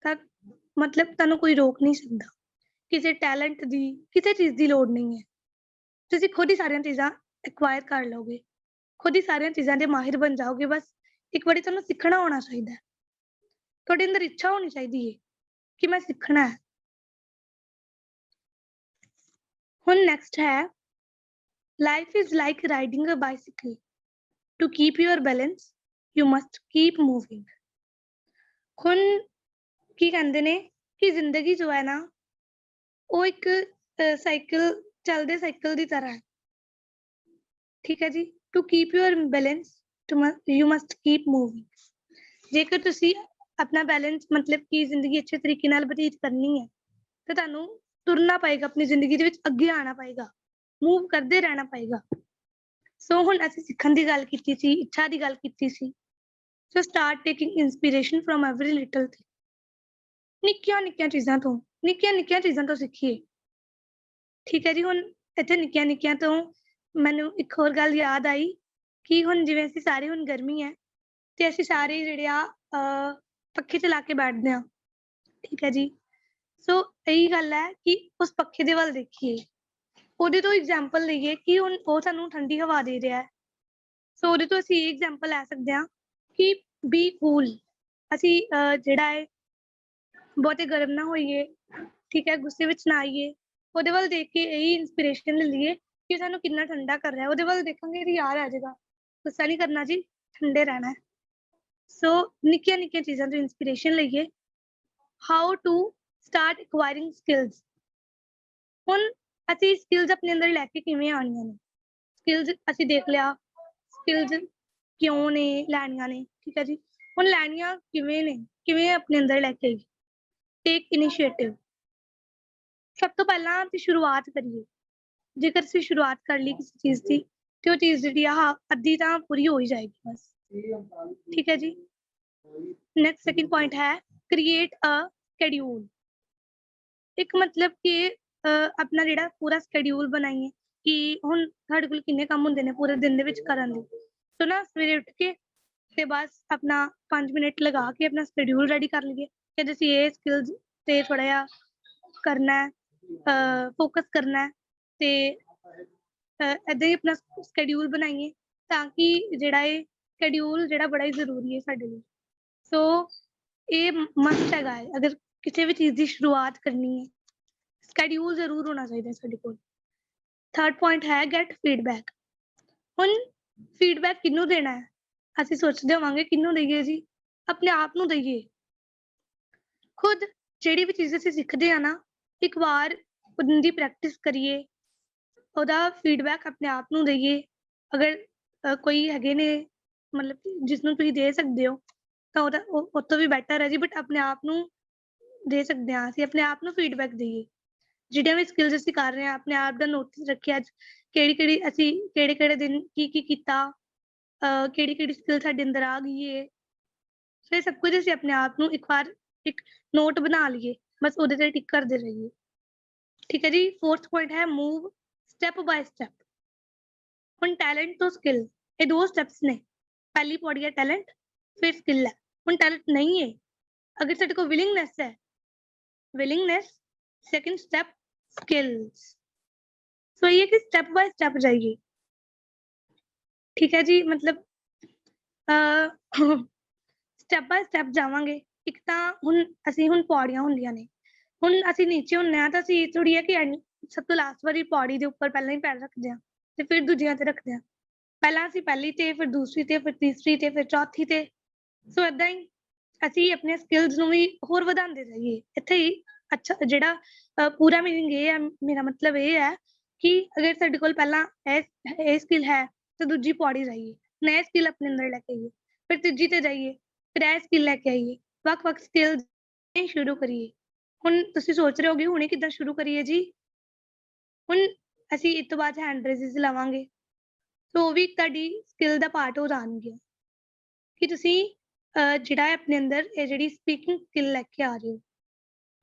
ਤਾਂ ਮਤਲਬ ਤੁਹਾਨੂੰ ਕੋਈ ਰੋਕ ਨਹੀਂ ਸਕਦਾ। ਕਿਸੇ ਟੈਲੈਂਟ ਦੀ, ਕਿਸੇ ਚੀਜ਼ ਦੀ ਲੋੜ ਨਹੀਂ ਹੈ। ਤੁਸੀਂ ਖੁਦ ਹੀ ਸਾਰੀਆਂ ਚੀਜ਼ਾਂ ਐਕਵਾਇਰ ਕਰ ਲਓਗੇ, ਖੁਦ ਹੀ ਸਾਰੀਆਂ ਚੀਜ਼ਾਂ ਦੇ ਮਾਹਿਰ ਬਣ ਜਾਓਗੇ। ਬਸ ਇੱਕ ਵਾਰੀ ਤੁਹਾਨੂੰ ਸਿੱਖਣਾ ਆਉਣਾ ਚਾਹੀਦਾ ਹੈ, ਤੁਹਾਡੇ ਅੰਦਰ ਇੱਛਾ ਹੋਣੀ ਚਾਹੀਦੀ ਹੈ ਕਿ ਮੈਂ ਸਿੱਖਣਾ ਹੈ। ਹੁਣ ਨੈਕਸਟ ਹੈ, life is like riding a bicycle, to keep your balance you must keep moving. ਹੁਣ ਕੀ ਕਹਿੰਦੇ ਨੇ ਕਿ ਜ਼ਿੰਦਗੀ ਜੋ ਹੈ ਨਾ, ਉਹ ਇੱਕ ਸਾਈਕਲ, ਚੱਲਦੇ ਸਾਈਕਲ ਦੀ ਤਰ੍ਹਾਂ ਹੈ। ਠੀਕ ਹੈ ਜੀ, to keep your balance you must keep moving. ਜੇਕਰ ਤੁਸੀਂ ਆਪਣਾ ਬੈਲੈਂਸ, ਮਤਲਬ ਕਿ ਜ਼ਿੰਦਗੀ ਅੱਛੇ ਤਰੀਕੇ ਨਾਲ ਬਤੀਤ ਕਰਨੀ ਹੈ, ਤਾਂ ਤੁਹਾਨੂੰ ਤੁਰਨਾ ਪਏਗਾ, ਆਪਣੀ ਜ਼ਿੰਦਗੀ ਦੇ ਵਿੱਚ ਅੱਗੇ ਆਉਣਾ ਪਏਗਾ, ਮੂਵ ਕਰਦੇ ਰਹਿਣਾ ਪਏਗਾ। ਸੋ ਹੁਣ ਅਸੀਂ ਸਿੱਖਣ ਦੀ ਗੱਲ ਕੀਤੀ ਸੀ, ਇੱਛਾ ਦੀ ਗੱਲ ਕੀਤੀ ਸੀ। So start taking inspiration from every little thing. ਨਿੱਕੀਆਂ ਨਿੱਕੀਆਂ ਚੀਜ਼ਾਂ ਤੋਂ ਸਿੱਖੀਏ। ਠੀਕ ਹੈ ਜੀ, ਹੁਣ ਇੱਥੇ ਨਿੱਕੀਆਂ ਤੋਂ ਮੈਨੂੰ ਇੱਕ ਹੋਰ ਗੱਲ ਯਾਦ ਆਈ ਕਿ ਹੁਣ ਜਿਵੇਂ ਅਸੀਂ ਸਾਰੇ, ਹੁਣ ਗਰਮੀ ਹੈ ਤੇ ਅਸੀਂ ਸਾਰੇ ਜਿਹੜੇ ਆ ਪੱਖੇ ਚਲਾ ਕੇ ਬੈਠਦੇ ਹਾਂ। ਠੀਕ ਹੈ ਜੀ, ਸੋ ਇਹੀ ਗੱਲ ਹੈ ਕਿ ਉਸ ਪੱਖੇ ਦੇ ਵੱਲ ਦੇਖੀਏ, ਉਹਦੇ ਤੋਂ ਐਗਜ਼ਾਮਪਲ ਲਈਏ ਕਿ ਹੁਣ ਉਹ ਸਾਨੂੰ ਠੰਡੀ ਹਵਾ ਦੇ ਰਿਹਾ ਹੈ। ਸੋ ਉਹਦੇ ਤੋਂ ਅਸੀਂ ਇਹ ਐਗਜ਼ਾਮਪਲ ਲੈ ਸਕਦੇ ਹਾਂ ਕਿ ਬੀ ਕੂਲ, ਅਸੀਂ ਜਿਹੜਾ ਹੈ ਬਹੁਤੇ ਗਰਮ ਨਾ ਹੋਈਏ, ਠੀਕ ਹੈ, ਗੁੱਸੇ ਵਿੱਚ ਨਾ ਆਈਏ। ਉਹਦੇ ਵੱਲ ਦੇਖ ਕੇ ਇਹੀ ਇੰਸਪੀਰੇਸ਼ਨ ਲੈ ਲਈਏ ਕਿ ਸਾਨੂੰ ਕਿੰਨਾ ਠੰਡਾ ਕਰ ਰਿਹਾ, ਉਹਦੇ ਵੱਲ ਦੇਖਾਂਗੇ ਤੇ ਯਾਰ ਆ ਜਾਏਗਾ, ਗੁੱਸਾ ਨਹੀਂ ਕਰਨਾ ਜੀ, ਠੰਡੇ ਰਹਿਣਾ ਹੈ। ਸੋ ਨਿੱਕੀਆਂ ਚੀਜ਼ਾਂ ਤੋਂ ਇੰਸਪੀਰੇਸ਼ਨ ਲਈਏ। How to start acquiring skills. ਹੁਣ ਅਸੀਂ ਸਕਿੱਲਸ ਆਪਣੇ ਅੰਦਰ ਲੈ ਕੇ ਕਿਵੇਂ ਆਉਣੀਆਂ ਨੇ? ਸਕਿੱਲਸ ਅਸੀਂ ਦੇਖ ਲਿਆ, ਸਕਿੱਲਸ ਕਿਉਂ ਨੇ ਲੈਣੀਆਂ ਨੇ, ਠੀਕ ਹੈ ਜੀ। ਹੁਣ ਲੈਣੀਆਂ ਕਿਵੇਂ ਨੇ, ਕਿਵੇਂ ਆਪਣੇ ਅੰਦਰ ਲੈ ਕੇ ਆਈਏ? ਟੇਕ ਇਨੀਸ਼ੀਏਟਿਵ। ਸਭ ਤੋਂ ਪਹਿਲਾਂ ਅਸੀਂ ਸ਼ੁਰੂਆਤ ਕਰੀਏ। ਜੇਕਰ ਅਸੀਂ ਸ਼ੁਰੂਆਤ ਕਰ ਲਈ ਕਿਸੇ ਚੀਜ਼ ਦੀ, ਤੇ ਉਹ ਚੀਜ਼ ਜਿਹੜੀ ਆ ਅੱਧੀ ਤਾਂ ਪੂਰੀ ਹੋ ਹੀ ਜਾਏਗੀ ਬਸ। ਠੀਕ ਹੈ ਜੀ। ਨੈਕਸਟ ਸੈਕਿੰਡ ਪੁਆਇੰਟ ਹੈ ਕ੍ਰੀਏਟ ਅ ਸ਼ੈਡਿਊਲ। ਇੱਕ ਮਤਲਬ ਕਿ ਆਪਣਾ ਜਿਹੜਾ ਪੂਰਾ ਸ਼ੈਡਿਊਲ ਬਣਾਈਏ ਕਿ ਹੁਣ ਸਾਡੇ ਕੋਲ ਕਿੰਨੇ ਕੰਮ ਹੁੰਦੇ ਨੇ ਪੂਰੇ ਦਿਨ ਦੇ ਵਿੱਚ ਕਰਨ ਲਈ। ਸੋ ਨਾ ਸਵੇਰੇ ਉੱਠ ਕੇ ਤੇ ਬਸ ਆਪਣਾ 5 ਮਿੰਟ ਲਗਾ ਕੇ ਆਪਣਾ ਸ਼ੈਡਿਊਲ ਰੈਡੀ ਕਰ ਲਈਏ ਕਿ ਅਸੀਂ ਇਹ ਸਕਿੱਲਸ ਤੇ ਥੋੜਾ ਜਿਹਾ ਕਰਨਾ ਹੈ, ਫੋਕਸ ਕਰਨਾ ਹੈ, ਤੇ ਏਦਾਂ ਹੀ ਆਪਣਾ ਸ਼ੈਡਿਊਲ ਬਣਾਈਏ ਤਾਂ ਕਿ ਜਿਹੜਾ ਇਹ ਸ਼ੈਡਿਊਲ ਜਿਹੜਾ ਬੜਾ ਹੀ ਜ਼ਰੂਰੀ ਹੈ ਸਾਡੇ ਲਈ। ਸੋ ਇਹ ਮਸਟ ਹੈਗਾ ਹੈ, ਅਗਰ ਕਿਸੇ ਵੀ ਚੀਜ਼ ਦੀ ਸ਼ੁਰੂਆਤ ਕਰਨੀ ਹੈ ਸ਼ੈਡਿਊਲ ਜ਼ਰੂਰ ਹੋਣਾ ਚਾਹੀਦਾ ਸਾਡੇ ਕੋਲ। ਥਰਡ ਪੁਆਇੰਟ ਹੈ ਗੈਟ ਫੀਡਬੈਕ। ਹੁਣ ਫੀਡਬੈਕ ਕਿਹਨੂੰ ਦੇਣਾ ਹੈ? ਅਸੀਂ ਸੋਚਦੇ ਹੋਵਾਂਗੇ ਕਿਹਨੂੰ ਦਈਏ ਜੀ, ਆਪਣੇ ਆਪ ਨੂੰ ਦਈਏ। ਖੁਦ ਜਿਹੜੀ ਵੀ ਚੀਜ਼ ਅਸੀਂ ਸਿੱਖਦੇ ਹਾਂ ਨਾ, ਇੱਕ ਵਾਰ ਉਹਦੀ ਪ੍ਰੈਕਟਿਸ ਕਰੀਏ, ਉਹਦਾ ਫੀਡਬੈਕ ਆਪਣੇ ਆਪ ਨੂੰ ਦਈਏ। ਅਗਰ ਕੋਈ ਹੈਗੇ ਨੇ ਮਤਲਬ ਜਿਸ ਨੂੰ ਤੁਸੀਂ ਦੇ ਸਕਦੇ ਹੋ ਤਾਂ ਉਹਦਾ ਉਹ ਤੋਂ ਵੀ ਬੈਟਰ ਹੈ ਜੀ, ਬਟ ਆਪਣੇ ਆਪ ਨੂੰ ਦੇ ਸਕਦੇ ਹਾਂ ਅਸੀਂ, ਆਪਣੇ ਆਪ ਨੂੰ ਫੀਡਬੈਕ ਦਈਏ। ਜਿਹੜੀਆਂ ਵੀ ਸਕਿੱਲਸ ਅਸੀਂ ਕਰ ਰਹੇ ਹਾਂ ਆਪਣੇ ਆਪ ਦਾ ਨੋਟਿਸ ਰੱਖਿਆ, ਅੱਜ ਕਿਹੜੀ ਅਸੀਂ ਕਿਹੜੇ ਦਿਨ ਕੀ ਕੀਤਾ, ਕਿਹੜੀ ਸਕਿੱਲ ਸਾਡੇ ਅੰਦਰ ਆ ਗਈ ਹੈ। ਸੋ ਇਹ ਸਭ ਕੁਝ ਅਸੀਂ ਆਪਣੇ ਆਪ ਨੂੰ ਇੱਕ ਵਾਰ ਇੱਕ ਨੋਟ ਬਣਾ ਲਈਏ, ਬਸ ਉਹਦੇ ਤੇ ਟਿਕ ਕਰਦੇ ਰਹੀਏ। ਠੀਕ ਹੈ ਜੀ। 4th ਪੁਆਇੰਟ ਹੈ ਮੂਵ ਸਟੈਪ ਬਾय ਸਟੈਪ। ਹੁਣ ਟੈਲੈਂਟ ਤੋਂ ਸਕਿੱਲ, ਇਹ ਦੋ ਸਟੈਪਸ ਨੇ। ਪਹਿਲੀ ਪੌੜੀ ਹੈ ਟੈਲੈਂਟ, ਫਿਰ ਸਕਿੱਲ ਹੈ। ਹੁਣ ਟੈਲੈਂਟ ਨਹੀਂ ਹੈ, ਅਗਰ ਸਾਡੇ ਕੋਲ ਵਿਲਿੰਗਨੈਸ ਹੈ, ਵਿਲਿੰਗਨੈਸ, ਸੈਕੰਡ ਸਟੈਪ स्किल्स। सो ये कि स्टेप बाय स्टेप जाइए। ठीक है जी, मतलब स्टेप बाय स्टेप जावांगे। एक ਤਾਂ ਹੁਣ ਅਸੀਂ ਹੁਣ ਪੌੜੀਆਂ ਹੁੰਦੀਆਂ ਨੇ, ਹੁਣ ਅਸੀਂ ਨੀਚੇ ਹੁੰਨੇ ਆ ਤਾਂ ਅਸੀਂ ਥੋੜੀ ਹੈ ਕਿ ਸਭ ਤੋਂ ਲਾਸਟ ਵਾਰੀ ਪੌੜੀ ਦੇ ਉੱਪਰ ਪਹਿਲਾਂ ਹੀ ਪੈਰ ਰੱਖਦੇ ਆ ਤੇ ਫਿਰ ਦੂਜੀਆਂ ਤੇ ਰੱਖਦੇ ਆ। ਪਹਿਲਾਂ ਅਸੀਂ ਪਹਿਲੀ ਤੇ, ਫਿਰ ਦੂਸਰੀ ਤੇ, ਫਿਰ ਤੀਸਰੀ ਤੇ, ਫਿਰ ਚੌਥੀ ਤੇ। ਸੋ ਏਦਾਂ ਹੀ ਅਸੀਂ ਆਪਣੇ ਸਕਿੱਲਸ ਨੂੰ ਵੀ ਹੋਰ ਵਧਾਉਂਦੇ ਜਾਈਏ। ਇੱਥੇ ਹੀ ਅੱਛਾ ਜਿਹੜਾ ਪੂਰਾ ਮੀਨਿੰਗ ਇਹ ਹੈ, ਮੇਰਾ ਮਤਲਬ ਇਹ ਹੈ ਕਿ ਅਗਰ ਸਾਡੇ ਕੋਲ ਪਹਿਲਾਂ ਇਹ ਸਕਿੱਲ ਹੈ ਤਾਂ ਦੂਜੀ ਪੌੜੀ ਜਾਈਏ, ਨया ਸਕਿੱਲ ਆਪਣੇ ਅੰਦਰ ਲੈ ਕੇ ਆਈਏ, ਫਿਰ ਤੀਜੀ ਤੇ ਜਾਈਏ, ਫਿਰ ਇਹ ਸਕਿੱਲ ਲੈ ਕੇ ਆਈਏ, ਵੱਖ-ਵੱਖ ਸਕਿੱਲਸ ਸ਼ੁਰੂ ਕਰੀਏ। ਹੁਣ ਤੁਸੀਂ ਸੋਚ ਰਹੇ ਹੋਗੇ ਹੁਣੇ ਕਿੱਦਾਂ ਸ਼ੁਰੂ ਕਰੀਏ ਜੀ। ਹੁਣ ਅਸੀਂ ਇਸ ਤੋਂ ਬਾਅਦ ਹੈਂਡ ਰੇਜ਼ਸ ਲਵਾਂਗੇ, ਸੋ ਉਹ ਵੀ ਤੁਹਾਡੀ ਸਕਿੱਲ ਦਾ ਪਾਰਟ ਹੋ ਜਾਣਗੇ ਕਿ ਤੁਸੀਂ ਜਿਹੜਾ ਹੈ ਆਪਣੇ ਅੰਦਰ ਇਹ ਜਿਹੜੀ ਸਪੀਕਿੰਗ ਸਕਿੱਲ ਲੈ ਕੇ ਆ ਰਹੇ ਹੋ,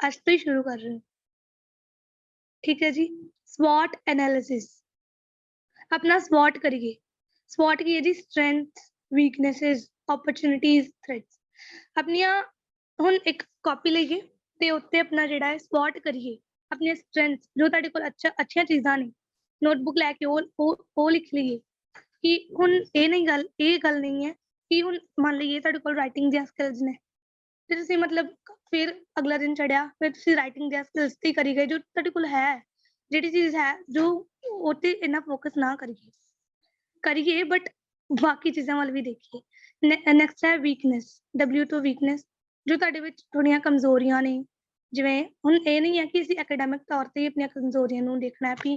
ਅੱਜ ਤੋਂ ਹੀ ਸ਼ੁਰੂ ਕਰ ਰਹੇ ਹੋ। ਠੀਕ ਹੈ ਜੀ। SWOT एनालिसिस, अपना SWOT करिए। SWOT की है जी स्ट्रेंथ, ਵੀਕਨੈਸਸ, ਓਪਰਚੁਨਿਟੀਜ਼, ਥ੍ਰੈਟਸ। ਆਪਣੀਆਂ ਹੁਣ ਇੱਕ ਕਾਪੀ ਲਈਏ ਤੇ ਉੱਤੇ ਆਪਣਾ ਜਿਹੜਾ ਹੈ SWOT ਕਰੀਏ, ਆਪਣੀਆਂ ਸਟਰੈਂਥ ਜੋ ਤੁਹਾਡੇ ਕੋਲ ਅੱਛੀਆਂ ਚੀਜ਼ਾਂ ਨੇ, ਨੋਟਬੁੱਕ ਲੈ ਕੇ ਉਹ ਲਿਖ ਲਈਏ ਕਿ ਹੁਣ ਇਹ ਗੱਲ ਨਹੀਂ ਹੈ ਕਿ ਹੁਣ ਮੰਨ ਲਈਏ ਤੁਹਾਡੇ ਕੋਲ ਰਾਈਟਿੰਗ ਦੀਆਂ ਸਕਿੱਲਸ ਨੇ ਤੇ ਤੁਸੀਂ ਮਤਲਬ ਫਿਰ ਅਗਲਾ ਦਿਨ ਚੜਿਆ ਫਿਰ ਤੁਸੀਂ ਰਾਈਟਿੰਗ ਦੀਆਂ ਸਕਿੱਲਸ ਤੇ ਕਰੀ ਗਏ। ਜੋ ਤੁਹਾਡੇ ਕੋਲ ਹੈ, ਜਿਹੜੀ ਚੀਜ਼ ਹੈ ਜੋ ਉਹ ਤੇ ਇੰਨਾ ਫੋਕਸ ਨਾ ਕਰੀਏ ਬਟ ਬਾਕੀ ਚੀਜ਼ਾਂ ਵੱਲ ਵੀ ਦੇਖੀਏ। ਨੈਕਸਟ ਹੈ ਵੀਕਨੈਸ, W ਤੋਂ ਵੀਕਨੈਸ, ਜੋ ਤੁਹਾਡੇ ਵਿੱਚ ਥੋੜੀਆਂ ਕਮਜ਼ੋਰੀਆਂ ਨੇ। ਜਿਵੇਂ ਹੁਣ ਇਹ ਨਹੀਂ ਹੈ ਕਿ ਅਸੀਂ ਐਕੈਡੈਮਿਕ ਤੌਰ ਤੇ ਆਪਣੀਆਂ ਕਮਜ਼ੋਰੀਆਂ ਨੂੰ ਦੇਖਣਾ ਹੈ ਵੀ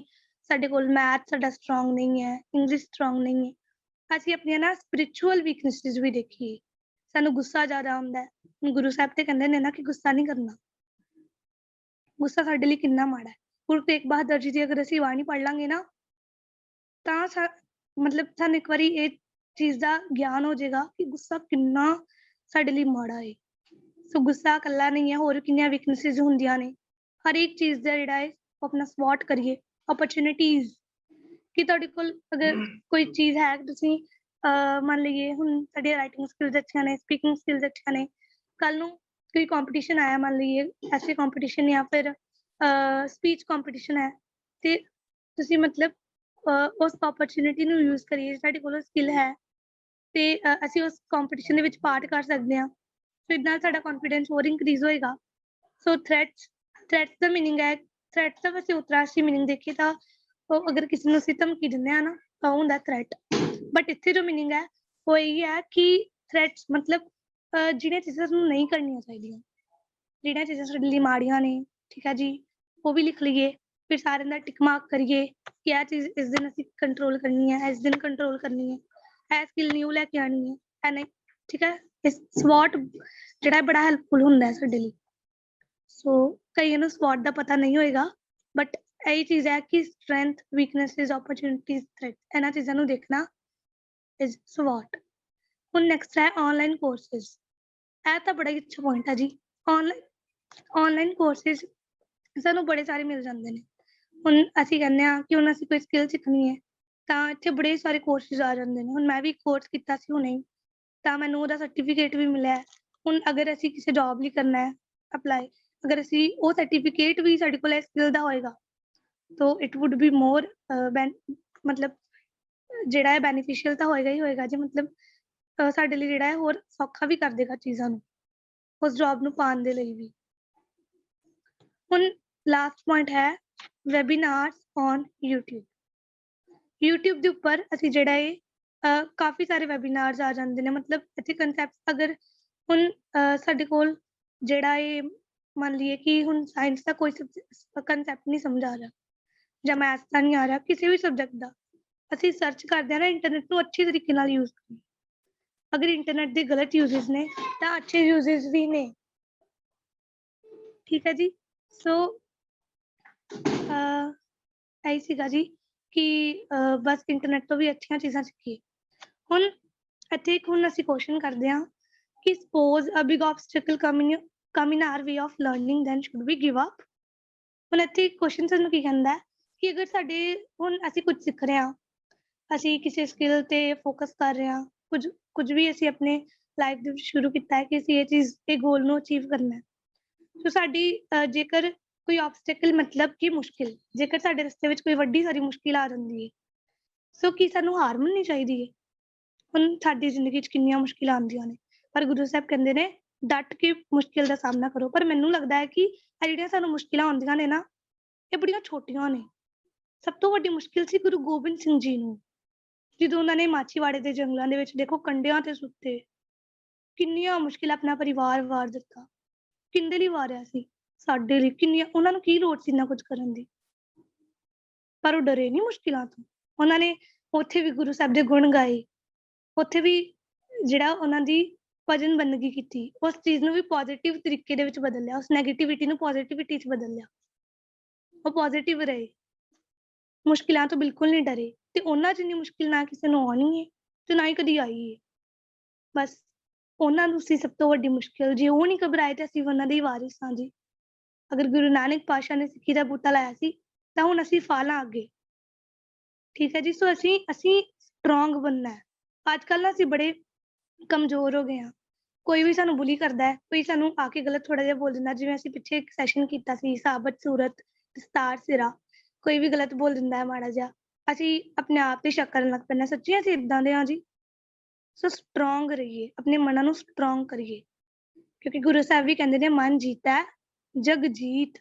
ਸਾਡੇ ਕੋਲ ਮੈਥ ਸਾਡਾ ਸਟਰੋਂਗ ਨਹੀਂ ਹੈ, ਇੰਗਲਿਸ਼ ਸਟਰੋਂਗ ਨਹੀਂ ਹੈ। ਅਸੀਂ ਆਪਣੀਆਂ ਨਾ ਸਪਿਰਿਚੁਅਲ ਵੀਕਨੈਸਿਸ ਵੀ ਦੇਖੀਏ। ਸਾਨੂੰ ਗੁੱਸਾ ਜ਼ਿਆਦਾ ਆਉਂਦਾ ਹੈ, ਗੁਰੂ ਸਾਹਿਬ ਤੇ ਕਹਿੰਦੇ ਨੇ ਨਾ ਕਿ ਗੁੱਸਾ ਨਹੀਂ ਕਰਨਾ। ਗੁੱਸਾ ਸਾਡੇ ਲਈ ਕਿੰਨਾ ਮਾੜਾ ਹੈ। ਗੁਰੂ ਤੇਗ ਬਹਾਦਰ ਜੀ ਦੀ ਅਗਰ ਅਸੀਂ ਬਾਣੀ ਪੜ੍ਹ ਲਾਂਗੇ ਨਾ ਤਾਂ ਮਤਲਬ ਸਾਨੂੰ ਇੱਕ ਵਾਰੀ ਇਹ ਚੀਜ਼ ਦਾ ਗਿਆਨ ਹੋ ਜਾਏਗਾ ਕਿ ਗੁੱਸਾ ਕਿੰਨਾ ਸਾਡੇ ਲਈ ਮਾੜਾ ਹੈ। ਸੋ ਗੁੱਸਾ ਇਕੱਲਾ ਨਹੀਂ ਹੈ, ਹੋਰ ਕਿੰਨੀਆਂ ਵੀਕਨੈਸਿਸ ਹੁੰਦੀਆਂ ਨੇ। ਹਰ ਇੱਕ ਚੀਜ਼ ਦਾ ਜਿਹੜਾ ਹੈ ਆਪਣਾ SWOT ਕਰੀਏ। ਓਪਰਚੁਨਿਟੀਜ਼, ਕਿ ਤੁਹਾਡੇ ਕੋਲ ਅਗਰ ਕੋਈ ਚੀਜ਼ ਹੈ, ਤੁਸੀਂ ਮੰਨ ਲਈਏ ਹੁਣ ਤੁਹਾਡੀ ਰਾਈਟਿੰਗ ਸਕਿੱਲਸ ਅੱਛੀਆਂ ਨੇ, ਸਪੀਕਿੰਗ ਸਕਿੱਲਸ ਅੱਛੀਆਂ ਨੇ, ਕੱਲ ਨੂੰ ਕੋਈ ਕੰਪੀਟੀਸ਼ਨ ਆਇਆ, ਮੰਨ ਲਈਏ ਐਸੇ ਕੰਪੀਟੀਸ਼ਨ ਜਾਂ ਫਿਰ ਸਪੀਚ ਕੰਪੀਟੀਸ਼ਨ ਹੈ ਤੇ ਤੁਸੀਂ ਮਤਲਬ ਉਸ ਓਪਰਚੁਨਿਟੀ ਨੂੰ ਯੂਜ਼ ਕਰੀਏ। ਸਾਡੇ ਕੋਲ ਸਕਿੱਲ ਹੈ ਤੇ ਅਸੀਂ ਉਸ ਕੰਪੀਟੀਸ਼ਨ ਦੇ ਵਿੱਚ ਪਾਰਟ ਕਰ ਸਕਦੇ ਹਾਂ। ਸੋ ਇਹਦੇ ਨਾਲ ਸਾਡਾ ਕੌਨਫੀਡੈਂਸ ਹੋਰ ਇਨਕਰੀਜ਼ ਹੋਏਗਾ। ਸੋ ਥ੍ਰੈਟਸ ਦਾ ਮੀਨਿੰਗ ਹੈ, ਥ੍ਰੈਟਸ ਦਾ ਵੈਸੇ ਉਤਰਾ ਅਸੀਂ ਮੀਨਿੰਗ ਦੇਖੀਏ ਤਾਂ ਉਹ ਅਗਰ ਕਿਸੇ ਨੂੰ ਅਸੀਂ ਧਮਕੀ ਦਿੰਦੇ ਹਾਂ ਨਾ ਤਾਂ ਉਹ ਹੁੰਦਾ ਥ੍ਰੈਟ। ਬਟ ਇੱਥੇ ਜੋ ਮੀਨਿੰਗ ਹੈ ਉਹ ਇਹ ਹੈ ਕਿ ਥ੍ਰੈਟਸ ਮਤਲਬ ਜਿਹੜੀਆਂ ਚੀਜ਼ਾਂ ਸਾਨੂੰ ਨਹੀਂ ਕਰਨੀਆਂ ਚਾਹੀਦੀਆਂ, ਜਿਹੜੀਆਂ ਚੀਜ਼ਾਂ ਸਾਡੇ ਲਈ ਮਾੜੀਆਂ ਨੇ, ਠੀਕ ਹੈ ਜੀ, ਉਹ ਵੀ ਲਿਖ ਲਈਏ। ਫਿਰ ਸਾਰਿਆਂ ਦਾ ਟਿਕ ਮਾਰਕ ਕਰੀਏ ਕਿ ਇਹ ਚੀਜ਼ ਇਸ ਦਿਨ ਅਸੀਂ ਕੰਟਰੋਲ ਕਰਨੀ ਹੈ, ਇਸ ਦਿਨ ਕੰਟਰੋਲ ਕਰਨੀ ਹੈ, ਇਹ ਸਕਿੱਲ ਨਿਊ ਲੈ ਕੇ ਆਉਣੀ ਹੈ, ਇਹ ਨਹੀਂ। ਠੀਕ ਹੈ। ਇਸ SWOT ਜਿਹੜਾ ਬੜਾ ਹੈਲਪਫੁਲ ਹੁੰਦਾ ਹੈ ਸਾਡੇ ਲਈ। ਸੋ ਕਈਆਂ ਨੂੰ SWOT ਦਾ ਪਤਾ ਨਹੀਂ ਹੋਏਗਾ ਬਟ ਇਹੀ ਚੀਜ਼ ਹੈ ਕਿ ਸਟਰੈਂਥ, ਵੀਕਨੈਸਿਸ, ਓਪਰਚੁਨਿਟੀਜ਼, ਥ੍ਰੈਟ, ਇਹਨਾਂ ਚੀਜ਼ਾਂ ਨੂੰ ਦੇਖਣਾ ਇਜ਼ SWOT। ਹੁਣ ਨੈਕਸਟ ਹੈ ਆਨਲਾਈਨ ਕੋਰਸਿਸ। ਇਹ ਤਾਂ ਬੜਾ ਹੀ ਅੱਛਾ ਪੁਆਇੰਟ ਹੈ ਜੀ। ਆਨਲਾਈਨ ਕੋਰਸਿਸ ਸਾਨੂੰ ਬੜੇ ਸਾਰੇ ਮਿਲ ਜਾਂਦੇ ਨੇ। ਹੁਣ ਅਸੀਂ ਕਹਿੰਦੇ ਹਾਂ ਕਿ ਹੁਣ ਅਸੀਂ ਕੋਈ ਸਕਿੱਲ ਸਿੱਖਣੀ ਹੈ ਤਾਂ ਇੱਥੇ ਬੜੇ ਸਾਰੇ ਕੋਰਸਿਸ ਆ ਜਾਂਦੇ ਨੇ। ਹੁਣ ਮੈਂ ਵੀ ਕੋਰਸ ਕੀਤਾ ਸੀ ਹੁਣੇ ਹੀ ਤਾਂ ਮੈਨੂੰ ਉਹਦਾ ਸਰਟੀਫਿਕੇਟ ਵੀ ਮਿਲਿਆ। ਹੁਣ ਅਗਰ ਅਸੀਂ ਕਿਸੇ ਜੌਬ ਲਈ ਕਰਨਾ ਹੈ ਅਪਲਾਈ, ਅਗਰ ਅਸੀਂ ਉਹ ਸਰਟੀਫਿਕੇਟ ਵੀ ਸਾਡੇ ਕੋਲ ਇਸ ਸਕਿੱਲ ਦਾ ਹੋਏਗਾ ਤਾਂ ਇਟ ਵੁੱਡ ਬੀ ਮੋਰ ਮਤਲਬ ਜਿਹੜਾ ਹੈ ਬੈਨੀਫਿਸ਼ੀਅਲ ਤਾਂ ਹੋਏਗਾ ਹੀ ਹੋਏਗਾ ਜੀ। ਮਤਲਬ ਸਾਡੇ ਲਈ ਜਿਹੜਾ ਹੈ ਹੋਰ ਸੌਖਾ ਵੀ ਕਰ ਦੇਗਾ ਚੀਜ਼ਾਂ ਨੂੰ, ਉਸ ਜੌਬ ਨੂੰ ਪਾਉਣ ਦੇ ਲਈ ਵੀ। ਹੁਣ ਲਾਸਟ ਪੁਆਇੰਟ ਹੈ ਵੈਬੀਨਾਰਸ ਔਨ YouTube ਦੇ ਉੱਪਰ ਅਸੀਂ ਜਿਹੜਾ ਹੈ ਕਾਫੀ ਸਾਰੇ ਵੈਬੀਨਾਰਸ ਆ ਜਾਂਦੇ ਨੇ। ਮਤਲਬ ਇੱਥੇ ਕਨਸੈਪਟ ਅਗਰ ਹੁਣ ਸਾਡੇ ਕੋਲ ਜਿਹੜਾ ਇਹ ਮੰਨ ਲਈਏ ਕਿ ਹੁਣ ਸਾਇੰਸ ਦਾ ਕੋਈ ਕਨਸੈਪਟ ਨਹੀਂ ਸਮਝ ਆ ਰਿਹਾ ਜਾਂ ਮੈਥ ਦਾ ਨਹੀਂ ਆ ਰਿਹਾ, ਕਿਸੇ ਵੀ ਸਬਜੈਕਟ ਦਾ, ਅਸੀਂ ਸਰਚ ਕਰਦੇ ਹਾਂ ਨਾ ਇੰਟਰਨੈਟ ਨੂੰ ਅੱਛੇ ਤਰੀਕੇ ਨਾਲ ਯੂਜ਼ ਕਰੀਏ। ਅਗਰ ਇੰਟਰਨੈਟ ਦੇ ਗਲਤ ਯੂਜ਼ਸ ਨੇ ਤਾਂ ਅੱਛੇ ਯੂਜ਼ਸ ਵੀ ਨੇ। ਠੀਕ ਹੈ ਜੀ। ਸੋ ਇਹੀ ਸੀਗਾ ਜੀ ਕਿ ਬਸ ਇੰਟਰਨੈਟ ਤੋਂ ਵੀ ਅੱਛੀਆਂ ਚੀਜ਼ਾਂ ਸਿੱਖੀਏ। ਹੁਣ ਇੱਥੇ ਇੱਕ ਹੁਣ ਅਸੀਂ ਕੁਐਸਚਨ ਕਰਦੇ ਹਾਂ ਕਿ suppose a big obstacle come in our way of learning, then should we give up? ਹੁਣ ਇੱਥੇ ਕੁਐਸਚਨ ਸਾਨੂੰ ਕੀ ਕਹਿੰਦਾ ਹੈ ਕਿ ਅਗਰ ਸਾਡੇ ਹੁਣ ਅਸੀਂ ਕੁਝ ਸਿੱਖ ਰਹੇ ਹਾਂ, ਅਸੀਂ ਕਿਸੇ ਸਕਿੱਲ ਤੇ ਫੋਕਸ ਕਰ ਰਹੇ ਹਾਂ, ਕੁਝ ਵੀ ਅਸੀਂ ਆਪਣੇ ਲਾਈਫ ਦੇ ਵਿੱਚ ਸ਼ੁਰੂ ਕੀਤਾ ਹੈ ਕਿ ਅਸੀਂ ਇਹ ਗੋਲ ਨੂੰ ਅਚੀਵ ਕਰਨਾ ਹੈ। ਸੋ ਸਾਡੀ ਜੇਕਰ ਕੋਈ ਆਬਸਟੈਕਲ ਮਤਲਬ ਕਿ ਮੁਸ਼ਕਿਲ, ਜੇਕਰ ਸਾਡੇ ਰਸਤੇ ਵਿੱਚ ਕੋਈ ਵੱਡੀ ਸਾਰੀ ਮੁਸ਼ਕਿਲ ਆ ਜਾਂਦੀ ਹੈ, ਸੋ ਕੀ ਸਾਨੂੰ ਹਾਰ ਮੰਨਣੀ ਚਾਹੀਦੀ ਹੈ? ਹੁਣ ਸਾਡੀ ਜ਼ਿੰਦਗੀ 'ਚ ਕਿੰਨੀਆਂ ਮੁਸ਼ਕਿਲਾਂ ਆਉਂਦੀਆਂ ਨੇ, ਪਰ ਗੁਰੂ ਸਾਹਿਬ ਕਹਿੰਦੇ ਨੇ ਡਟ ਕੇ ਮੁਸ਼ਕਿਲ ਦਾ ਸਾਹਮਣਾ ਕਰੋ। ਪਰ ਮੈਨੂੰ ਲੱਗਦਾ ਹੈ ਕਿ ਇਹ ਜਿਹੜੀਆਂ ਸਾਨੂੰ ਮੁਸ਼ਕਿਲਾਂ ਆਉਂਦੀਆਂ ਨੇ ਨਾ, ਇਹ ਬੜੀਆਂ ਛੋਟੀਆਂ ਨੇ। ਸਭ ਤੋਂ ਵੱਡੀ ਮੁਸ਼ਕਿਲ ਸੀ ਗੁਰੂ ਗੋਬਿੰਦ ਸਿੰਘ ਜੀ ਨੂੰ, ਜਦੋਂ ਉਹਨਾਂ ਨੇ ਮਾਛੀਵਾੜੇ ਦੇ ਜੰਗਲਾਂ ਦੇ ਵਿੱਚ ਦੇਖੋ ਕੰਡਿਆਂ ਤੇ ਸੁੱਤੇ, ਕਿੰਨੀਆਂ ਮੁਸ਼ਕਿਲਾਂ, ਆਪਣਾ ਪਰਿਵਾਰ ਵਾਰ ਦਿੱਤਾ। ਕਿੰਦੇ ਲਈ ਵਾਰਿਆ ਸੀ? ਸਾਡੇ ਲਈ। ਕਿੰਨੀਆਂ, ਉਹਨਾਂ ਨੂੰ ਕੀ ਲੋੜ ਸੀ ਇੰਨਾ ਕੁਝ ਕਰਨ ਦੀ? ਪਰ ਉਹ ਡਰੇ ਨਹੀਂ ਮੁਸ਼ਕਿਲਾਂ ਤੋਂ। ਉਹਨਾਂ ਨੇ ਉੱਥੇ ਵੀ ਗੁਰੂ ਸਾਹਿਬ ਦੇ ਗੁਣ ਗਾਏ, ਉੱਥੇ ਵੀ ਜਿਹੜਾ ਉਹਨਾਂ ਦੀ ਭਜਨ ਬੰਦਗੀ ਕੀਤੀ, ਉਸ ਚੀਜ਼ ਨੂੰ ਵੀ ਪੋਜ਼ਿਟਿਵ ਤਰੀਕੇ ਦੇ ਵਿੱਚ ਬਦਲ ਲਿਆ, ਉਸ ਨੈਗੇਟਿਵਿਟੀ ਨੂੰ ਪੋਜ਼ਿਟਿਵਿਟੀ 'ਚ ਬਦਲ ਲਿਆ। ਉਹ ਪੋਜ਼ਿਟਿਵ ਰਹੇ, ਮੁਸ਼ਕਿਲਾਂ ਤੋਂ ਬਿਲਕੁਲ ਨਹੀਂ ਡਰੇ। ਤੇ ਉਹਨਾਂ ਜਿੰਨੀ ਮੁਸ਼ਕਿਲ ਨਾ ਕਿਸੇ ਨੂੰ ਆਉਣੀ ਹੈ ਤੇ ਨਾ ਹੀ ਕਦੀ ਆਈ ਹੈ। ਬਸ ਉਹਨਾਂ ਨੂੰ ਸੀ ਸਭ ਤੋਂ ਵੱਡੀ ਮੁਸ਼ਕਿਲ। ਜੇ ਉਹ ਨਹੀਂ ਘਬਰਾਏ ਤੇ ਅਸੀਂ ਉਹਨਾਂ ਦੇ ਹੀ ਵਾਰਿਸ ਹਾਂ ਜੀ। ਅਗਰ ਗੁਰੂ ਨਾਨਕ ਪਾਤਸ਼ਾਹ ਨੇ ਸਿੱਖੀ ਦਾ ਬੂਟਾ ਲਾਇਆ ਸੀ ਤਾਂ ਹੁਣ ਅਸੀਂ ਫਲ ਹਾਂ ਅੱਗੇ। ਠੀਕ ਹੈ ਜੀ। ਸੋ ਅਸੀਂ ਸਟਰੋਂਗ ਬਣਨਾ ਹੈ। ਅੱਜ ਕੱਲ੍ਹ ਨਾ ਅਸੀਂ ਬੜੇ ਕਮਜ਼ੋਰ ਹੋ ਗਏ ਹਾਂ। ਕੋਈ ਵੀ ਸਾਨੂੰ ਬੁਲੀ ਕਰਦਾ ਹੈ, ਕੋਈ ਸਾਨੂੰ ਆ ਕੇ ਗਲਤ ਥੋੜ੍ਹਾ ਜਿਹਾ ਬੋਲ ਦਿੰਦਾ। ਜਿਵੇਂ ਅਸੀਂ ਪਿੱਛੇ ਇੱਕ ਸੈਸ਼ਨ ਕੀਤਾ ਸੀ ਸਾਬਤ ਸੂਰਤ ਦਸਤਾਰ ਸਿਰਾ, ਕੋਈ ਵੀ ਗਲਤ ਬੋਲ ਦਿੰਦਾ ਹੈ ਮਾੜਾ ਜਿਹਾ, ਅਸੀਂ ਆਪਣੇ ਆਪ ਤੇ ਸ਼ੱਕ ਕਰਨ ਲੱਗ ਪੈਂਦੇ। ਸੱਚੀ ਅਸੀਂ ਇੱਦਾਂ ਦੇ ਹਾਂ ਜੀ। ਸੋ ਸਟਰੋਂਗ ਰਹੀਏ, ਆਪਣੇ ਮਨਾਂ ਨੂੰ ਸਟਰੋਂਗ ਕਰੀਏ, ਕਿਉਂਕਿ ਗੁਰੂ ਸਾਹਿਬ ਵੀ ਕਹਿੰਦੇ ਨੇ ਮਨ ਜੀਤਾ ਜਗ ਜੀਤ।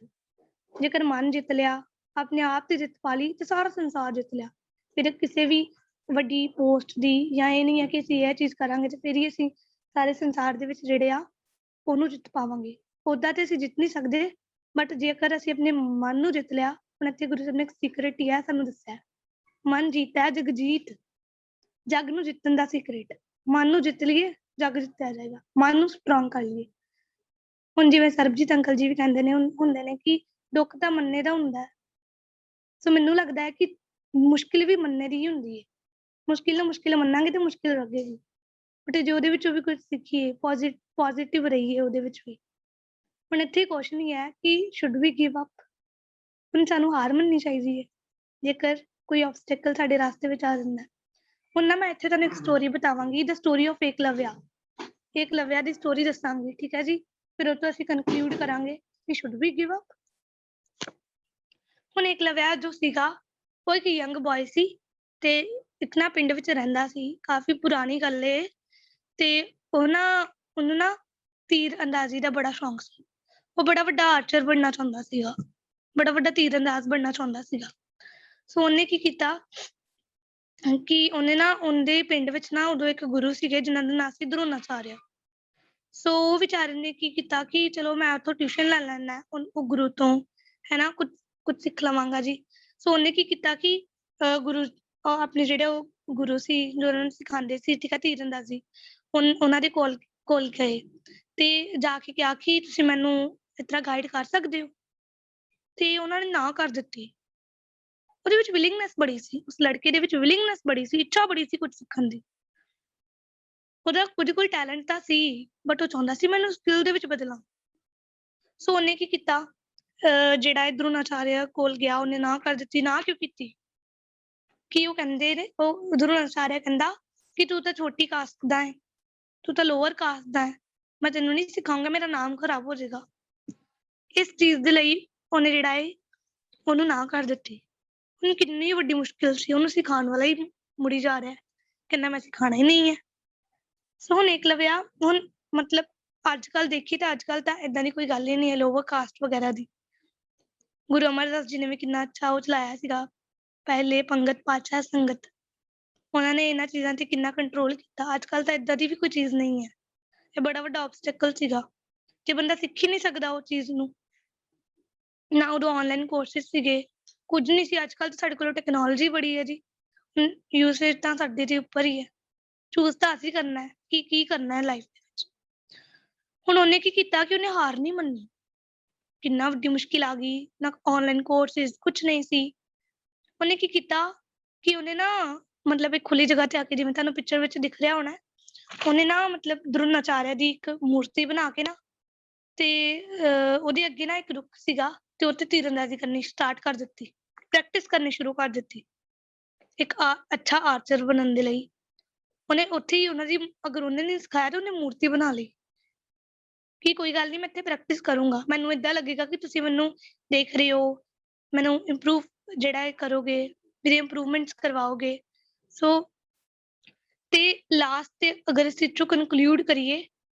ਜੇਕਰ ਮਨ ਜਿੱਤ ਲਿਆ, ਆਪਣੇ ਆਪ ਤੇ ਜਿੱਤ ਪਾ ਲਈ, ਤੇ ਸਾਰਾ ਸੰਸਾਰ ਜਿੱਤ ਲਿਆ। ਫਿਰ ਕਿਸੇ ਵੀ ਵੱਡੀ ਪੋਸਟ ਦੀ ਜਾਂ ਇਹ ਨਹੀਂ ਹੈ ਕਿ ਅਸੀਂ ਇਹ ਚੀਜ਼ ਕਰਾਂਗੇ ਤੇ ਫਿਰ ਹੀ ਅਸੀਂ ਸਾਰੇ ਸੰਸਾਰ ਦੇ ਵਿੱਚ ਜਿਹੜੇ ਆ ਉਹਨੂੰ ਜਿੱਤ ਪਾਵਾਂਗੇ। ਉੱਦਾਂ ਤੇ ਅਸੀਂ ਜਿੱਤ ਨਹੀਂ ਸਕਦੇ, ਬਟ ਜੇਕਰ ਅਸੀਂ ਆਪਣੇ ਮਨ ਨੂੰ ਜਿੱਤ ਲਿਆ, ਹੁਣ ਇੱਥੇ ਗੁਰੂ ਸਾਹਿਬ ਨੇ ਇੱਕ ਸੀਕਰੇਟ ਹੀ ਹੈ ਸਾਨੂੰ ਦੱਸਿਆ, ਮਨ ਜੀਤਾ ਜਗ ਜੀਤ। ਜੱਗ ਨੂੰ ਜਿੱਤਣ ਦਾ ਸੀਕਰੇਟ, ਮਨ ਨੂੰ ਜਿੱਤ ਲਈਏ ਜੱਗ ਜਿੱਤਿਆ ਜਾਏਗਾ। ਮਨ ਨੂੰ ਸਟਰੋਂਗ ਕਰ ਲਈਏ। ਹੁਣ ਜਿਵੇਂ ਸਰਬਜੀਤ ਅੰਕਲ ਜੀ ਵੀ ਕਹਿੰਦੇ ਨੇ ਹੁੰਦੇ ਨੇ ਕਿ ਦੁੱਖ ਤਾਂ ਮੰਨੇ ਦਾ ਹੁੰਦਾ ਹੈ। ਸੋ ਮੈਨੂੰ ਲੱਗਦਾ ਹੈ ਕਿ ਮੁਸ਼ਕਿਲ ਵੀ ਮੰਨੇ ਦੀ ਹੀ ਹੁੰਦੀ ਹੈ। ਮੁਸ਼ਕਿਲ ਨੂੰ ਮੁਸ਼ਕਿਲ ਮੰਨਾਂਗੇ ਤੇ ਮੁਸ਼ਕਿਲ ਲੱਗੇਗੀ, ਬਟ ਜੇ ਉਹਦੇ ਵਿੱਚੋਂ ਵੀ ਕੁਝ ਸਿੱਖੀਏ, ਪੋਜ਼ਿਟਿਵ ਰਹੀਏ ਉਹਦੇ ਵਿੱਚ ਵੀ। ਹੁਣ ਇੱਥੇ ਕੁਐਸਚਨ ਹੀ ਹੈ ਕਿ ਸ਼ੁੱਡ ਵੀ ਗਿਵ ਅਪ? ਹੁਣ ਸਾਨੂੰ ਹਾਰ ਮੰਨਣੀ ਚਾਹੀਦੀ ਹੈ ਜੇਕਰ ਕੋਈ ਆਬਸਟੈਕਲ ਸਾਡੇ ਰਾਸਤੇ ਵਿੱਚ ਆ ਜਾਂਦਾ। ਹੁਣ ਨਾ ਮੈਂ ਇੱਥੇ ਤੁਹਾਨੂੰ ਇੱਕ ਸਟੋਰੀ ਬਤਾਵਾਂਗੀ, the story of Eklavya. Eklavya ਦੀ ਸਟੋਰੀ ਦੱਸਾਂਗੀ, ਠੀਕ ਹੈ ਜੀ। ਫਿਰ ਉਹ ਤੋਂ ਅਸੀਂ ਕਨਕਲੂਡ ਕਰਾਂਗੇ ਕਿ ਸ਼ੁੱਡ ਵੀ ਗਿਵ ਅਪ। ਹੁਣ ਏਕਲਵਿਆ ਜੋ ਸੀਗਾ ਉਹ ਇੱਕ ਯੰਗ ਬॉय ਸੀ ਤੇ ਇੱਕ ਨਾ ਪਿੰਡ ਵਿੱਚ ਰਹਿੰਦਾ ਸੀ। ਕਾਫੀ ਪੁਰਾਣੀ ਗੱਲ ਏ। ਤੇ ਉਹਨੂੰ ਨਾ ਤੀਰ ਅੰਦਾਜ਼ੀ ਦਾ ਬੜਾ ਸ਼ੌਂਕ ਸੀ। ਉਹ ਬੜਾ ਵੱਡਾ ਆਰਚਰ ਬਣਨਾ ਚਾਹੁੰਦਾ ਸੀਗਾ, ਬੜਾ ਵੱਡਾ ਤੀਰ ਅੰਦਾਜ਼ ਬਣਨਾ ਚਾਹੁੰਦਾ ਸੀਗਾ। ਸੋ ਉਹਨੇ ਕੀ ਕੀਤਾ ਕਿ ਉਹਨੇ ਨਾ ਉਹਦੇ ਪਿੰਡ ਵਿੱਚ ਨਾ ਉਦੋਂ ਇੱਕ ਗੁਰੂ ਸੀਗੇ ਜਿਨ੍ਹਾਂ ਦਾ ਨਾਂ ਸੀ ਦਰੋਨਾਚਾਰਿਆ। ਸੋ ਉਹ ਵਿਚਾਰੇ ਨੇ ਕੀ ਕੀਤਾ ਕਿ ਚਲੋ ਮੈਂ ਉੱਥੋਂ ਟਿਊਸ਼ਨ ਲੈ ਲੈਣਾ ਉਹ ਗੁਰੂ ਤੋਂ, ਹੈ ਨਾ, ਕੁਝ ਸਿੱਖ ਲਵਾਂਗਾ ਜੀ। ਸੋ ਉਹਨੇ ਕੀ ਕੀਤਾ ਕਿ ਗੁਰੂ ਆਪਣੇ ਜਿਹੜੇ ਉਹ ਗੁਰੂ ਸੀ ਜੋ ਉਹਨਾਂ ਨੂੰ ਸਿਖਾਉਂਦੇ ਸੀ, ਠੀਕ ਹੈ, ਤੀਰ ਅੰਦਾਜ਼ੀ, ਉਹਨਾਂ ਦੇ ਕੋਲ ਗਏ ਤੇ ਜਾ ਕੇ ਕਿਹਾ ਕਿ ਤੁਸੀਂ ਮੈਨੂੰ ਇਸ ਤਰ੍ਹਾਂ ਗਾਈਡ ਕਰ ਸਕਦੇ ਹੋ। ਤੇ ਉਹਨਾਂ ਨੇ ਨਾ ਕਰ ਦਿੱਤੀ। ਉਹਦੇ ਵਿੱਚ ਵਿਲਿੰਗਨੈਸ ਬੜੀ ਸੀ, ਉਸ ਲੜਕੇ ਦੇ ਵਿੱਚ ਵਿਲਿੰਗਨੈਸ ਬੜੀ ਸੀ, ਇੱਛਾ ਬੜੀ ਸੀ ਕੁਝ ਸਿੱਖਣ ਦੀ। ਉਹਦੇ ਕੋਲ ਟੈਲੈਂਟ ਤਾਂ ਸੀ, ਬਟ ਉਹ ਚਾਹੁੰਦਾ ਸੀ ਮੈਨੂੰ ਸਕਿੱਲ ਦੇ ਵਿੱਚ ਬਦਲਾਂ। ਸੋ ਉਹਨੇ ਕੀ ਕੀਤਾ, ਜਿਹੜਾ ਦਰੋਨਾਚਾਰਿਆ ਕੋਲ ਗਿਆ, ਉਹਨੇ ਨਾ ਕਰ ਦਿੱਤੀ। ਨਾ ਕਿਉਂ ਕੀਤੀ? ਕਿ ਉਹ ਕਹਿੰਦੇ ਨੇ, ਉਹ ਦਰੋਨਾਚਾਰਿਆ ਕਹਿੰਦਾ ਕਿ ਤੂੰ ਤਾਂ ਛੋਟੀ ਕਾਸਟ ਦਾ ਹੈ, ਤੂੰ ਤਾਂ ਲੋਅਰ ਕਾਸਟ ਦਾ ਹੈ, ਮੈਂ ਤੈਨੂੰ ਨਹੀਂ ਸਿਖਾਊਂਗਾ, ਮੇਰਾ ਨਾਮ ਖਰਾਬ ਹੋ ਜਾਏਗਾ। ਇਸ ਚੀਜ਼ ਦੇ ਲਈ ਉਹਨੇ ਜਿਹੜਾ ਹੈ ਉਹਨੂੰ ਨਾ ਕਰ ਦਿੱਤੀ। ਹੁਣ ਕਿੰਨੀ ਵੱਡੀ ਮੁਸ਼ਕਿਲ ਸੀ, ਉਹਨੂੰ ਸਿਖਾਉਣ ਵਾਲਾ ਹੀ ਮੁੜੀ ਜਾ ਰਿਹਾ, ਕਹਿੰਦਾ ਮੈਂ ਸਿਖਾਉਣਾ ਹੀ ਨਹੀਂ ਹੈ। ਸੋ ਹੁਣ ਏਕਲਵਿਆ, ਹੁਣ ਮਤਲਬ ਅੱਜ ਕੱਲ੍ਹ ਦੇਖੀਏ ਤਾਂ ਅੱਜ ਕੱਲ੍ਹ ਤਾਂ ਏਦਾਂ ਦੀ ਕੋਈ ਗੱਲ ਹੀ ਨਹੀਂ ਹੈ ਲੋਅਰ ਕਾਸਟ ਵਗੈਰਾ ਦੀ। ਗੁਰੂ ਅਮਰਦਾਸ ਜੀ ਨੇ ਵੀ ਕਿੰਨਾ ਅੱਛਾ ਉਹ ਚਲਾਇਆ ਸੀਗਾ, ਪਹਿਲੇ ਪੰਗਤ ਪਾਤਸ਼ਾਹ ਸੰਗਤ। ਉਹਨਾਂ ਨੇ ਇਹਨਾਂ ਚੀਜ਼ਾਂ ਤੇ ਕਿੰਨਾ ਕੰਟਰੋਲ ਕੀਤਾ। ਅੱਜ ਕੱਲ੍ਹ ਤਾਂ ਏਦਾਂ ਦੀ ਵੀ ਕੋਈ ਚੀਜ਼ ਨਹੀਂ ਹੈ। ਇਹ ਬੜਾ ਵੱਡਾ ਆਬਸਟੈਕਲ ਸੀਗਾ ਜੇ ਬੰਦਾ ਸਿੱਖ ਹੀ ਨਹੀਂ ਸਕਦਾ ਉਹ ਚੀਜ਼ ਨੂੰ। ਨਾ ਉਦੋਂ ਆਨਲਾਈਨ ਕੋਰਸਿਸ ਸੀਗੇ, ਕੁਝ ਨਹੀਂ ਸੀ। ਅੱਜ ਕੱਲ੍ਹ ਤਾਂ ਸਾਡੇ ਕੋਲ ਟੈਕਨੋਲੋਜੀ ਬੜੀ ਹੈ ਜੀ। ਯੂਸੇਜ ਤਾਂ ਸਾਡੇ ਦੇ ਉੱਪਰ ਹੀ ਹੈ, ਚੂਜ਼ ਤਾਂ ਅਸੀਂ ਕਰਨਾ ਹੈ ਕਿ ਕੀ ਕਰਨਾ ਹੈ ਲਾਈਫ ਦੇ ਵਿੱਚ। ਹੁਣ ਉਹਨੇ ਕੀ ਕੀਤਾ ਕਿ ਉਹਨੇ ਹਾਰ ਨਹੀਂ ਮੰਨੀ। ਕਿੰਨਾ ਵੱਡੀ ਮੁਸ਼ਕਿਲ ਆ ਗਈ, ਨਾ ਆਨਲਾਈਨ ਕੋਰਸਿਸ, ਕੁਝ ਨਹੀਂ ਸੀ। ਉਹਨੇ ਕੀ ਕੀਤਾ ਕਿ ਉਹਨੇ ਨਾ ਮਤਲਬ ਇੱਕ ਖੁੱਲੀ ਜਗ੍ਹਾ ਤੇ ਆ ਕੇ, ਜਿਵੇਂ ਤੁਹਾਨੂੰ ਪਿਕਚਰ ਵਿੱਚ ਦਿਖ ਰਿਹਾ ਹੋਣਾ, ਉਹਨੇ ਨਾ ਮਤਲਬ ਦਰੋਨਾਚਾਰਿਆ ਦੀ ਇੱਕ ਮੂਰਤੀ ਬਣਾ ਕੇ ਨਾ ਤੇ ਉਹਦੇ ਅੱਗੇ ਨਾ ਇੱਕ ਰੁੱਖ ਸੀਗਾ ਤੇ ਉੱਤੇ ਤੀਰਅੰਦਾਜ਼ੀ ਕਰਨੀ ਸਟਾਰਟ ਕਰ ਦਿੱਤੀ, ਪ੍ਰੈਕਟਿਸ ਕਰਨੀ ਸ਼ੁਰੂ ਕਰ ਦਿੱਤੀ ਇੱਕ ਅੱਛਾ ਆਰਚਰ ਬਣਨ ਦੇ ਲਈ। ਉਹਨੇ ਉੱਥੇ ਹੀ ਉਹਨਾਂ ਦੀ, ਅਗਰ ਉਹਨੇ ਨਹੀਂ ਸਿਖਾਇਆ ਤਾਂ ਉਹਨੇ ਮੂਰਤੀ ਬਣਾ ਲਈ ਕਿ ਕੋਈ ਗੱਲ ਨਹੀਂ, ਮੈਂ ਇੱਥੇ ਪ੍ਰੈਕਟਿਸ ਕਰੂੰਗਾ, ਮੈਨੂੰ ਏਦਾਂ ਲੱਗੇਗਾ ਕਿ ਤੁਸੀਂ ਮੈਨੂੰ ਦੇਖ ਰਹੇ ਹੋ, ਮੈਨੂੰ ਇੰਪਰੂਵ ਜਿਹੜਾ ਇਹ ਕਰੋਗੇ, ਮੇਰੀ ਇੰਪਰੂਵਮੈਂਟਸ ਕਰਵਾਓਗੇ। ਸੋ ਤੇ ਲਾਸਟ ਤੇ ਅਗਰ ਅਸੀਂ ਚੋਂ ਕਨਕਲੂਡ ਕਰੀਏ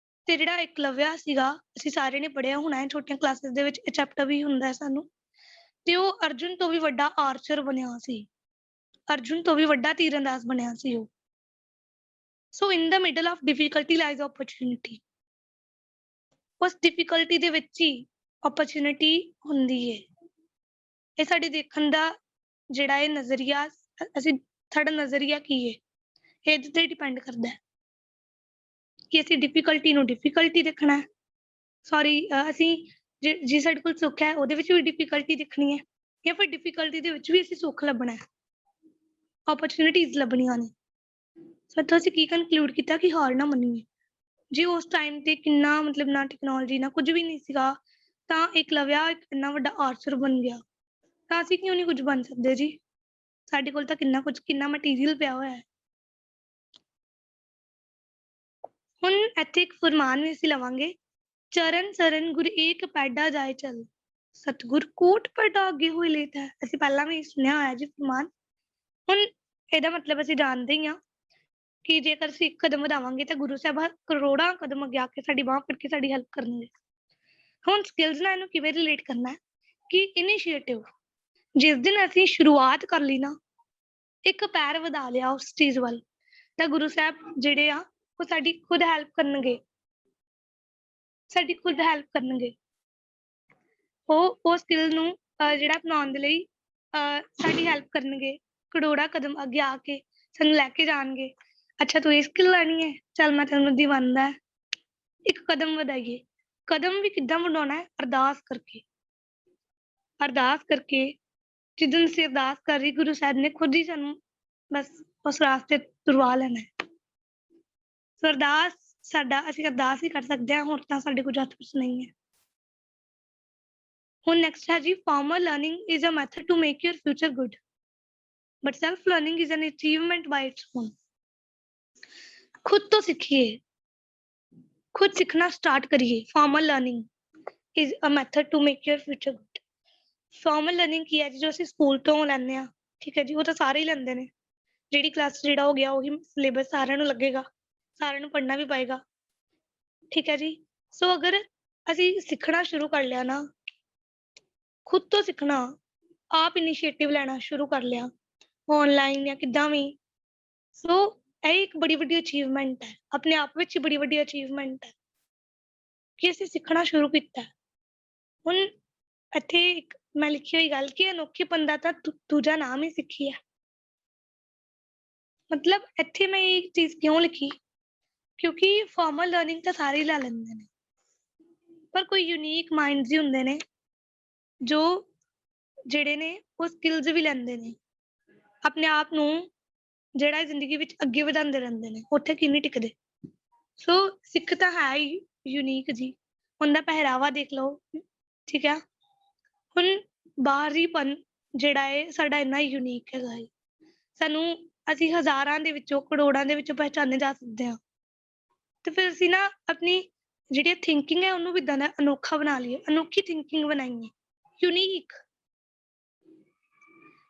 ਤੇ ਜਿਹੜਾ ਏਕਲਵਿਆ ਸੀਗਾ, ਅਸੀਂ ਸਾਰਿਆਂ ਨੇ ਪੜ੍ਹਿਆ ਹੋਣਾ ਹੈ ਛੋਟੀਆਂ ਕਲਾਸਿਸ ਦੇ ਵਿੱਚ, ਇਹ ਚੈਪਟਰ ਵੀ ਹੁੰਦਾ ਹੈ ਸਾਨੂੰ, ਤੇ ਉਹ ਅਰਜੁਨ ਤੋਂ ਵੀ ਵੱਡਾ ਆਰਚਰ ਬਣਿਆ ਸੀ, ਅਰਜੁਨ ਤੋਂ ਵੀ ਵੱਡਾ ਤੀਰਅੰਦਾਜ਼ ਬਣਿਆ ਸੀ ਉਹ। So in the middle of difficulty lies opportunity. ਉਸ ਡਿਫਿਕਲਟੀ ਦੇ ਵਿੱਚ ਹੀ ਓਪਰਚੁਨਿਟੀ ਹੁੰਦੀ ਹੈ। ਇਹ ਸਾਡੇ ਦੇਖਣ ਦਾ ਜਿਹੜਾ ਇਹ ਨਜ਼ਰੀਆ, ਅਸੀਂ ਸਾਡਾ ਨਜ਼ਰੀਆ ਕੀ ਹੈ, ਇਹਦੇ ਤੇ ਡਿਪੈਂਡ ਕਰਦਾ ਹੈ ਕਿ ਅਸੀਂ ਡਿਫਿਕਲਟੀ ਨੂੰ ਡਿਫਿਕਲਟੀ ਦੇਖਣਾ ਹੈ, ਸੌਰੀ ਅਸੀਂ ਜੇ ਸਾਡੇ ਕੋਲ ਸੁੱਖ ਹੈ ਉਹਦੇ ਵਿੱਚ ਵੀ ਡਿਫਿਕਲਟੀ ਦੇਖਣੀ ਹੈ, ਜਾਂ ਫਿਰ ਡਿਫਿਕਲਟੀ ਦੇ ਵਿੱਚ ਵੀ ਅਸੀਂ ਸੁੱਖ ਲੱਭਣਾ ਹੈ, ਓਪਰਚੁਨਿਟੀਜ਼ ਲੱਭਣੀਆਂ ਨੇ। ਸੋ ਇੱਥੋਂ ਅਸੀਂ ਕੀ ਕਨਕਲੂਡ ਕੀਤਾ ਕਿ ਹਾਰ ਨਾ ਮੰਨੀਏ। ਜੇ ਉਸ ਟਾਈਮ ਤੇ ਕਿੰਨਾ ਮਤਲਬ ਨਾ ਟੈਕਨੋਲੋਜੀ ਨਾ ਕੁਝ ਵੀ ਨਹੀਂ ਸੀਗਾ, ਤਾਂ ਏਕਲਵਿਆ ਇੱਕ ਇੰਨਾ ਵੱਡਾ ਆਰਚਰ ਬਣ ਗਿਆ, ਤਾਂ ਅਸੀਂ ਕਿਉਂ ਨਹੀਂ ਕੁਝ ਬਣ ਸਕਦੇ ਜੀ? ਸਾਡੇ ਕੋਲ ਤਾਂ ਕਿੰਨਾ ਕੁਝ, ਕਿੰਨਾ ਮਟੀਰੀਅਲ ਪਿਆ ਹੋਇਆ ਹੈ। ਹੁਣ ਇੱਥੇ ਇੱਕ ਫਰਮਾਨ ਵੀ ਅਸੀਂ ਲਵਾਂਗੇ, ਚਰਨ ਚਰਨ ਗੁਰ ਏਕ ਪੈਡਾ ਜਾਏ ਚਲ, ਸਤਿਗੁਰ ਕੋਟ ਪੈਡਾ ਅੱਗੇ ਹੋਏ ਲੇਤ ਹੈ। ਅਸੀਂ ਪਹਿਲਾਂ ਵੀ ਸੁਣਿਆ ਹੋਇਆ ਜੀ ਫਰਮਾਨ। ਹੁਣ ਇਹਦਾ ਮਤਲਬ ਅਸੀਂ ਜਾਣਦੇ ਹੀ ਹਾਂ ਕਿ ਜੇਕਰ ਅਸੀਂ ਇੱਕ ਕਦਮ ਵਧਾਵਾਂਗੇ ਤਾਂ ਗੁਰੂ ਸਾਹਿਬ ਕਰੋੜਾਂ ਕਦਮ ਅੱਗੇ ਆ ਕੇ ਸਾਡੀ ਬਾਂਹ ਫੜ ਕੇ ਸਾਡੀ ਹੈਲਪ ਕਰਨਗੇ। ਹੁਣ ਸਕਿੱਲਸ ਨਾਲ ਇਹਨੂੰ ਕਿਵੇਂ ਰਿਲੇਟ ਕਰਨਾ ਹੈ ਕਿ ਇਨੀਸ਼ੀਏਟਿਵ, ਜਿਸ ਦਿਨ ਅਸੀਂ ਸ਼ੁਰੂਆਤ ਕਰ ਲਈ ਨਾ, ਇੱਕ ਪੈਰ ਵਧਾ ਲਿਆ ਉਸ ਚੀਜ਼ ਵੱਲ, ਤਾਂ ਗੁਰੂ ਸਾਹਿਬ ਜਿਹੜੇ ਆ ਉਹ ਸਾਡੀ ਖੁਦ ਹੈਲਪ ਕਰਨਗੇ, ਸਾਡੀ ਖੁਦ ਹੈਲਪ ਕਰਨਗੇ। ਉਹ ਸਕਿੱਲ ਨੂੰ ਜਿਹੜਾ ਅਪਣਾਉਣ ਦੇ ਲਈ ਸਾਡੀ ਹੈਲਪ ਕਰਨਗੇ, ਕਰੋੜਾਂ ਕਦਮ ਅੱਗੇ ਆ ਕੇ ਸਾਨੂੰ ਲੈ ਕੇ ਜਾਣਗੇ। ਅੱਛਾ ਤੂੰ ਇਹ ਸਕਿੱਲ ਲੈਣੀ ਹੈ, ਚੱਲ ਮੈਂ ਤੈਨੂੰ ਦਿਵਾਉਂਦਾ, ਇੱਕ ਕਦਮ ਵਧਾਈਏ। ਕਦਮ ਵੀ ਕਿੱਦਾਂ ਵਧਾਉਣਾ ਹੈ? ਅਰਦਾਸ ਕਰਕੇ। ਅਰਦਾਸ ਕਰਕੇ, ਜਿੱਦਣ ਅਸੀਂ ਅਰਦਾਸ ਕਰ ਰਹੀ, ਗੁਰੂ ਸਾਹਿਬ ਨੇ ਖੁਦ ਹੀ ਸਾਨੂੰ ਬਸ ਉਸ ਰਾਸਤੇ ਤੁਰਵਾ ਲੈਣਾ ਹੈ। ਸੋ ਅਰਦਾਸ ਸਾਡਾ, ਅਸੀਂ ਅਰਦਾਸ ਹੀ ਕਰ ਸਕਦੇ ਹਾਂ, ਹੁਣ ਤਾਂ ਸਾਡੇ ਕੁਝ ਹੱਥ ਵਿੱਚ ਨਹੀਂ ਹੈ। ਹੁਣ ਨੈਕਸਟ ਹੈ ਜੀ, formal learning is a method to make your future good, but self learning is an achievement by its own. खुद तो सीखिए, खुद सीखना स्टार्ट करिए। Formal learning is a method to make your future good. Formal learning की है जी, जो ਅਸੀਂ ਸਕੂਲ ਤੋਂ ਲੈਂਦੇ ਆ, ਠੀਕ ਹੈ ਜੀ, ਉਹ ਤਾਂ ਸਾਰੇ ਹੀ ਲੈਂਦੇ ਨੇ। ਜਿਹੜੀ ਕਲਾਸ ਜਿਹੜਾ ਹੋ ਗਿਆ ਉਹੀ ਸਿਲੇਬਸ ਸਾਰਿਆਂ ਨੂੰ ਲੱਗੇਗਾ, ਸਾਰਿਆਂ ਨੂੰ ਪੜ੍ਹਨਾ ਵੀ ਪਏਗਾ, ਠੀਕ ਹੈ ਜੀ। ਸੋ ਅਗਰ ਅਸੀਂ ਸਿੱਖਣਾ ਸ਼ੁਰੂ ਕਰ ਲਿਆ ਨਾ, ਖੁਦ ਤੋਂ ਸਿੱਖਣਾ, ਆਪ ਇਨੀਸ਼ੀਏਟਿਵ ਲੈਣਾ ਸ਼ੁਰੂ ਕਰ ਲਿਆ, ਆਨਲਾਈਨ ਜਾਂ ਕਿੱਦਾਂ ਵੀ, ਸੋ ਇਹ ਇੱਕ ਬੜੀ ਵੱਡੀ ਅਚੀਵਮੈਂਟ ਹੈ, ਆਪਣੇ ਆਪ ਵਿੱਚ ਹੀ ਬੜੀ ਵੱਡੀ ਅਚੀਵਮੈਂਟ ਹੈ ਕਿ ਅਸੀਂ ਸਿੱਖਣਾ ਸ਼ੁਰੂ ਕੀਤਾ। ਹੁਣ ਇੱਥੇ ਇੱਕ ਮੈਂ ਲਿਖੀ ਹੋਈ ਗੱਲ ਕਿ ਅਨੋਖੇਪਨ ਦਾ ਤਾਂ ਦੂਜਾ ਨਾਮ ਹੀ ਸਿੱਖੀ ਹੈ। ਮਤਲਬ ਇੱਥੇ ਮੈਂ ਇਹ ਚੀਜ਼ ਕਿਉਂ ਲਿਖੀ, ਕਿਉਂਕਿ ਫਾਰਮਲ ਲਰਨਿੰਗ ਤਾਂ ਸਾਰੇ ਹੀ ਲੈ ਲੈਂਦੇ ਨੇ, ਪਰ ਕੋਈ ਯੂਨੀਕ ਮਾਈਂਡਸ ਹੀ ਹੁੰਦੇ ਨੇ ਜੋ ਜਿਹੜੇ ਨੇ ਉਹ ਸਕਿੱਲਸ ਵੀ ਲੈਂਦੇ ਨੇ, ਆਪਣੇ ਆਪ ਨੂੰ ਜਿਹੜਾ ਜ਼ਿੰਦਗੀ ਵਿੱਚ ਅੱਗੇ ਵਧਾਉਂਦੇ ਰਹਿੰਦੇ ਨੇ, ਉੱਥੇ ਕੀ ਨਹੀਂ ਟਿਕਦੇ। ਸੋ ਸਿੱਖ ਤਾਂ ਹੈ ਹੀ ਯੂਨੀਕ ਜੀ, ਉਹਦਾ ਪਹਿਰਾਵਾ ਦੇਖ ਲਓ, ਠੀਕ ਹੈ। ਹੁਣ ਬਾਹਰੀਪਨ ਜਿਹੜਾ ਹੈ ਸਾਡਾ ਇੰਨਾ ਯੂਨੀਕ ਹੈਗਾ ਹੈ, ਸਾਨੂੰ ਅਸੀਂ ਹਜ਼ਾਰਾਂ ਦੇ ਵਿੱਚੋਂ, ਕਰੋੜਾਂ ਦੇ ਵਿੱਚੋਂ ਪਹਿਚਾਨੇ ਜਾ ਸਕਦੇ ਹਾਂ। ਤੇ ਫਿਰ ਅਸੀਂ ਨਾ ਆਪਣੀ ਜਿਹੜੀ ਥਿੰਕਿੰਗ ਹੈ ਉਹਨੂੰ ਵੀ ਇੱਦਾਂ ਦਾ ਅਨੋਖਾ ਬਣਾ ਲਈਏ, ਅਨੋਖੀ ਥਿੰਕਿੰਗ ਬਣਾਈਏ, ਯੂਨੀਕ,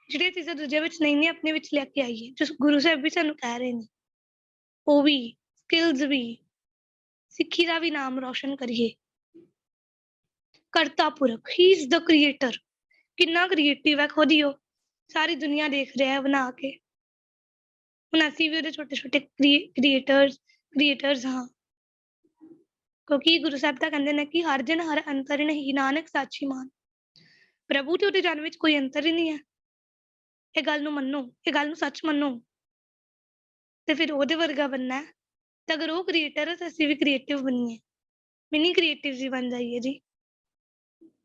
ਜਿਹੜੀਆਂ ਚੀਜ਼ਾਂ ਦੂਜੇ ਵਿੱਚ ਨਹੀਂ ਨੇ ਆਪਣੇ ਵਿੱਚ ਲੈ ਕੇ ਆਈਏ, ਜੋ ਗੁਰੂ ਸਾਹਿਬ ਵੀ ਸਾਨੂੰ ਕਹਿ ਰਹੇ ਨੇ, ਉਹ ਵੀ ਸਕਿੱਲਸ ਵੀ, ਸਿੱਖੀ ਦਾ ਵੀ ਨਾਮ ਰੋਸ਼ਨ ਕਰੀਏ। ਕਰਤਾ ਪੁਰਖ, ਹੀ ਇਜ਼ ਦ ਕ੍ਰੀਏਟਰ, ਕਿੰਨਾ ਕ੍ਰੀਏਟਿਵ ਹੈ ਖੁਦ ਹੀ ਉਹ, ਸਾਰੀ ਦੁਨੀਆ ਦੇਖ ਰਿਹਾ ਹੈ ਬਣਾ ਕੇ। ਹੁਣ ਅਸੀਂ ਵੀ ਉਹਦੇ ਛੋਟੇ ਛੋਟੇ ਕ੍ਰੀਏਟਰਸ ਹਾਂ, ਕਿਉਂਕਿ ਗੁਰੂ ਸਾਹਿਬ ਤਾਂ ਕਹਿੰਦੇ ਨੇ ਕਿ ਹਰ ਜਨ ਹਰ ਅੰਤਰ ਨਹੀਂ, ਨਾਨਕ ਸਾਚੀ ਮਾਨ। ਪ੍ਰਭੂ ਤੇ ਉਹਦੇ ਜਨ ਵਿੱਚ ਕੋਈ ਅੰਤਰ ਹੀ ਨਹੀਂ ਹੈ। ਇਹ ਗੱਲ ਨੂੰ ਮੰਨੋ, ਇਹ ਗੱਲ ਨੂੰ ਸੱਚ ਮੰਨੋ, ਤੇ ਫਿਰ ਉਹਦੇ ਵਰਗਾ ਬਣਨਾ ਹੈ। ਤੇ ਅਗਰ ਉਹ ਕ੍ਰੀਏਟਰ ਹੈ ਤਾਂ ਅਸੀਂ ਵੀ ਕ੍ਰੀਏਟਿਵ ਬਣੀਏ, ਮਿਨੀ ਕ੍ਰੀਏਟਿਵ ਜੀ ਬਣ ਜਾਈਏ ਜੀ।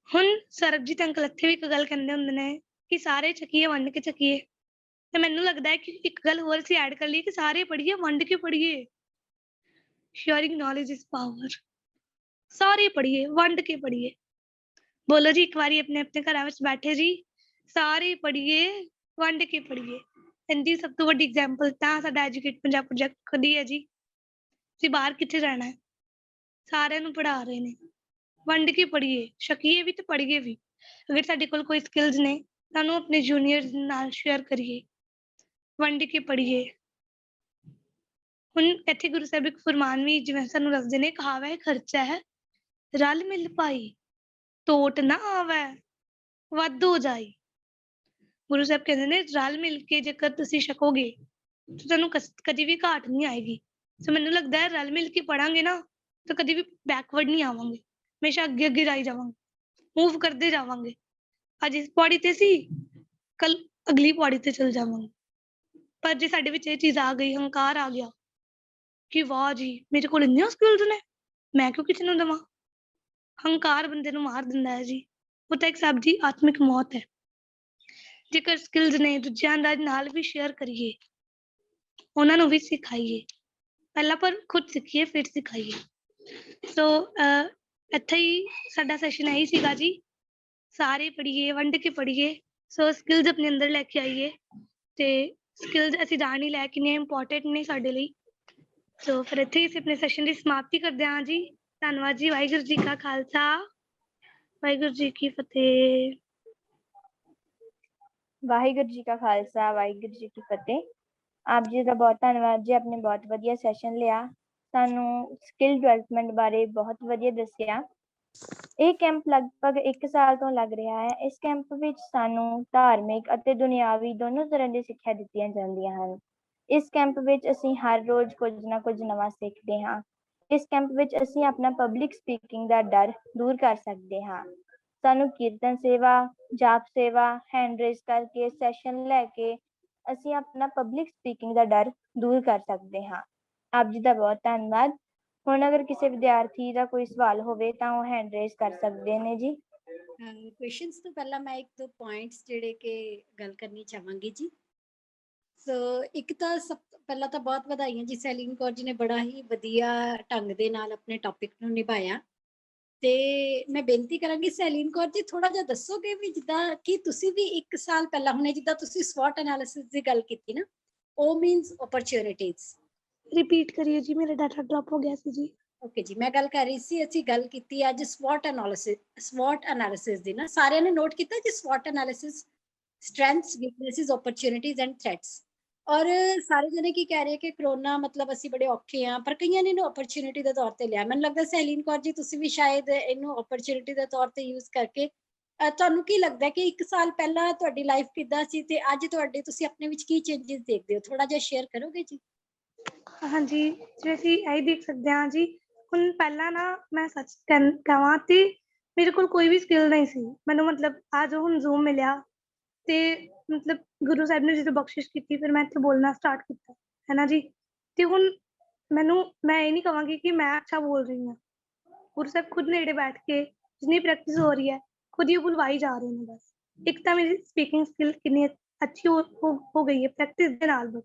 ਹੁਣ ਸਰਬਜੀਤ ਅੰਕਲ ਇੱਥੇ ਵੀ ਇੱਕ ਗੱਲ ਕਹਿੰਦੇ ਹੁੰਦੇ ਨੇ ਕਿ ਸਾਰੇ ਚੱਕੀਏ ਵੰਡ ਕੇ ਚੱਕੀਏ, ਤੇ ਮੈਨੂੰ ਲੱਗਦਾ ਹੈ ਕਿ ਇੱਕ ਗੱਲ ਹੋਰ ਅਸੀਂ ਐਡ ਕਰ ਲਈਏ ਕਿ ਸਾਰੇ ਪੜ੍ਹੀਏ ਵੰਡ ਕੇ ਪੜ੍ਹੀਏ। Sharing knowledge is power. सारे पढ़िए, वंड के पढ़िए। बोलो जी एक बारी अपने अपने घर में बैठे जी, सारे पढ़िए, वंड के पढ़िए। जी सब तो वड्डी एग्जाम्पल ਤਾਂ ਸਾਡਾ ਐਜੂਕੇਟ ਪੰਜਾਬ ਪ੍ਰੋਜੈਕਟ ਖੁਦ ਹੀ ਹੈ ਜੀ। ਤੁਸੀਂ ਬਾਹਰ ਕਿੱਥੇ ਜਾਣਾ ਹੈ, ਸਾਰਿਆਂ ਨੂੰ ਪੜ੍ਹਾ ਰਹੇ ਨੇ। ਵੰਡ ਕੇ ਪੜ੍ਹੀਏ, ਛਕੀਏ ਵੀ ਤੇ ਪੜ੍ਹੀਏ ਵੀ। ਅਗਰ ਸਾਡੇ ਕੋਲ ਕੋਈ ਸਕਿੱਲਸ ਨੇ ਸਾਨੂੰ ਆਪਣੇ ਜੂਨੀਅਰਸ ਨਾਲ ਸ਼ੇਅਰ ਕਰੀਏ, ਵੰਡ ਕੇ ਪੜ੍ਹੀਏ। ਹੁਣ ਇੱਥੇ ਗੁਰੂ ਸਾਹਿਬ ਇੱਕ ਫਰਮਾਨ ਵੀ ਜਿਵੇਂ ਸਾਨੂੰ ਦੱਸਦੇ ਨੇ, ਕਹਾਵਾ ਖਰਚਾ ਹੈ ਰਲ ਮਿਲ ਪਾਈ, ਟੋਟ ਨਾ ਆਵੈ ਵੱਧ ਹੋ ਜਾਈ। ਗੁਰੂ ਸਾਹਿਬ ਕਹਿੰਦੇ ਨੇ ਰਲ ਮਿਲ ਕੇ ਜੇਕਰ ਤੁਸੀਂ ਛਕੋਗੇ ਤਾਂ ਤੁਹਾਨੂੰ ਕਦੀ ਵੀ ਘਾਟ ਨਹੀਂ ਆਏਗੀ। ਸੋ ਮੈਨੂੰ ਲੱਗਦਾ ਹੈ ਰਲ ਮਿਲ ਕੇ ਪੜਾਂਗੇ ਨਾ ਤਾਂ ਕਦੀ ਵੀ ਬੈਕਵਰਡ ਨਹੀਂ ਆਵਾਂਗੇ, ਹਮੇਸ਼ਾ ਅੱਗੇ ਅੱਗੇ ਜਾਈ ਜਾਵਾਂਗੇ, ਮੂਵ ਕਰਦੇ ਜਾਵਾਂਗੇ। ਅੱਜ ਇਸ ਪੌੜੀ ਤੇ ਸੀ, ਕੱਲ ਅਗਲੀ ਪੌੜੀ ਤੇ ਚਲ ਜਾਵਾਂਗੇ। ਪਰ ਜੇ ਸਾਡੇ ਵਿੱਚ ਇਹ ਚੀਜ਼ ਆ ਗਈ, ਹੰਕਾਰ ਆ ਗਿਆ ਕਿ ਵਾਹ ਜੀ ਮੇਰੇ ਕੋਲ ਇੰਨੀਆਂ ਸਕਿੱਲਸ ਨੇ, ਮੈਂ ਕਿਉਂ ਕਿਸੇ ਨੂੰ ਦੇਵਾਂ। ਹੰਕਾਰ ਬੰਦੇ ਨੂੰ ਮਾਰ ਦਿੰਦਾ ਹੈ ਜੀ, ਉਹ ਤਾਂ ਇੱਕ ਸਬਜ਼ੀ ਆਤਮਿਕ ਮੌਤ ਹੈ। ਜੇਕਰ ਸਕਿੱਲਸ ਨੇ ਦੂਜਿਆਂ ਦਾ ਨਾਲ ਵੀ ਸ਼ੇਅਰ ਕਰੀਏ, ਉਹਨਾਂ ਨੂੰ ਵੀ ਸਿਖਾਈਏ, ਪਹਿਲਾਂ ਪਰ ਖੁਦ ਸਿੱਖੀਏ ਫਿਰ ਸਿਖਾਈਏ। ਸੋ ਇੱਥੇ ਹੀ ਸਾਡਾ ਸੈਸ਼ਨ ਇਹੀ ਸੀਗਾ ਜੀ, ਸਾਰੇ ਪੜ੍ਹੀਏ, ਵੰਡ ਕੇ ਪੜ੍ਹੀਏ। ਸੋ ਸਕਿੱਲਸ ਆਪਣੇ ਅੰਦਰ ਲੈ ਕੇ ਆਈਏ, ਤੇ ਸਕਿੱਲਸ ਅਸੀਂ ਜਾਣ ਹੀ ਲੈ ਕਿੰਨੇ ਇੰਪੋਰਟੈਂਟ ਨੇ ਸਾਡੇ ਲਈ। ਸੋ ਫਿਰ ਇੱਥੇ ਹੀ ਅਸੀਂ ਆਪਣੇ ਸੈਸ਼ਨ ਦੀ ਸਮਾਪਤੀ ਕਰਦੇ ਹਾਂ ਜੀ। ਧੰਨਵਾਦ ਜੀ। ਵਾਹਿਗੁਰੂ ਜੀ ਕਾ ਖਾਲਸਾ, ਵਾਹਿਗੁਰੂ ਜੀ ਕੀ ਫਤਿਹ। ਵਾਹਿਗੁਰੂ ਜੀ ਕਾ ਖਾਲਸਾ, ਵਾਹਿਗੁਰੂ ਜੀ ਕੀ ਫਤਿਹ। ਆਪ ਜੀ ਦਾ ਬਹੁਤ ਧੰਨਵਾਦ ਜੀ, ਆਪਣੇ ਬਹੁਤ ਵਧੀਆ ਸੈਸ਼ਨ ਲਿਆ, ਸਾਨੂੰ ਸਕਿੱਲ ਡਿਵੈਲਪਮੈਂਟ ਬਾਰੇ ਬਹੁਤ ਵਧੀਆ ਦੱਸਿਆ। ਇਹ ਕੈਂਪ ਲਗਭਗ 1 ਸਾਲ ਤੋਂ ਲੱਗ ਰਿਹਾ ਹੈ। ਇਸ ਕੈਂਪ ਵਿੱਚ ਸਾਨੂੰ ਧਾਰਮਿਕ ਅਤੇ ਦੁਨਿਆਵੀ ਦੋਨੋਂ ਤਰ੍ਹਾਂ ਦੀ ਸਿੱਖਿਆ ਦਿੱਤੀਆਂ ਜਾਂਦੀਆਂ ਹਨ। ਇਸ ਕੈਂਪ ਵਿੱਚ ਅਸੀਂ ਹਰ ਰੋਜ਼ ਕੁਝ ਨਾ ਕੁਝ ਨਵਾਂ ਸਿੱਖਦੇ ਹਾਂ। ਇਸ ਕੈਂਪ ਵਿੱਚ ਅਸੀਂ ਆਪਣਾ ਪਬਲਿਕ ਸਪੀਕਿੰਗ ਦਾ ਡਰ ਦੂਰ ਕਰ ਸਕਦੇ ਹਾਂ। ਸਾਨੂੰ ਕੀਰਤਨ ਸੇਵਾ, ਜਾਪ ਸੇਵਾ, ਹੈਂਡ ਰੇਜ਼ ਕਰਕੇ ਸੈਸ਼ਨ ਲੈ ਕੇ ਅਸੀਂ ਆਪਣਾ ਪਬਲਿਕ ਸਪੀਕਿੰਗ ਦਾ ਡਰ ਦੂਰ ਕਰ ਸਕਦੇ ਹਾਂ। ਆਪ ਜੀ ਦਾ ਬਹੁਤ ਧੰਨਵਾਦ। ਹੁਣ ਅਗਰ ਕਿਸੇ ਵਿਦਿਆਰਥੀ ਦਾ ਕੋਈ ਸਵਾਲ ਹੋਵੇ ਤਾਂ ਉਹ ਹੈਂਡ ਰੇਜ਼ ਕਰ ਸਕਦੇ ਨੇ ਜੀ। ਕੁਐਸਚਨਸ ਤੋਂ ਪਹਿਲਾਂ ਮੈਂ ਇੱਕ ਦੋ ਪੁਆਇੰਟਸ ਜਿਹੜੇ ਕਿ ਗੱਲ ਕਰਨੀ ਚਾਹਾਂਗੀ ਜੀ। ਸੋ ਇੱਕ ਤਾਂ ਸਭ ਤੋਂ ਪਹਿਲਾਂ ਤਾਂ ਬਹੁਤ ਵਧਾਈਆਂ ਜੀ, ਸੈਲੀਨ ਕੌਰ ਜੀ ਨੇ ਬੜਾ ਹੀ ਵਧੀਆ ਢੰਗ ਦੇ ਨਾਲ ਆਪਣੇ ਟੌਪਿਕ ਨੂੰ ਨਿਭਾਇਆ। ਤੇ ਮੈਂ ਬੇਨਤੀ ਕਰਾਂਗੀ ਸੈਲੀਨ ਕੌਰ ਜੀ, ਥੋੜਾ ਜਿਹਾ ਦੱਸੋਗੇ ਵੀ ਜਿੱਦਾਂ ਕਿ ਤੁਸੀਂ ਵੀ 1 ਸਾਲ ਪਹਿਲਾਂ ਹੁਣੇ ਜਿੱਦਾਂ ਤੁਸੀਂ ਸਵੋਟ ਐਨਾਲਿਸਿਸ ਦੀ ਗੱਲ ਕੀਤੀ ਨਾ, ਉਹ ਮੀਨਸ ਓਪਰਚੁਨਿਟੀਜ਼। ਰਿਪੀਟ ਕਰੀਏ ਜੀ, ਮੇਰਾ ਡਾਟਾ ਡ੍ਰੌਪ ਹੋ ਗਿਆ ਸੀ ਜੀ। ਓਕੇ ਜੀ, ਮੈਂ ਗੱਲ ਕਰ ਰਹੀ ਸੀ, ਅਸੀਂ ਗੱਲ ਕੀਤੀ ਅੱਜ ਸਵੋਟ ਐਨਾਲਿਸਿਸ ਦੀ ਨਾ। ਸਾਰਿਆਂ ਨੇ ਨੋਟ ਕੀਤਾ ਜੀ ਸਵੋਟ analysis, strengths, ਵੀਕਨੈਸਿਸ, opportunities and threats. ਔਰ ਸਾਰੇ ਜਣੇ ਕੀ ਕਹਿ ਰਹੇ ਕਿ ਕਰੋਨਾ ਮਤਲਬ ਅਸੀਂ ਬੜੇ ਔਖੇ ਆ, ਪਰ ਕਈਆਂ ਨੇ ਇਹਨੂੰ ਓਪਰਚੁਨਿਟੀ ਦੇ ਤੌਰ ਤੇ ਲਿਆ। ਮੈਨੂੰ ਲੱਗਦਾ ਸੈਲੀਨ ਕੌਰ ਜੀ ਤੁਸੀਂ ਵੀ ਸ਼ਾਇਦ ਇਹਨੂੰ ਓਪਰਚੁਨਿਟੀ ਦੇ ਤੌਰ ਤੇ ਯੂਜ਼ ਕਰਕੇ, ਤੁਹਾਨੂੰ ਕੀ ਲੱਗਦਾ ਕਿ 1 ਸਾਲ ਪਹਿਲਾਂ ਤੁਹਾਡੀ ਲਾਈਫ ਕਿੱਦਾਂ ਸੀ ਤੇ ਅੱਜ ਤੁਹਾਡੇ ਤੁਸੀਂ ਆਪਣੇ ਵਿੱਚ ਕੀ ਚੇਂਜਸ ਦੇਖਦੇ ਹੋ, ਥੋੜਾ ਜਿਹਾ ਸ਼ੇਅਰ ਕਰੋਗੇ ਜੀ। ਹਾਂਜੀ, ਜਿਵੇਂ ਅਸੀਂ ਇਹੀ ਦੇਖ ਸਕਦੇ ਹਾਂ ਜੀ, ਹੁਣ ਪਹਿਲਾਂ ਨਾ ਮੈਂ ਸੱਚ ਕਹਾਂ ਤੇ ਮੇਰੇ ਕੋਲ ਕੋਈ ਵੀ ਸਕਿੱਲ ਨਹੀਂ ਸੀ। ਮੈਨੂੰ ਮਤਲਬ ਆ ਜੋ ਹੁਣ ਜ਼ੂਮ ਮਿਲਿਆ ਤੇ ਮਤਲਬ ਗੁਰੂ ਸਾਹਿਬ ਨੇ ਜਦੋਂ ਬਖਸ਼ਿਸ਼ ਕੀਤੀ, ਫਿਰ ਮੈਂ ਇੱਥੇ ਬੋਲਣਾ ਸਟਾਰਟ ਕੀਤਾ, ਹੈ ਨਾ ਜੀ। ਤੇ ਹੁਣ ਮੈਂ ਇਹ ਨਹੀਂ ਕਹਾਂਗੀ ਕਿ ਮੈਂ ਅੱਛਾ ਬੋਲ ਰਹੀ ਹਾਂ, ਗੁਰੂ ਸਾਹਿਬ ਖੁਦ ਨੇੜੇ ਬੈਠ ਕੇ ਜਿੰਨੀ ਪ੍ਰੈਕਟਿਸ ਹੋ ਰਹੀ ਹੈ ਖੁਦ ਹੀ ਬੁਲਵਾਈ ਜਾ ਰਹੇ ਨੇ। ਬਸ ਇੱਕ ਤਾਂ ਮੇਰੀ ਸਪੀਕਿੰਗ ਸਕਿੱਲ ਕਿੰਨੀ ਅੱਛੀ ਹੋ ਗਈ ਹੈ ਪ੍ਰੈਕਟਿਸ ਦੇ ਨਾਲ। ਬਸ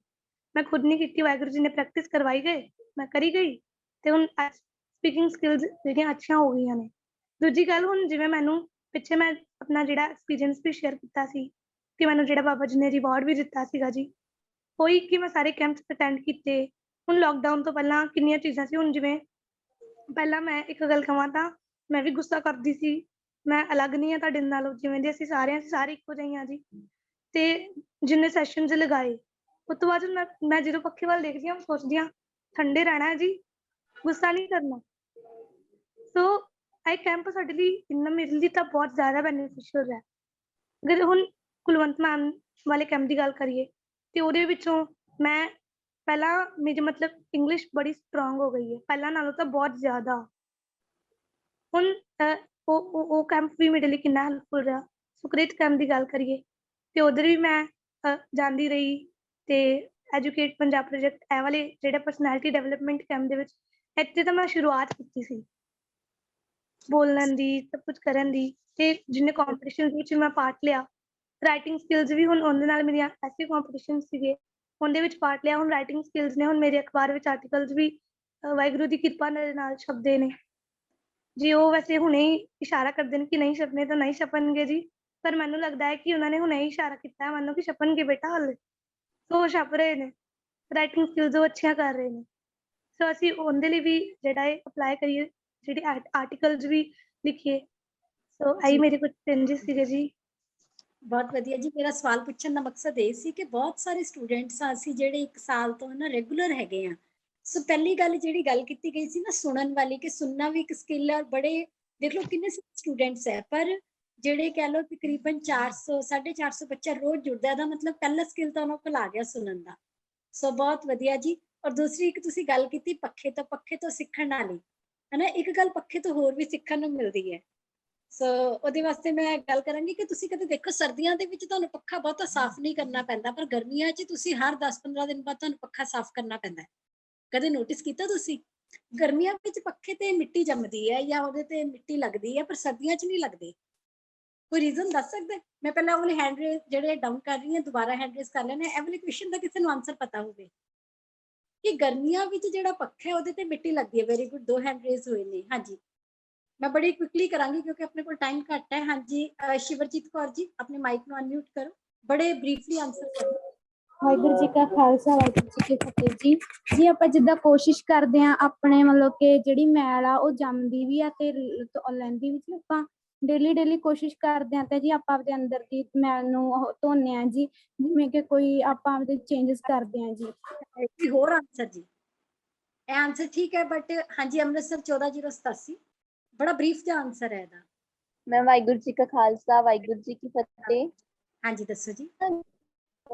ਮੈਂ ਖੁਦ ਨਹੀਂ ਕੀਤੀ, ਵਾਹਿਗੁਰੂ ਜੀ ਨੇ ਪ੍ਰੈਕਟਿਸ ਕਰਵਾਈ ਗਏ, ਮੈਂ ਕਰੀ ਗਈ ਤੇ ਹੁਣ ਸਪੀਕਿੰਗ ਸਕਿੱਲਸ ਜਿਹੜੀਆਂ ਅੱਛੀਆਂ ਹੋ ਗਈਆਂ ਨੇ। ਦੂਜੀ ਗੱਲ, ਹੁਣ ਜਿਵੇਂ ਮੈਨੂੰ ਪਿੱਛੇ ਮੈਂ ਆਪਣਾ ਜਿਹੜਾ ਐਕਸਪੀਰੀਅੰਸ ਵੀ ਸ਼ੇਅਰ ਕੀਤਾ ਸੀ ਕਿ ਮੈਨੂੰ ਜਿਹੜਾ ਬਾਬਾ ਜੀ ਨੇ ਰਿਵਾਰਡ ਵੀ ਦਿੱਤਾ ਸੀਗਾ ਜੀ, ਉਹੀ ਕਿ ਮੈਂ ਸਾਰੇ ਕੈਂਪਸ ਅਟੈਂਡ ਕੀਤੇ। ਹੁਣ ਲੋਕਡਾਊਨ ਤੋਂ ਪਹਿਲਾਂ ਕਿੰਨੀਆਂ ਚੀਜ਼ਾਂ ਸੀ, ਹੁਣ ਜਿਵੇਂ ਪਹਿਲਾਂ ਮੈਂ ਇੱਕ ਗੱਲ ਕਹਾਂ ਤਾਂ ਮੈਂ ਵੀ ਗੁੱਸਾ ਕਰਦੀ ਸੀ, ਮੈਂ ਅਲੱਗ ਨਹੀਂ ਹਾਂ ਤੁਹਾਡੇ ਨਾਲੋਂ, ਜਿਵੇਂ ਦੇ ਅਸੀਂ ਸਾਰੇ ਇੱਕੋ ਜਿਹੇ ਹਾਂ ਜੀ। ਤੇ ਜਿੰਨੇ ਸੈਸ਼ਨਸ ਲਗਾਏ ਉਸ ਤੋਂ ਬਾਅਦ ਮੈਂ ਜਦੋਂ ਪੱਖੇ ਵੱਲ ਦੇਖਦੀ ਹਾਂ ਸੋਚਦੀ ਹਾਂ ਠੰਡੇ ਰਹਿਣਾ ਹੈ ਜੀ, ਗੁੱਸਾ ਨਹੀਂ ਕਰਨਾ। ਸੋ ਇਹ ਕੈਂਪ ਸਾਡੇ ਲਈ ਇੰਨਾ ਮੇਰੇ ਲਈ ਤਾਂ ਬਹੁਤ ਜ਼ਿਆਦਾ ਬੈਨੀਫਿਸ਼ੀਅਲ ਹੈ। ਅਗਰ ਹੁਣ ਕੁਲਵੰਤ ਮੈਮ ਵਾਲੇ ਕੈਂਪ ਦੀ ਗੱਲ ਕਰੀਏ ਤੇ ਉਹਦੇ ਵਿੱਚੋਂ ਮੈਂ ਪਹਿਲਾਂ ਮੇਰੀ ਮਤਲਬ ਇੰਗਲਿਸ਼ ਬੜੀ ਸਟਰੋਂਗ ਹੋ ਗਈ ਹੈ, ਪਹਿਲਾਂ ਨਾਲੋਂ ਤਾਂ ਬਹੁਤ ਜ਼ਿਆਦਾ। ਹੁਣ ਉਹ ਕੈਂਪ ਵੀ ਮੇਰੇ ਲਈ ਕਿੰਨਾ ਹੈਲਪਫੁਲ ਰਿਹਾ। ਸੁਕ੍ਰਿਤ ਕੈਂਪ ਦੀ ਗੱਲ ਕਰੀਏ ਤੇ ਉਧਰ ਵੀ ਮੈਂ ਜਾਂਦੀ ਰਹੀ, ਤੇ ਐਜੂਕੇਟ ਪੰਜਾਬ ਪ੍ਰੋਜੈਕਟ ਇਹ ਵਾਲੇ ਜਿਹੜੇ ਪਰਸਨੈਲਿਟੀ ਡਿਵੈਲਪਮੈਂਟ ਕੈਂਪ ਦੇ ਵਿੱਚ ਇੱਥੇ ਤਾਂ ਮੈਂ ਸ਼ੁਰੂਆਤ ਕੀਤੀ ਸੀ ਬੋਲਣ ਦੀ, ਸਭ ਕੁਝ ਕਰਨ ਦੀ। ਤੇ ਜਿੰਨੇ ਕੰਪੀਟੀਸ਼ਨ ਵਿੱਚ ਮੈਂ ਪਾਰਟ ਲਿਆ, ਰਾਈਟਿੰਗ ਸਕਿੱਲਸ ਵੀ ਹੁਣ ਉਹਦੇ ਨਾਲ ਮੇਰੀਆਂ ਐਸੇ ਕੰਪੀਟੀਸ਼ਨ ਸੀਗੇ ਉਹਦੇ ਵਿੱਚ ਪਾਰਟ ਲਿਆ। ਹੁਣ ਰਾਈਟਿੰਗ ਸਕਿੱਲਸ ਨੇ, ਹੁਣ ਮੇਰੇ ਅਖਬਾਰ ਵਿੱਚ ਆਰਟੀਕਲਸ ਵੀ ਵਾਹਿਗੁਰੂ ਦੀ ਕਿਰਪਾ ਦੇ ਨਾਲ ਛਪਦੇ ਨੇ ਜੀ। ਉਹ ਵੈਸੇ ਹੁਣੇ ਹੀ ਇਸ਼ਾਰਾ ਕਰਦੇ ਨੇ ਕਿ ਨਹੀਂ ਛਪਨੇ ਤਾਂ ਨਹੀਂ ਛਪਣਗੇ ਜੀ, ਪਰ ਮੈਨੂੰ ਲੱਗਦਾ ਹੈ ਕਿ ਉਹਨਾਂ ਨੇ ਹੁਣੇ ਹੀ ਇਸ਼ਾਰਾ ਕੀਤਾ ਹੈ ਮੈਨੂੰ ਕਿ ਛਪਣਗੇ ਬੇਟਾ ਹਾਲੇ, ਸੋ ਉਹ ਛਪ ਰਹੇ ਨੇ। ਰਾਈਟਿੰਗ ਸਕਿੱਲਸ ਉਹ ਅੱਛੀਆਂ ਕਰ ਰਹੇ ਨੇ, ਸੋ ਅਸੀਂ ਉਹਦੇ ਲਈ ਵੀ ਜਿਹੜਾ ਹੈ ਅਪਲਾਈ ਕਰੀਏ, ਜਿਹੜੇ ਆਰਟੀਕਲਸ ਵੀ ਲਿਖੀਏ। ਸੋ ਆਈ ਜੀ। ਮੇਰੇ ਕੁਝ ਚੇਂਜਸ ਸੀਗੇ ਜੀ। ਬਹੁਤ ਵਧੀਆ ਜੀ। ਮੇਰਾ ਸਵਾਲ ਪੁੱਛਣ ਦਾ ਮਕਸਦ ਇਹ ਸੀ ਕਿ ਬਹੁਤ ਸਾਰੇ ਸਟੂਡੈਂਟਸ ਆ ਅਸੀਂ ਜਿਹੜੇ 1 ਸਾਲ ਤੋਂ ਨਾ ਰੈਗੂਲਰ ਹੈਗੇ ਆ। ਸੋ ਪਹਿਲੀ ਗੱਲ ਜਿਹੜੀ ਗੱਲ ਕੀਤੀ ਗਈ ਸੀ ਨਾ ਸੁਣਨ ਵਾਲੀ, ਕਿ ਸੁਣਨਾ ਵੀ ਇੱਕ ਸਕਿੱਲ ਹੈ। ਬੜੇ ਦੇਖ ਲਓ ਕਿੰਨੇ ਸਟੂਡੈਂਟਸ ਹੈ, ਪਰ ਜਿਹੜੇ ਕਹਿ ਲਓ ਤਕਰੀਬਨ 400 450 ਬੱਚਾ ਰੋਜ਼ ਜੁੜਦਾ, ਇਹਦਾ ਮਤਲਬ ਪਹਿਲਾ ਸਕਿੱਲ ਤਾਂ ਉਹਨਾਂ ਕੋਲ ਆ ਗਿਆ ਸੁਣਨ ਦਾ। ਸੋ ਬਹੁਤ ਵਧੀਆ ਜੀ। ਔਰ ਦੂਸਰੀ ਇੱਕ ਤੁਸੀਂ ਗੱਲ ਕੀਤੀ ਪੱਖੇ ਤੋਂ ਸਿੱਖਣ ਵਾਲੀ, ਹਨਾ। ਇੱਕ ਗੱਲ ਪੱਖੇ ਤੋਂ ਹੋਰ ਵੀ ਸਿੱਖਣ ਨੂੰ ਮਿਲਦੀ ਹੈ। ਸੋ ਉਹਦੇ ਵਾਸਤੇ ਮੈਂ ਗੱਲ ਕਰਾਂਗੀ ਕਿ ਤੁਸੀਂ ਕਦੇ ਦੇਖੋ ਸਰਦੀਆਂ ਦੇ ਵਿੱਚ ਤੁਹਾਨੂੰ ਪੱਖਾ ਬਹੁਤਾ ਸਾਫ਼ ਨਹੀਂ ਕਰਨਾ ਪੈਂਦਾ, ਪਰ ਗਰਮੀਆਂ 'ਚ ਤੁਸੀਂ ਹਰ 10-15 ਦਿਨ ਬਾਅਦ ਤੁਹਾਨੂੰ ਪੱਖਾ ਸਾਫ਼ ਕਰਨਾ ਪੈਂਦਾ ਹੈ। ਕਦੇ ਨੋਟਿਸ ਕੀਤਾ ਤੁਸੀਂ? ਗਰਮੀਆਂ ਵਿੱਚ ਪੱਖੇ ਤੇ ਮਿੱਟੀ ਜੰਮਦੀ ਹੈ ਜਾਂ ਉਹਦੇ ਤੇ ਮਿੱਟੀ ਲੱਗਦੀ ਹੈ, ਪਰ ਸਰਦੀਆਂ 'ਚ ਨਹੀਂ ਲੱਗਦੀ। ਕੋਈ ਰੀਜ਼ਨ ਦੱਸ ਸਕਦੇ? ਮੈਂ ਪਹਿਲਾਂ ਉਹ ਵਾਲੇ ਹੈਂਡ ਰੇਜ਼ ਜਿਹੜੇ ਡਾਊਨ ਕਰ ਰਹੀ ਹਾਂ, ਦੁਬਾਰਾ ਹੈਂਡ ਰੇਜ਼ ਕਰ ਲੈਣੇ। ਇਹ ਵਾਲੇ ਕੁਐਸਚਨ ਦਾ ਕਿਸੇ ਨੂੰ ਆਨਸਰ ਪਤਾ ਹੋਵੇ ਕਿ ਗਰਮੀਆਂ ਵਿੱਚ ਜਿਹੜਾ ਪੱਖਾ ਹੈ ਉਹਦੇ ਤੇ ਮਿੱਟੀ ਲੱਗਦੀ ਹੈ। ਵੈਰੀ ਗੁੱਡ, 2 ਹੈਂਡ ਰੇਜ਼ ਹੋਏ ਨੇ। ਹਾਂਜੀ, ਮੈਂ ਬੜੀ ਕੁਇਕਲੀ ਕਰਾਂਗੀ ਕਿਉਂਕਿ ਆਪਣੇ ਕੋਲ ਟਾਈਮ ਘੱਟ ਹੈ। ਹਾਂਜੀ, ਸ਼ਿਵਰਜੀਤ ਕੌਰ ਜੀ ਆਪਣੇ ਮਾਈਕ ਨੂੰ ਅਨਮਿਊਟ ਕਰੋ, ਬੜੇ ਬਰੀਫਲੀ ਆਨਸਰ ਕਰੋ। ਵਾਹਿਗੁਰੂ ਜੀ ਕਾ ਖਾਲਸਾ ਵਾਹਿਗੁਰੂ ਜੀ ਕੀ ਫਤਿਹ ਜੀ। ਜੀ ਆਪਾਂ ਜਿੱਦਾਂ ਕੋਸ਼ਿਸ਼ ਕਰਦੇ ਹਾਂ ਆਪਣੇ ਮਤਲਬ ਕਿ ਜਿਹੜੀ ਮੈਲ ਆ ਉਹ ਜੰਮਦੀ ਵੀ ਆ ਤੇ ਲੈਂਦੀ ਵੀ। ਆਪਾਂ ਡੇਲੀ ਕੋਸ਼ਿਸ਼ ਕਰਦੇ ਹਾਂ ਤੇ ਜੀ ਆਪਾਂ ਆਪਦੇ ਅੰਦਰ ਦੀ ਮੈਲ ਨੂੰ ਉਹ ਧੋਨੇ ਆ ਜੀ, ਜਿਵੇਂ ਕਿ ਕੋਈ ਆਪਾਂ ਆਪਦੇ ਚੇਂਜਸ ਕਰਦੇ ਹਾਂ ਜੀ। ਕੋਈ ਹੋਰ ਆਨਸਰ ਜੀ? ਇਹ ਆਨਸਰ ਠੀਕ ਹੈ, ਬਟ ਹਾਂਜੀ ਅੰਮ੍ਰਿਤਸਰ 14087 ਬੜਾ ਬਰੀਫ ਜਿਹਾ ਆਨਸਰ ਹੈ ਇਹਦਾ। ਮੈਂ ਵਾਹਿਗੁਰੂ ਜੀ ਕਾ ਖਾਲਸਾ ਵਾਹਿਗੁਰੂ ਜੀ ਕੀ ਫਤਿਹ। ਹਾਂਜੀ ਦੱਸੋ ਜੀ।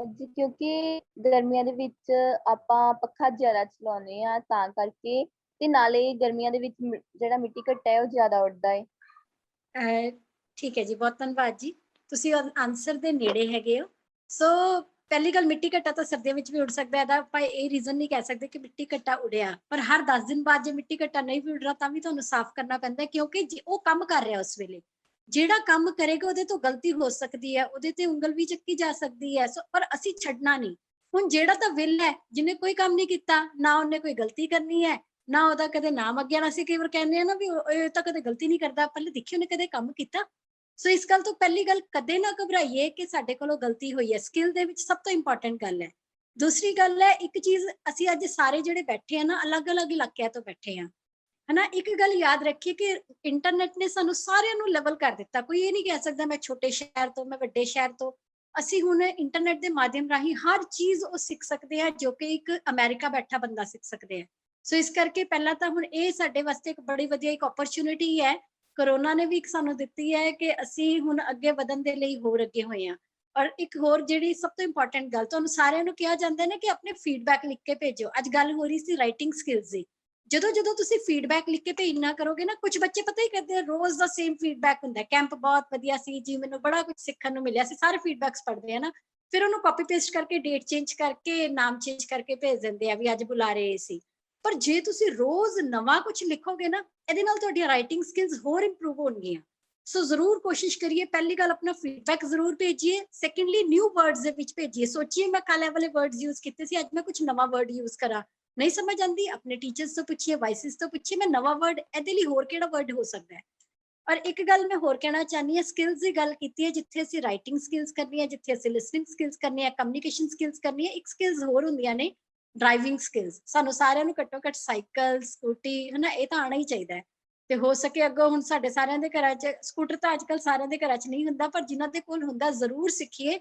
ਜੀ ਕਿਉਂਕਿ ਗਰਮੀਆਂ ਦੇ ਵਿੱਚ ਆਪਾਂ ਪੱਖਾ ਜ਼ਿਆਦਾ ਚਲਾਉਂਦੇ ਆ ਤਾਂ ਕਰਕੇ, ਤੇ ਨਾਲੇ ਗਰਮੀਆਂ ਦੇ ਵਿੱਚ ਜਿਹੜਾ ਮਿੱਟੀ ਘੱਟਾ ਹੈ ਉਹ ਜ਼ਿਆਦਾ ਉੱਡਦਾ ਹੈ। ਠੀਕ ਹੈ ਜੀ, ਬਹੁਤ ਧੰਨਵਾਦ ਜੀ। ਤੁਸੀਂ ਆਨਸਰ ਦੇ ਨੇੜੇ ਹੈਗੇ ਹੋ। ਸੋ ਪਹਿਲੀ ਗੱਲ, ਮਿੱਟੀ ਘੱਟਾ ਤਾਂ ਸਰਦੀਆਂ ਵਿੱਚ ਵੀ ਉੱਡ ਸਕਦਾ ਹੈ। ਇਹਦਾ ਆਪਾਂ ਇਹ ਰੀਜ਼ਨ ਨਹੀਂ ਕਹਿ ਸਕਦੇ ਕਿ ਮਿੱਟੀ ਘੱਟਾ ਉੱਡਿਆ, ਪਰ ਹਰ 10 ਦਿਨ ਬਾਅਦ ਜੇ ਮਿੱਟੀ ਘੱਟਾ ਨਹੀਂ ਵੀ ਉੱਡ ਰਿਹਾ ਤਾਂ ਵੀ ਤੁਹਾਨੂੰ ਸਾਫ਼ ਕਰਨਾ ਪੈਂਦਾ, ਕਿਉਂਕਿ ਉਹ ਕੰਮ ਕਰ ਰਿਹਾ ਉਸ ਵੇਲੇ। ਜਿਹੜਾ ਕੰਮ ਕਰੇਗਾ ਉਹਦੇ ਤੋਂ ਗਲਤੀ ਹੋ ਸਕਦੀ ਹੈ, ਉਹਦੇ ਤੇ ਉਂਗਲ ਵੀ ਚੱਕੀ ਜਾ ਸਕਦੀ ਹੈ, ਪਰ ਅਸੀਂ ਛੱਡਣਾ ਨਹੀਂ। ਹੁਣ ਜਿਹੜਾ ਤਾਂ ਵਿਹਲਾ ਹੈ, ਜਿਹਨੇ ਕੋਈ ਕੰਮ ਨਹੀਂ ਕੀਤਾ, ਨਾ ਉਹਨੇ ਕੋਈ ਗਲਤੀ ਕਰਨੀ ਹੈ, ਨਾ ਉਹਦਾ ਕਦੇ ਨਾਮ ਅੱਗੇ ਆਣਾ। ਅਸੀਂ ਕਈ ਵਾਰ ਕਹਿੰਦੇ ਆ ਨਾ ਵੀ ਇਹ ਤਾਂ ਕਦੇ ਗਲਤੀ ਨਹੀਂ ਕਰਦਾ, ਪਹਿਲੇ ਦੇਖੀ ਉਹਨੇ ਕਦੇ ਕੰਮ ਕੀਤਾ। ਸੋ ਇਸ ਗੱਲ ਤੋਂ ਪਹਿਲੀ ਗੱਲ, ਕਦੇ ਨਾ ਘਬਰਾਈਏ ਕਿ ਸਾਡੇ ਕੋਲੋਂ ਗਲਤੀ ਹੋਈ ਹੈ। ਸਕਿੱਲ ਦੇ ਵਿੱਚ ਸਭ ਤੋਂ ਇੰਪੋਰਟੈਂਟ ਗੱਲ ਹੈ। ਦੂਸਰੀ ਗੱਲ ਹੈ, ਇੱਕ ਚੀਜ਼ ਅਸੀਂ ਅੱਜ ਸਾਰੇ ਜਿਹੜੇ ਬੈਠੇ ਆ ਨਾ, ਅਲੱਗ-ਅਲੱਗ ਇਲਾਕਿਆਂ ਤੋਂ ਬੈਠੇ ਆ, ਹਨਾ। ਇੱਕ ਗੱਲ ਯਾਦ ਰੱਖੀਏ ਕਿ ਇੰਟਰਨੈਟ ਨੇ ਸਾਨੂੰ ਸਾਰਿਆਂ ਨੂੰ ਲੈਵਲ ਕਰ ਦਿੱਤਾ। ਕੋਈ ਇਹ ਨਹੀਂ ਕਹਿ ਸਕਦਾ ਮੈਂ ਛੋਟੇ ਸ਼ਹਿਰ ਤੋਂ, ਮੈਂ ਵੱਡੇ ਸ਼ਹਿਰ ਤੋਂ। ਅਸੀਂ ਹੁਣ ਇੰਟਰਨੈਟ ਦੇ ਮਾਧਿਅਮ ਰਾਹੀਂ ਹਰ ਚੀਜ਼ ਉਹ ਸਿੱਖ ਸਕਦੇ ਆ ਜੋ ਕਿ ਇੱਕ ਅਮਰੀਕਾ ਬੈਠਾ ਬੰਦਾ ਸਿੱਖ ਸਕਦੇ ਆ। ਸੋ ਇਸ ਕਰਕੇ ਪਹਿਲਾਂ ਤਾਂ ਹੁਣ ਇਹ ਸਾਡੇ ਵਾਸਤੇ ਇੱਕ ਬੜੀ ਵਧੀਆ ਇੱਕ ਓਪਰਚੁਨਿਟੀ ਹੈ, ਕਰੋਨਾ ਨੇ ਵੀ ਇੱਕ ਸਾਨੂੰ ਦਿੱਤੀ ਹੈ ਕਿ ਅਸੀਂ ਹੁਣ ਅੱਗੇ ਵਧਣ ਦੇ ਲਈ ਹੋਰ ਅੱਗੇ ਹੋਏ ਆ। ਔਰ ਇੱਕ ਹੋਰ ਜਿਹੜੀ ਸਭ ਤੋਂ ਇੰਪੋਰਟੈਂਟ ਗੱਲ, ਤੁਹਾਨੂੰ ਸਾਰਿਆਂ ਨੂੰ ਕਿਹਾ ਜਾਂਦਾ ਨੇ ਕਿ ਆਪਣੇ ਫੀਡਬੈਕ ਲਿਖ ਕੇ ਭੇਜੋ। ਅੱਜ ਗੱਲ ਹੋ ਰਹੀ ਸੀ ਰਾਈਟਿੰਗ ਸਕਿੱਲਸ ਦੀ। ਜਦੋਂ ਤੁਸੀਂ ਫੀਡਬੈਕ ਲਿਖ ਕੇ ਭੇਜਣਾ ਕਰੋਗੇ ਨਾ, ਕੁਝ ਬੱਚੇ ਪਤਾ ਹੀ ਕਰਦੇ ਆ, ਰੋਜ਼ ਦਾ ਸੇਮ ਫੀਡਬੈਕ ਹੁੰਦਾ, ਕੈਂਪ ਬਹੁਤ ਵਧੀਆ ਸੀ ਜੀ, ਮੈਨੂੰ ਬੜਾ ਕੁਝ ਸਿੱਖਣ ਨੂੰ ਮਿਲਿਆ ਸੀ। ਸਾਰੇ ਫੀਡਬੈਕਸ ਪੜ੍ਹਦੇ ਆ ਨਾ, ਫਿਰ ਉਹਨੂੰ ਕਾਪੀ ਪੇਸਟ ਕਰਕੇ, ਡੇਟ ਚੇਂਜ ਕਰਕੇ, ਨਾਮ ਚੇਂਜ ਕਰਕੇ ਭੇਜ ਦਿੰਦੇ ਆ ਵੀ ਅੱਜ ਬੁਲਾ ਰਹੇ ਸੀ। ਪਰ ਜੇ ਤੁਸੀਂ ਰੋਜ਼ ਨਵਾਂ ਕੁਝ ਲਿਖੋਗੇ ਨਾ, ਇਹਦੇ ਨਾਲ ਤੁਹਾਡੀਆਂ ਰਾਈਟਿੰਗ ਸਕਿੱਲਸ ਹੋਰ ਇੰਪਰੂਵ ਹੋਣਗੀਆਂ। ਸੋ ਜ਼ਰੂਰ ਕੋਸ਼ਿਸ਼ ਕਰੀਏ, ਪਹਿਲੀ ਗੱਲ ਆਪਣਾ ਫੀਡਬੈਕ ਜ਼ਰੂਰ ਭੇਜੀਏ। ਸੈਕੰਡਲੀ ਨਿਊ ਵਰਡਸ ਦੇ ਵਿੱਚ ਭੇਜੀਏ। ਸੋਚੀਏ ਮੈਂ ਕੱਲ ਇਹ ਵਾਲੇ ਵਰਡਸ ਯੂਜ਼ ਕੀਤੇ ਸੀ, ਅੱਜ ਮੈਂ ਕੁਝ ਨਵਾਂ ਵਰਡ ਯੂਜ਼ ਕਰਾਂ। ਨਹੀਂ ਸਮਝ ਆਉਂਦੀ, ਆਪਣੇ ਟੀਚਰਸ ਤੋਂ ਪੁੱਛੀਏ, ਵਾਇਸਿਸ ਤੋਂ ਪੁੱਛੀਏ, ਮੈਂ ਨਵਾਂ ਵਰਡ ਇਹਦੇ ਲਈ ਹੋਰ ਕਿਹੜਾ ਵਰਡ ਹੋ ਸਕਦਾ ਹੈ। ਔਰ ਇੱਕ ਗੱਲ ਮੈਂ ਹੋਰ ਕਹਿਣਾ ਚਾਹਨੀ ਹਾਂ, ਸਕਿੱਲਸ ਦੀ ਗੱਲ ਕੀਤੀ ਹੈ, ਜਿੱਥੇ ਅਸੀਂ ਰਾਈਟਿੰਗ ਸਕਿੱਲਸ ਕਰਨੀ ਹੈ, ਜਿੱਥੇ ਅਸੀਂ ਲਿਸਨਿੰਗ ਸਕਿੱਲਸ ਕਰਨੀ ਹੈ, ਕਮਿਊਨੀਕੇਸ਼ਨ ਸਕਿੱਲਸ ਕਰਨੀ ਹੈ, ਇੱਕ ਸਕਿੱਲਸ ਹੋਰ ਹੁੰਦੀਆਂ ਨੇ, ਡਰਾਈਵਿੰਗ ਸਕਿੱਲਸ। ਸਾਨੂੰ ਸਾਰਿਆਂ ਨੂੰ ਘੱਟੋ ਘੱਟ ਸਾਈਕਲ, ਸਕੂਟੀ, ਹਨਾ, ਇਹ ਤਾਂ ਆਉਣਾ ਹੀ ਚਾਹੀਦਾ ਹੈ। ਤੇ ਹੋ ਸਕੇ ਅੱਗੋਂ ਹੁਣ ਸਾਡੇ ਸਾਰਿਆਂ ਦੇ ਘਰਾਂ 'ਚ ਸਕੂਟਰ ਤਾਂ ਅੱਜ ਕੱਲ੍ਹ ਸਾਰਿਆਂ ਦੇ ਘਰਾਂ 'ਚ ਨਹੀਂ ਹੁੰਦਾ, ਪਰ ਜਿਨ੍ਹਾਂ ਦੇ ਕੋਲ ਹੁੰਦਾ ਜ਼ਰੂਰ ਸਿੱਖੀਏ।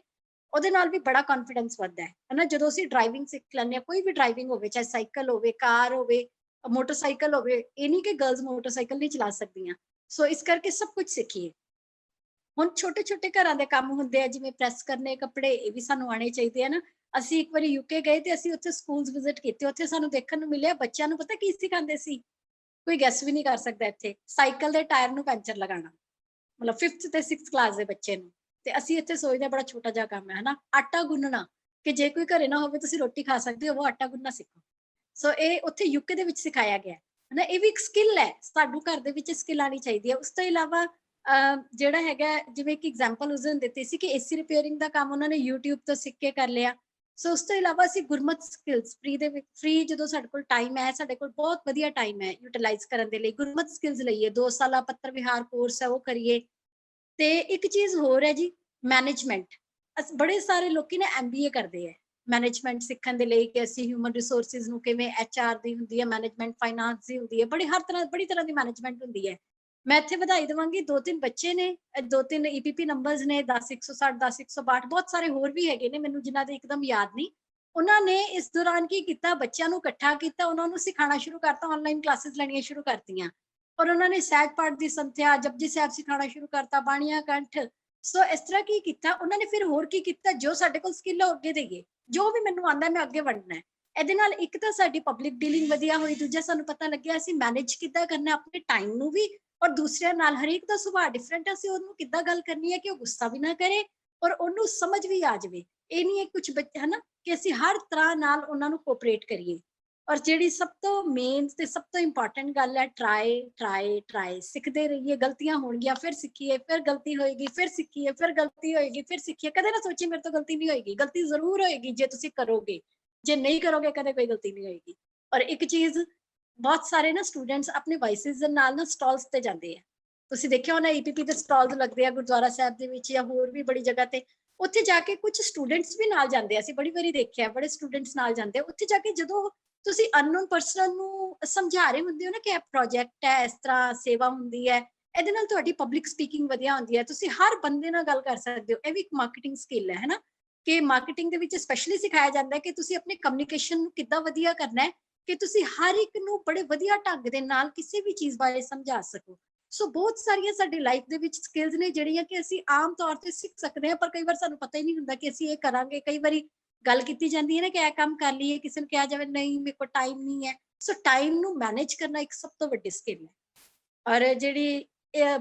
ਉਹਦੇ ਨਾਲ ਵੀ ਬੜਾ ਕੌਨਫੀਡੈਂਸ ਵੱਧਦਾ ਹੈ, ਹਨਾ। ਜਦੋਂ ਅਸੀਂ ਡਰਾਈਵਿੰਗ ਸਿੱਖ ਲੈਂਦੇ ਹਾਂ, ਕੋਈ ਵੀ ਡਰਾਈਵਿੰਗ ਹੋਵੇ, ਚਾਹੇ ਸਾਈਕਲ ਹੋਵੇ, ਕਾਰ ਹੋਵੇ, ਮੋਟਰਸਾਈਕਲ ਹੋਵੇ, ਇਹ ਨਹੀਂ ਕਿ ਗਰਲਸ ਮੋਟਰਸਾਈਕਲ ਨਹੀਂ ਚਲਾ ਸਕਦੀਆਂ। ਸੋ ਇਸ ਕਰਕੇ ਸਭ ਕੁਝ ਸਿੱਖੀਏ। ਹੁਣ ਛੋਟੇ ਛੋਟੇ ਘਰਾਂ ਦੇ ਕੰਮ ਹੁੰਦੇ ਆ, ਜਿਵੇਂ ਪ੍ਰੈਸ ਕਰਨੇ ਕੱਪੜੇ, ਇਹ ਵੀ ਸਾਨੂੰ ਆਉਣੇ ਚਾਹੀਦੇ ਆ ਨਾ। ਅਸੀਂ ਇੱਕ ਵਾਰੀ ਯੂਕੇ ਗਏ ਤੇ ਅਸੀਂ ਉੱਥੇ ਸਕੂਲਸ ਵਿਜ਼ਿਟ ਕੀਤੇ। ਉੱਥੇ ਸਾਨੂੰ ਦੇਖਣ ਨੂੰ ਮਿਲਿਆ ਬੱਚਿਆਂ ਨੂੰ ਪਤਾ ਕੀ ਸਿਖਾਉਂਦੇ ਸੀ, ਕੋਈ ਗੈਸ ਵੀ ਨਹੀਂ ਕਰ ਸਕਦਾ ਇੱਥੇ, ਸਾਈਕਲ ਦੇ ਟਾਇਰ ਨੂੰ ਪੈਂਚਰ ਲਗਾਉਣਾ। ਮਤਲਬ 5th ਤੇ 6th ਕਲਾਸ ਦੇ ਬੱਚੇ ਨੂੰ। ਤੇ ਅਸੀਂ ਇੱਥੇ ਸੋਚਦੇ ਬੜਾ ਛੋਟਾ ਜਿਹਾ ਕੰਮ ਹੈ, ਹਨਾ। ਆਟਾ ਗੁੰਨਣਾ, ਕਿ ਜੇ ਕੋਈ ਘਰੇ ਨਾ ਹੋਵੇ ਤੁਸੀਂ ਰੋਟੀ ਖਾ ਸਕਦੇ ਹੋ, ਉਹ ਆਟਾ ਗੁੰਨਣਾ ਸਿੱਖੋ। ਸੋ ਇਹ ਉੱਥੇ ਯੂਕੇ ਦੇ ਵਿੱਚ ਸਿਖਾਇਆ ਗਿਆ, ਹਨਾ। ਇਹ ਵੀ ਇੱਕ ਸਕਿੱਲ ਹੈ, ਸਾਨੂੰ ਘਰ ਦੇ ਵਿੱਚ ਸਕਿੱਲ ਆਉਣੀ ਚਾਹੀਦੀ ਹੈ। ਉਸ ਤੋਂ ਇਲਾਵਾ ਜਿਹੜਾ ਹੈਗਾ, ਜਿਵੇਂ ਇੱਕ ਐਗਜ਼ਾਮਪਲ ਉਸ ਦਿਨ ਦਿੱਤੀ ਸੀ ਕਿ ਏਸੀ ਰਿਪੇਅਰਿੰਗ ਦਾ ਕੰਮ ਉਹਨਾਂ ਨੇ YouTube ਤੋਂ ਸਿੱਖ ਕੇ ਕਰ ਲਿਆ। ਸੋ ਉਸ ਤੋਂ ਇਲਾਵਾ ਅਸੀਂ ਗੁਰਮਤ ਸਕਿੱਲਸ ਫ੍ਰੀ ਜਦੋਂ ਸਾਡੇ ਕੋਲ ਟਾਈਮ ਹੈ, ਸਾਡੇ ਕੋਲ ਬਹੁਤ ਵਧੀਆ ਟਾਈਮ ਹੈ ਯੂਟਿਲਾਈਜ਼ ਕਰਨ ਦੇ ਲਈ, ਗੁਰਮਤ ਸਕਿੱਲਸ ਲਈਏ, 2 ਸਾਲਾ ਪੱਤਰ ਵਿਹਾਰ ਕੋਰਸ ਹੈ ਉਹ ਕਰੀਏ। ਤੇ ਇੱਕ ਚੀਜ਼ ਹੋਰ ਹੈ ਜੀ, ਮੈਨੇਜਮੈਂਟ। ਬੜੇ ਸਾਰੇ ਲੋਕੀ ਨਾ MBA ਕਰਦੇ ਹੈ ਮੈਨੇਜਮੈਂਟ ਸਿੱਖਣ ਦੇ ਲਈ, ਕਿ ਅਸੀਂ ਹਿਊਮਨ ਰਿਸੋਰਸਿਸ ਨੂੰ ਕਿਵੇਂ HR ਦੀ ਹੁੰਦੀ ਹੈ ਮੈਨੇਜਮੈਂਟ, ਫਾਈਨਾਂਸ ਦੀ ਹੁੰਦੀ ਹੈ, ਬੜੀ ਤਰ੍ਹਾਂ ਦੀ ਮੈਨੇਜਮੈਂਟ ਹੁੰਦੀ ਹੈ। ਮੈਂ ਇੱਥੇ ਵਧਾਈ ਦੇਵਾਂਗੀ, 2-3 ਬੱਚੇ ਨੇ, 2-3 EPP ਨੰਬਰਸ ਨੇ, 10-160, 10-162, ਬਹੁਤ ਸਾਰੇ ਹੋਰ ਵੀ ਹੈਗੇ ਨੇ ਮੈਨੂੰ ਜਿਨ੍ਹਾਂ ਦੇ ਇੱਕਦਮ ਯਾਦ ਨਹੀਂ। ਉਹਨਾਂ ਨੇ ਇਸ ਦੌਰਾਨ ਕੀ ਕੀਤਾ, ਬੱਚਿਆਂ ਨੂੰ ਇਕੱਠਾ ਕੀਤਾ, ਉਹਨਾਂ ਨੂੰ ਸਿਖਾਉਣਾ ਸ਼ੁਰੂ ਕਰਤਾ, ਆਨਲਾਈਨ ਕਲਾਸਿਸ ਲੈਣੀਆਂ ਸ਼ੁਰੂ ਕਰਤੀਆਂ, ਔਰ ਉਹਨਾਂ ਨੇ ਸਹਿਜ ਪਾਠ ਦੀ ਸੰਥਿਆ, ਜਪਜੀ ਸਾਹਿਬ ਸਿਖਾਉਣਾ ਸ਼ੁਰੂ ਕਰਤਾ, ਬਾਣੀਆਂ ਕੰਠ। ਸੋ ਇਸ ਤਰ੍ਹਾਂ ਕੀ ਕੀਤਾ ਉਹਨਾਂ ਨੇ, ਫਿਰ ਹੋਰ ਕੀ ਕੀਤਾ, ਜੋ ਸਾਡੇ ਕੋਲ ਸਕਿੱਲ ਹੈ ਅੱਗੇ ਦੇਈਏ, ਜੋ ਵੀ ਮੈਨੂੰ ਆਉਂਦਾ ਮੈਂ ਅੱਗੇ ਵੰਡਣਾ ਹੈ। ਇਹਦੇ ਨਾਲ ਇੱਕ ਤਾਂ ਸਾਡੀ ਪਬਲਿਕ ਡੀਲਿੰਗ ਵਧੀਆ ਹੋਈ, ਦੂਜਾ ਸਾਨੂੰ ਪਤਾ ਲੱਗਿਆ ਅਸੀਂ ਮੈਨੇਜ ਕਿੱਦਾਂ ਕਰਨਾ ਆਪਣੇ ਟਾਈਮ ਨੂੰ ਵੀ, ਔਰ ਦੂਸਰਿਆਂ ਨਾਲ। ਹਰੇਕ ਦਾ ਸੁਭਾਅ ਡਿਫਰੈਂਟ ਹੈ, ਅਸੀਂ ਉਹਨੂੰ ਕਿੱਦਾਂ ਗੱਲ ਕਰਨੀ ਹੈ ਕਿ ਉਹ ਗੁੱਸਾ ਵੀ ਨਾ ਕਰੇ ਔਰ ਉਹਨੂੰ ਸਮਝ ਵੀ ਆ ਜਾਵੇ। ਇਹ ਨਹੀਂ ਹੈ ਕੁਝ ਬੱਚੇ ਹੈ ਨਾ ਕਿ ਅਸੀਂ ਹਰ ਤਰ੍ਹਾਂ ਨਾਲ ਉਹਨਾਂ ਨੂੰ ਕੋਆਪਰੇਟ ਕਰੀਏ। ਔਰ ਜਿਹੜੀ ਸਭ ਤੋਂ ਮੇਨ ਤੇ ਸਭ ਤੋਂ ਇੰਪੋਰਟੈਂਟ ਗੱਲ ਹੈ, ਟਰਾਈ ਸਿੱਖਦੇ ਰਹੀਏ। ਗਲਤੀਆਂ ਹੋਣਗੀਆਂ, ਫਿਰ ਸਿੱਖੀਏ, ਫਿਰ ਗਲਤੀ ਹੋਏਗੀ, ਫਿਰ ਸਿੱਖੀਏ, ਫਿਰ ਗਲਤੀ ਹੋਏਗੀ, ਫਿਰ ਸਿੱਖੀਏ। ਕਦੇ ਨਾ ਸੋਚੀਏ ਮੇਰੇ ਤੋਂ ਗਲਤੀ ਨਹੀਂ ਹੋਏਗੀ, ਗਲਤੀ ਜ਼ਰੂਰ ਹੋਏਗੀ ਜੇ ਤੁਸੀਂ ਕਰੋਗੇ, ਜੇ ਨਹੀਂ ਕਰੋਗੇ ਕਦੇ ਕੋਈ ਗਲਤੀ ਨਹੀਂ ਹੋਏਗੀ। ਔਰ ਇੱਕ ਚੀਜ਼, ਬਹੁਤ ਸਾਰੇ ਨਾ ਸਟੂਡੈਂਟਸ ਆਪਣੇ ਵਾਇਸਿਸ ਦੇ ਨਾਲ ਨਾ ਸਟਾਲਸ ਤੇ ਜਾਂਦੇ ਆ, ਤੁਸੀਂ ਦੇਖਿਆ ਹੋਣਾ EPP ਦੇ ਸਟਾਲਸ ਲੱਗਦੇ ਆ ਗੁਰਦੁਆਰਾ ਸਾਹਿਬ ਦੇ ਵਿੱਚ ਜਾਂ ਹੋਰ ਵੀ ਬੜੀ ਜਗ੍ਹਾ ਤੇ, ਉੱਥੇ ਜਾ ਕੇ ਕੁਝ ਸਟੂਡੈਂਟਸ ਵੀ ਨਾਲ ਜਾਂਦੇ ਆ, ਅਸੀਂ ਬੜੀ ਵਾਰੀ ਦੇਖਿਆ ਬੜੇ ਸਟੂਡੈਂਟਸ ਨਾਲ ਜਾਂਦੇ ਆ। ਉੱਥੇ ਜਾ ਕੇ ਜਦੋਂ ਤੁਸੀਂ ਅਨਨੋਨ ਪਰਸਨ ਨੂੰ ਸਮਝਾ ਰਹੇ ਹੁੰਦੇ ਹੋ ਨਾ ਕਿ ਇਹ ਪ੍ਰੋਜੈਕਟ ਹੈ, ਇਸ ਤਰ੍ਹਾਂ ਸੇਵਾ ਹੁੰਦੀ ਹੈ, ਇਹਦੇ ਨਾਲ ਤੁਹਾਡੀ ਪਬਲਿਕ ਸਪੀਕਿੰਗ ਵਧੀਆ ਹੁੰਦੀ ਹੈ, ਤੁਸੀਂ ਹਰ ਬੰਦੇ ਨਾਲ ਗੱਲ ਕਰ ਸਕਦੇ ਹੋ। ਇਹ ਵੀ ਇੱਕ ਮਾਰਕੀਟਿੰਗ ਸਕਿੱਲ ਹੈ ਨਾ, ਕਿ ਮਾਰਕੀਟਿੰਗ ਦੇ ਵਿੱਚ ਸਪੈਸ਼ਲੀ ਸਿਖਾਇਆ ਜਾਂਦਾ ਹੈ ਕਿ ਤੁਸੀਂ ਆਪਣੇ ਕਮਿਊਨੀਕੇਸ਼ਨ ਨੂੰ ਕਿੱਦਾਂ ਵਧੀਆ ਕਰਨਾ ਹੈ, ਕਿ ਤੁਸੀਂ ਹਰ ਇੱਕ ਨੂੰ ਬੜੇ ਵਧੀਆ ਢੰਗ ਦੇ ਨਾਲ ਕਿਸੇ ਵੀ ਚੀਜ਼ ਬਾਰੇ ਸਮਝਾ ਸਕੋ। ਸੋ ਬਹੁਤ ਸਾਰੀਆਂ ਸਾਡੀ ਲਾਈਫ ਦੇ ਵਿੱਚ ਸਕਿੱਲਸ ਨੇ ਜਿਹੜੀਆਂ ਕਿ ਅਸੀਂ ਆਮ ਤੌਰ ਤੇ ਸਿੱਖ ਸਕਦੇ ਹਾਂ, ਪਰ ਕਈ ਵਾਰ ਸਾਨੂੰ ਪਤਾ ਹੀ ਨਹੀਂ ਹੁੰਦਾ ਕਿ ਅਸੀਂ ਇਹ ਕਰਾਂਗੇ। ਕਈ ਵਾਰੀ ਗੱਲ ਕੀਤੀ ਜਾਂਦੀ ਹੈ ਨਾ ਕਿ ਇਹ ਕੰਮ ਕਰ ਲਈਏ, ਕਿਸੇ ਨੂੰ ਕਿਹਾ ਜਾਵੇ ਨਹੀਂ ਮੇਰੇ ਕੋਲ ਟਾਈਮ ਨਹੀਂ ਹੈ। ਸੋ ਟਾਈਮ ਨੂੰ ਮੈਨੇਜ ਕਰਨਾ ਇੱਕ ਸਭ ਤੋਂ ਵੱਡੀ ਸਕਿੱਲ ਹੈ। ਔਰ ਜਿਹੜੀ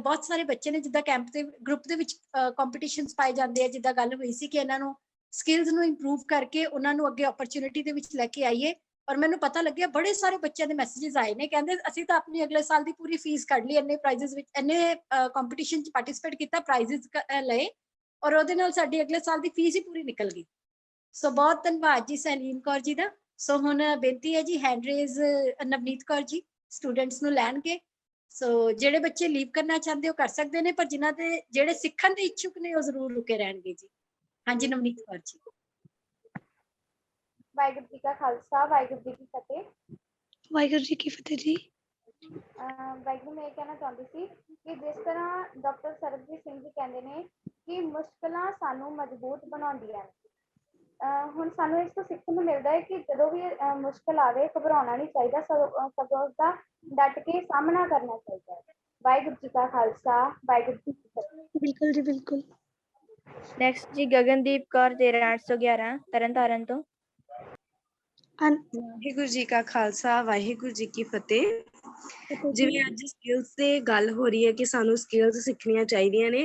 ਬਹੁਤ ਸਾਰੇ ਬੱਚੇ ਨੇ ਜਿੱਦਾਂ ਕੈਂਪ ਦੇ ਗਰੁੱਪ ਦੇ ਵਿੱਚ ਕੰਪੀਟੀਸ਼ਨਸ ਪਾਏ ਜਾਂਦੇ ਆ, ਜਿੱਦਾਂ ਗੱਲ ਹੋਈ ਸੀ ਕਿ ਇਹਨਾਂ ਨੂੰ ਸਕਿੱਲਸ ਨੂੰ ਇੰਪਰੂਵ ਕਰਕੇ ਉਹਨਾਂ ਨੂੰ ਅੱਗੇ ਓਪਰਚੁਨਿਟੀ ਦੇ ਵਿੱਚ ਲੈ ਕੇ ਆਈਏ। ਔਰ ਮੈਨੂੰ ਪਤਾ ਲੱਗਿਆ ਬੜੇ ਸਾਰੇ ਬੱਚਿਆਂ ਦੇ ਮੈਸੇजेस ਆਏ ਨੇ, ਕਹਿੰਦੇ ਅਸੀਂ ਤਾਂ ਆਪਣੀ ਅਗਲੇ ਸਾਲ ਦੀ ਪੂਰੀ ਫੀਸ ਕੱਢ ਲਈ, ਇੰਨੇ ਪ੍ਰਾਈਜ਼ਸ ਵਿੱਚ, ਇੰਨੇ ਕੰਪੀਟੀਸ਼ਨ 'ਚ ਪਾਰਟਿਸਿਪੇਟ ਕੀਤਾ, ਪ੍ਰਾਈਜ਼ਸ ਲਏ, ਔਰ ਉਹਦੇ ਨਾਲ ਸਾਡੀ ਅਗਲੇ ਸਾਲ ਦੀ ਫੀਸ ਹੀ ਪੂਰੀ ਨਿਕਲ ਗਈ। ਸੋ ਬਹੁਤ ਧੰਨਵਾਦ ਜੀ ਸੈਲੀਨ ਕੌਰ ਜੀ ਦਾ। ਸੋ ਹੁਣ ਬੇਨਤੀ ਹੈ ਜੀ hand raise Navneet Kaur ji students ਨੂੰ ਲੈਣਗੇ। ਸੋ ਜਿਹੜੇ ਬੱਚੇ ਲੀਵ ਕਰਨਾ ਚਾਹੁੰਦੇ ਹੋ ਕਰ ਸਕਦੇ ਨੇ, ਪਰ ਜਿਨ੍ਹਾਂ ਦੇ ਜਿਹੜੇ ਸਿੱਖਣ ਦੇ ਇੱਛੁਕ ਨੇ ਉਹ ਜ਼ਰੂਰ ਰੁਕੇ ਰਹਿਣਗੇ ਜੀ। ਹਾਂਜੀ ਨਵਨੀਤ ਕੌਰ ਜੀ। ਵਾਹਿਗੁਰੂ ਜੀ ਕਾ ਖਾਲਸਾ, ਵਾਹਿਗੁਰੂ ਜੀ ਕੀ ਫਤਿਹ। ਵਾਹਿਗੁਰੂ ਜੀ ਕੀ ਫਤਿਹ ਜੀ। ਵਾਹਿਗੁਰੂ, ਮੈਂ ਇਹ ਕਹਿਣਾ ਚਾਹੁੰਦੀ ਸੀ ਕਿ ਜਿਸ ਤਰ੍ਹਾਂ ਡਾਕਟਰ ਸਰਬਜੀਤ ਸਿੰਘ ਜੀ ਕਹਿੰਦੇ ਨੇ ਕਿ ਮੁਸ਼ਕਲਾਂ ਸਾਨੂੰ ਮਜ਼ਬੂਤ ਬਣਾਉਂਦੀਆਂ ਨੇ, ਹੁਣ ਸਾਨੂੰ ਇਸ ਤੋਂ ਸਿੱਖਣ ਨੂੰ ਮਿਲਦਾ ਹੈ ਕਿ ਜਦੋਂ ਵੀ ਮੁਸ਼ਕਲ ਆਵੇ ਘਬਰਾਉਣਾ ਨਹੀਂ ਚਾਹੀਦਾ, ਸਗੋਂ ਉਸਦਾ ਡਟ ਕੇ ਸਾਹਮਣਾ ਕਰਨਾ ਚਾਹੀਦਾ ਹੈ। ਵਾਹਿਗੁਰੂ ਜੀ ਕਾ ਖਾਲਸਾ, ਵਾਹਿਗੁਰੂ ਜੀ ਕੀ ਫਤਿਹ। ਬਿਲਕੁਲ ਜੀ ਬਿਲਕੁਲ। ਨੈਕਸਟ ਜੀ ਗਗਨਦੀਪ ਕੌਰ 13811 ਤਰਨਤਾਰਨ ਤੋਂ। ਵਾਹਿਗੁਰੂ ਜੀ ਕਾ ਖਾਲਸਾ, ਵਾਹਿਗੁਰੂ ਜੀ ਕੀ ਫਤਿਹ। ਜਿਵੇਂ ਅੱਜ ਸਕਿੱਲਸ ਤੇ ਗੱਲ ਹੋ ਰਹੀ ਹੈ ਕਿ ਸਾਨੂੰ ਸਕਿੱਲਸ ਸਿੱਖਣੀਆਂ ਚਾਹੀਦੀਆਂ ਨੇ,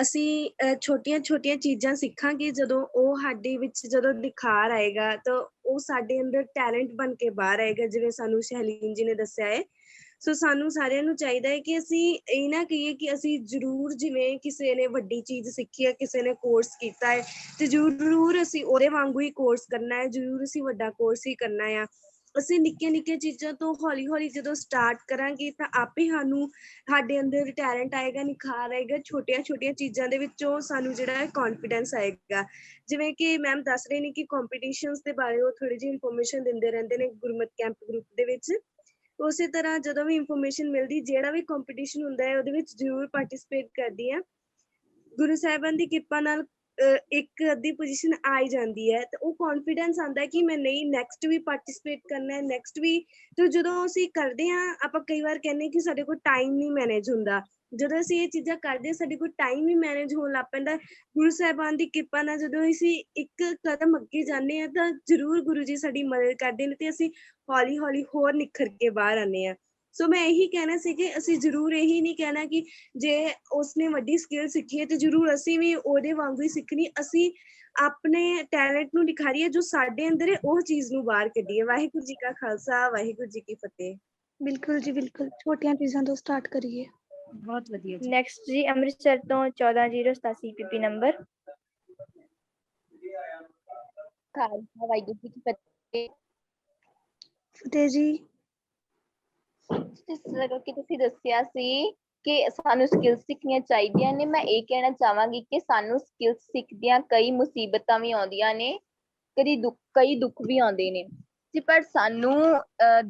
ਅਸੀਂ ਛੋਟੀਆਂ ਚੀਜ਼ਾਂ ਸਿੱਖਾਂਗੇ, ਜਦੋਂ ਉਹ ਸਾਡੇ ਵਿੱਚ ਜਦੋਂ ਨਿਖਾਰ ਆਏਗਾ ਤਾਂ ਉਹ ਸਾਡੇ ਅੰਦਰ ਟੈਲੈਂਟ ਬਣ ਕੇ ਬਾਹਰ ਆਏਗਾ, ਜਿਵੇਂ ਸਾਨੂੰ ਸ਼ੈਲੀਨ ਜੀ ਨੇ ਦੱਸਿਆ ਹੈ। ਸੋ ਸਾਨੂੰ ਸਾਰਿਆਂ ਨੂੰ ਚਾਹੀਦਾ ਹੈ ਕਿ ਅਸੀਂ ਇਹ ਨਾ ਕਹੀਏ ਕਿ ਅਸੀਂ ਜ਼ਰੂਰ, ਜਿਵੇਂ ਕਿਸੇ ਨੇ ਵੱਡੀ ਚੀਜ਼ ਸਿੱਖੀ ਹੈ, ਕਿਸੇ ਨੇ ਕੋਰਸ ਕੀਤਾ ਹੈ ਤੇ ਜ਼ਰੂਰ ਅਸੀਂ ਉਹਦੇ ਵਾਂਗੂ ਹੀ ਕੋਰਸ ਕਰਨਾ ਹੈ, ਜ਼ਰੂਰ ਅਸੀਂ ਵੱਡਾ ਕੋਰਸ ਹੀ ਕਰਨਾ ਆ। ਅਸੀਂ ਨਿੱਕੀਆਂ ਚੀਜ਼ਾਂ ਤੋਂ ਹੌਲੀ ਜਦੋਂ ਸਟਾਰਟ ਕਰਾਂਗੇ ਤਾਂ ਆਪੇ ਸਾਡੇ ਅੰਦਰ ਟੈਲੈਂਟ ਆਏਗਾ, ਨਿਖਾਰ ਆਏਗਾ। ਛੋਟੀਆਂ ਚੀਜ਼ਾਂ ਦੇ ਵਿੱਚੋਂ ਸਾਨੂੰ ਜਿਹੜਾ ਹੈ ਕੌਨਫੀਡੈਂਸ ਆਏਗਾ। ਜਿਵੇਂ ਕਿ ਮੈਮ ਦੱਸ ਰਹੇ ਨੇ ਕਿ ਕੰਪੀਟੀਸ਼ਨਸ ਦੇ ਬਾਰੇ ਉਹ ਥੋੜੀ ਜਿਹੀ ਇਨਫੋਰਮੇਸ਼ਨ ਦਿੰਦੇ ਰਹਿੰਦੇ ਨੇ ਗੁਰਮਤ ਕੈਂਪ ਗਰੁੱਪ ਦੇ ਵਿੱਚ। ਉਸੇ ਤਰ੍ਹਾਂ ਜਦੋਂ ਵੀ ਇਨਫੋਰਮੇਸ਼ਨ ਮਿਲਦੀ, ਜਿਹੜਾ ਵੀ ਕੰਪੀਟੀਸ਼ਨ ਹੁੰਦਾ ਹੈ ਉਹਦੇ ਵਿੱਚ ਜ਼ਰੂਰ ਪਾਰਟਿਸਿਪੇਟ ਕਰਦੀ ਹਾਂ। ਗੁਰੂ ਸਾਹਿਬਾਨ ਦੀ ਕਿਰਪਾ ਨਾਲ ਇੱਕ ਅੱਧੀ ਪੋਜੀਸ਼ਨ ਆ ਹੀ ਜਾਂਦੀ ਹੈ ਤੇ ਉਹ ਕੌਨਫੀਡੈਂਸ ਆਉਂਦਾ ਹੈ ਕਿ ਮੈਂ ਨਹੀਂ ਨੈਕਸਟ ਵੀ ਪਾਰਟਿਸਿਪੇਟ ਕਰਨਾ ਹੈ, ਨੈਕਸਟ ਵੀ। ਤੇ ਜਦੋਂ ਅਸੀਂ ਕਰਦੇ ਹਾਂ, ਆਪਾਂ ਕਈ ਵਾਰ ਕਹਿੰਦੇ ਕਿ ਸਾਡੇ ਕੋਲ ਟਾਈਮ ਨਹੀਂ ਮੈਨੇਜ ਹੁੰਦਾ। ਜਦੋਂ ਅਸੀਂ ਇਹ ਚੀਜ਼ਾਂ ਕਰਦੇ ਹਾਂ ਸਾਡੇ ਕੋਲ ਟਾਈਮ ਵੀ ਮੈਨੇਜ ਹੋਣ ਲੱਗ ਪੈਂਦਾ। ਗੁਰੂ ਸਾਹਿਬਾਨ ਦੀ ਕਿਰਪਾ ਨਾਲ ਜਦੋਂ ਅਸੀਂ ਇੱਕ ਕਦਮ ਅੱਗੇ ਜਾਂਦੇ ਹਾਂ ਤਾਂ ਜ਼ਰੂਰ ਗੁਰੂ ਜੀ ਸਾਡੀ ਮਦਦ ਕਰਦੇ ਨੇ ਤੇ ਅਸੀਂ ਹੌਲੀ ਹੋਰ ਨਿਖਰ ਕੇ ਬਾਹਰ ਆਉਂਦੇ ਹਾਂ। ਸੋ ਮੈਂ ਇਹੀ ਕਹਿਣਾ ਸੀ ਕਿ ਅਸੀਂ ਜ਼ਰੂਰ ਇਹੀ ਨਹੀਂ ਕਹਿਣਾ ਕਿ ਜੇ ਉਸਨੇ ਵੱਡੀ ਸਕਿੱਲ ਸਿੱਖੀ ਹੈ ਤੇ ਜ਼ਰੂਰ ਅਸੀਂ ਵੀ ਉਹਦੇ ਵਾਂਗੂ ਹੀ ਸਿੱਖਣੀ। ਅਸੀਂ ਆਪਣੇ ਟੈਲੈਂਟ ਨੂੰ ਨਿਖਾਰੀਏ, ਜੋ ਸਾਡੇ ਅੰਦਰ ਹੈ ਉਹ ਚੀਜ਼ ਨੂੰ ਬਾਹਰ ਕੱਢੀਏ। ਵਾਹਿਗੁਰੂ ਜੀ ਕਾ ਖਾਲਸਾ, ਵਾਹਿਗੁਰੂ ਜੀ ਕੀ ਫਤਿਹ। ਬਿਲਕੁਲ ਜੀ ਬਿਲਕੁਲ, ਛੋਟੀਆਂ ਚੀਜ਼ਾਂ ਤੋਂ ਸਟਾਰਟ ਕਰੀਏ। ਬਹੁਤ ਵਧੀਆ ਜੀ। ਨੈਕਸਟ ਜੀ ਅੰਮ੍ਰਿਤਸਰ ਤੋਂ 14087 EPP ਨੰਬਰ। ਖਾਲਸਾ ਵਾਹਿਗੁਰੂ ਜੀ ਕੀ ਫਤਿਹ। ਫਤਿਹ ਜੀ। ਜਿਸ ਤਰ੍ਹਾਂ ਕਿ ਤੁਸੀਂ ਦੱਸਿਆ ਸੀ ਕਿ ਸਾਨੂੰ ਸਕਿੱਲਸ ਸਿੱਖਣੀਆਂ ਚਾਹੀਦੀਆਂ ਨੇ, ਮੈਂ ਇਹ ਕਹਿਣਾ ਚਾਹਾਂਗੀ ਕਿ ਸਾਨੂੰ ਸਕਿੱਲਸ ਸਿੱਖਦਿਆਂ ਕਈ ਮੁਸੀਬਤਾਂ ਵੀ ਆਉਂਦੀਆਂ ਨੇ, ਕਈ ਦੁੱਖ ਵੀ ਆਉਂਦੇ ਨੇ ਜੀ, ਪਰ ਸਾਨੂੰ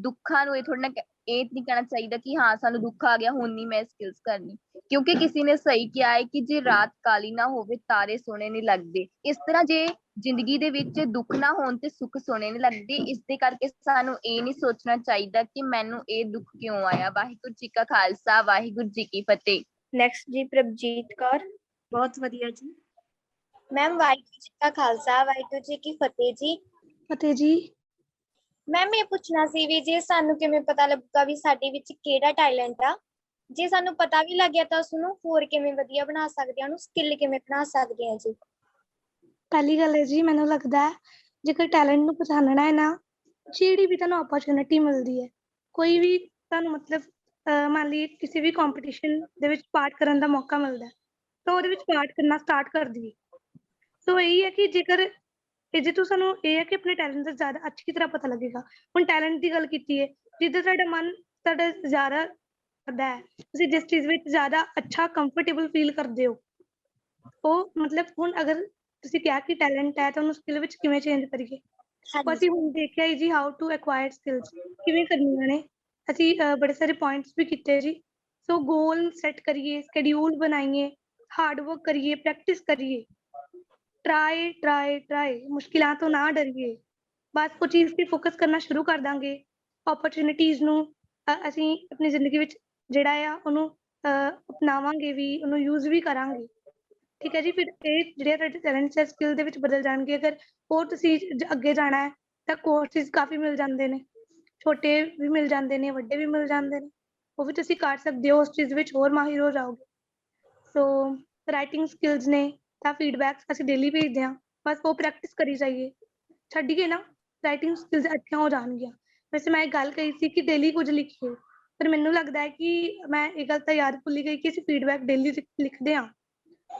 ਦੁੱਖਾਂ ਨੂੰ ਇਹ ਥੋੜਾ ਨਾ ਇਹ ਨਹੀਂ ਕਹਿਣਾ ਚਾਹੀਦਾ ਕਿ ਹਾਂ ਸਾਨੂੰ ਦੁੱਖ ਆ ਗਿਆ ਹੁਣ ਨਹੀਂ ਮੈਂ ਸਕਿੱਲਸ ਕਰਨੀ, ਕਿਉਂਕਿ ਕਿਸੇ ਨੇ ਸਹੀ ਕਿਹਾ ਹੈ ਕਿ ਜੇ ਰਾਤ ਕਾਲੀ ਨਾ ਹੋਵੇ ਤਾਰੇ ਸੋਹਣੇ ਨਹੀਂ ਲੱਗਦੇ। ਇਸ ਤਰ੍ਹਾਂ ਜੇ ਜ਼ਿੰਦਗੀ ਦੇ ਵਿੱਚ ਦੁੱਖ ਨਾ ਹੋਣ ਤੇ ਸੁੱਖ ਸੋਹਣੇ ਨਹੀਂ ਲੱਗਦੇ। ਇਸ ਦੇ ਕਰਕੇ ਸਾਨੂੰ ਇਹ ਨਹੀਂ ਸੋਚਣਾ ਚਾਹੀਦਾ ਕਿ ਮੈਨੂੰ ਇਹ ਦੁੱਖ ਕਿਉਂ ਆਇਆ। ਵਾਹਿਗੁਰੂ ਜੀ ਕਾ ਖਾਲਸਾ ਵਾਹਿਗੁਰੂ ਜੀ ਕੀ ਫਤਿਹ। ਨੈਕਸਟ ਜੀ ਪ੍ਰਭਜੀਤ ਕੌਰ। ਬਹੁਤ ਵਧੀਆ ਜੀ। ਮੈਮ ਵਾਹਿਗੁਰੂ ਜੀ ਕਾ ਖਾਲਸਾ ਵਾਹਿਗੁਰੂ ਜੀ ਕੀ ਫਤਿਹ ਜੀ। ਫਤਿਹ ਜੀ। ਮੈਮ ਇਹ ਪੁੱਛਣਾ ਸੀ ਵੀ ਜੇ ਸਾਨੂੰ ਕਿਵੇਂ ਪਤਾ ਲੱਗੂਗਾ ਵੀ ਸਾਡੇ ਵਿੱਚ ਕਿਹੜਾ ਟੈਲੈਂਟ ਆ, ਜੇ ਸਾਨੂੰ ਪਤਾ ਵੀ ਲੱਗ ਗਿਆ ਤਾਂ ਉਸਨੂੰ ਹੋਰ ਕਿਵੇਂ ਵਧੀਆ ਬਣਾ ਸਕਦੇ ਆ, ਉਹਨੂੰ ਸਕਿੱਲ ਕਿਵੇਂ ਬਣਾ ਸਕਦੇ ਆ ਜੀ। ਪਹਿਲੀ ਗੱਲ ਹੈ ਜੀ, ਮੈਨੂੰ ਲੱਗਦਾ ਹੈ ਜੇਕਰ ਟੈਲੈਂਟ ਨੂੰ ਪਛਾਣਨਾ ਹੈ ਨਾ, ਜਿਹੜੀ ਵੀ ਤੁਹਾਨੂੰ ਓਪਰਚੁਨਿਟੀ ਮਿਲਦੀ ਹੈ, ਕੋਈ ਵੀ ਤੁਹਾਨੂੰ ਮਤਲਬ ਮੰਨ ਲਈ ਕਿਸੇ ਵੀ ਕੰਪੀਟੀਸ਼ਨ ਦੇ ਵਿੱਚ ਪਾਰਟ ਕਰਨ ਦਾ ਮੌਕਾ ਮਿਲਦਾ ਹੈ ਤਾਂ ਉਹਦੇ ਵਿੱਚ ਪਾਰਟ ਕਰਨਾ ਸਟਾਰਟ ਕਰ ਦਈਏ। ਸੋ ਇਹੀ ਹੈ ਕਿ ਜੇਕਰ ਇਹਦੇ ਤੋਂ ਸਾਨੂੰ ਇਹ ਹੈ ਕਿ ਆਪਣੇ ਟੈਲੈਂਟ ਦਾ ਜ਼ਿਆਦਾ ਅੱਛੀ ਤਰ੍ਹਾਂ ਪਤਾ ਲੱਗੇਗਾ। ਹੁਣ ਟੈਲੈਂਟ ਦੀ ਗੱਲ ਕੀਤੀ ਹੈ, ਜਿੱਦਾਂ ਤੁਹਾਡਾ ਮਨ ਤੁਹਾਡਾ ਜ਼ਿਆਦਾ ਕਰਦਾ ਹੈ, ਤੁਸੀਂ ਜਿਸ ਚੀਜ਼ ਵਿੱਚ ਜ਼ਿਆਦਾ ਅੱਛਾ ਕੰਫਰਟੇਬਲ ਫੀਲ ਕਰਦੇ ਹੋ, ਉਹ ਮਤਲਬ ਹੁਣ ਅਗਰ ਤੁਸੀਂ ਕਿਹਾ ਕਿ ਟੈਲੈਂਟ ਹੈ ਤਾਂ ਉਹਨੂੰ ਸਕਿੱਲ ਵਿੱਚ ਕਿਵੇਂ ਚੇਂਜ ਕਰੀਏ। ਅਸੀਂ ਹੁਣ ਦੇਖਿਆ ਹੀ ਜੀ ਹਾਊ ਟੂ ਐਕਵਾਇਰ ਸਕਿੱਲਸ ਕਿਵੇਂ ਕਰਨੀਆਂ ਨੇ, ਅਸੀਂ ਬੜੇ ਸਾਰੇ ਪੁਆਇੰਟਸ ਵੀ ਕੀਤੇ ਜੀ। ਸੋ ਗੋਲ ਸੈੱਟ ਕਰੀਏ, ਸ਼ਡਿਊਲ ਬਣਾਈਏ, ਹਾਰਡ ਵਰਕ ਕਰੀਏ, ਪ੍ਰੈਕਟਿਸ ਕਰੀਏ, ट्राई ट्राई ट्राई मुश्किलों तो ना डरिए, बस वो चीज़ पे फोकस करना शुरू कर देंगे। अपॉर्चुनिटीज़ ਨੂੰ ਅਸੀਂ ਆਪਣੀ ਜ਼ਿੰਦਗੀ ਵਿੱਚ ਜਿਹੜਾ ਆ ਉਹਨੂੰ ਅਪਣਾਵਾਂਗੇ ਵੀ, ਉਹਨੂੰ ਯੂਜ਼ ਵੀ ਕਰਾਂਗੇ। ਠੀਕ ਹੈ ਜੀ। ਫਿਰ ਇਹ ਜਿਹੜੇ ਤੁਹਾਡੇ ਟੈਲੈਂਟਸ ਹੈ ਸਕਿੱਲ ਦੇ ਵਿੱਚ ਬਦਲ ਜਾਣਗੇ। ਅਗਰ ਹੋਰ ਤੁਸੀਂ ਅੱਗੇ ਜਾਣਾ ਹੈ ਤਾਂ ਕੋਰਸਿਸ ਕਾਫੀ ਮਿਲ ਜਾਂਦੇ ਨੇ, ਛੋਟੇ ਵੀ ਮਿਲ ਜਾਂਦੇ ਨੇ, ਵੱਡੇ ਵੀ ਮਿਲ ਜਾਂਦੇ ਨੇ, ਉਹ ਵੀ ਤੁਸੀਂ ਕਰ ਸਕਦੇ ਹੋ, ਉਸ ਚੀਜ਼ ਵਿੱਚ ਹੋਰ ਮਾਹਿਰ ਹੋ ਜਾਓਗੇ। ਸੋ ਰਾਈਟਿੰਗ ਸਕਿੱਲਸ ਨੇ ਤਾਂ ਫੀਡਬੈਕ ਅਸੀਂ ਡੇਲੀ ਭੇਜਦੇ ਹਾਂ, ਬਸ ਉਹ ਪ੍ਰੈਕਟਿਸ ਕਰੀ ਜਾਈਏ, ਛੱਡੀਏ ਨਾ, ਰਾਈਟਿੰਗ ਸਕਿੱਲਸ ਅੱਛੀਆਂ ਹੋ ਜਾਣਗੀਆਂ। ਵੈਸੇ ਮੈਂ ਇੱਕ ਗੱਲ ਕਹੀ ਸੀ ਕਿ ਡੇਲੀ ਕੁਝ ਲਿਖੀਏ, ਪਰ ਮੈਨੂੰ ਲੱਗਦਾ ਹੈ ਕਿ ਮੈਂ ਇਹ ਗੱਲ ਤਾਂ ਯਾਦ ਭੁੱਲ ਗਈ ਕਿ ਅਸੀਂ ਫੀਡਬੈਕ ਡੇਲੀ ਲਿਖਦੇ ਹਾਂ।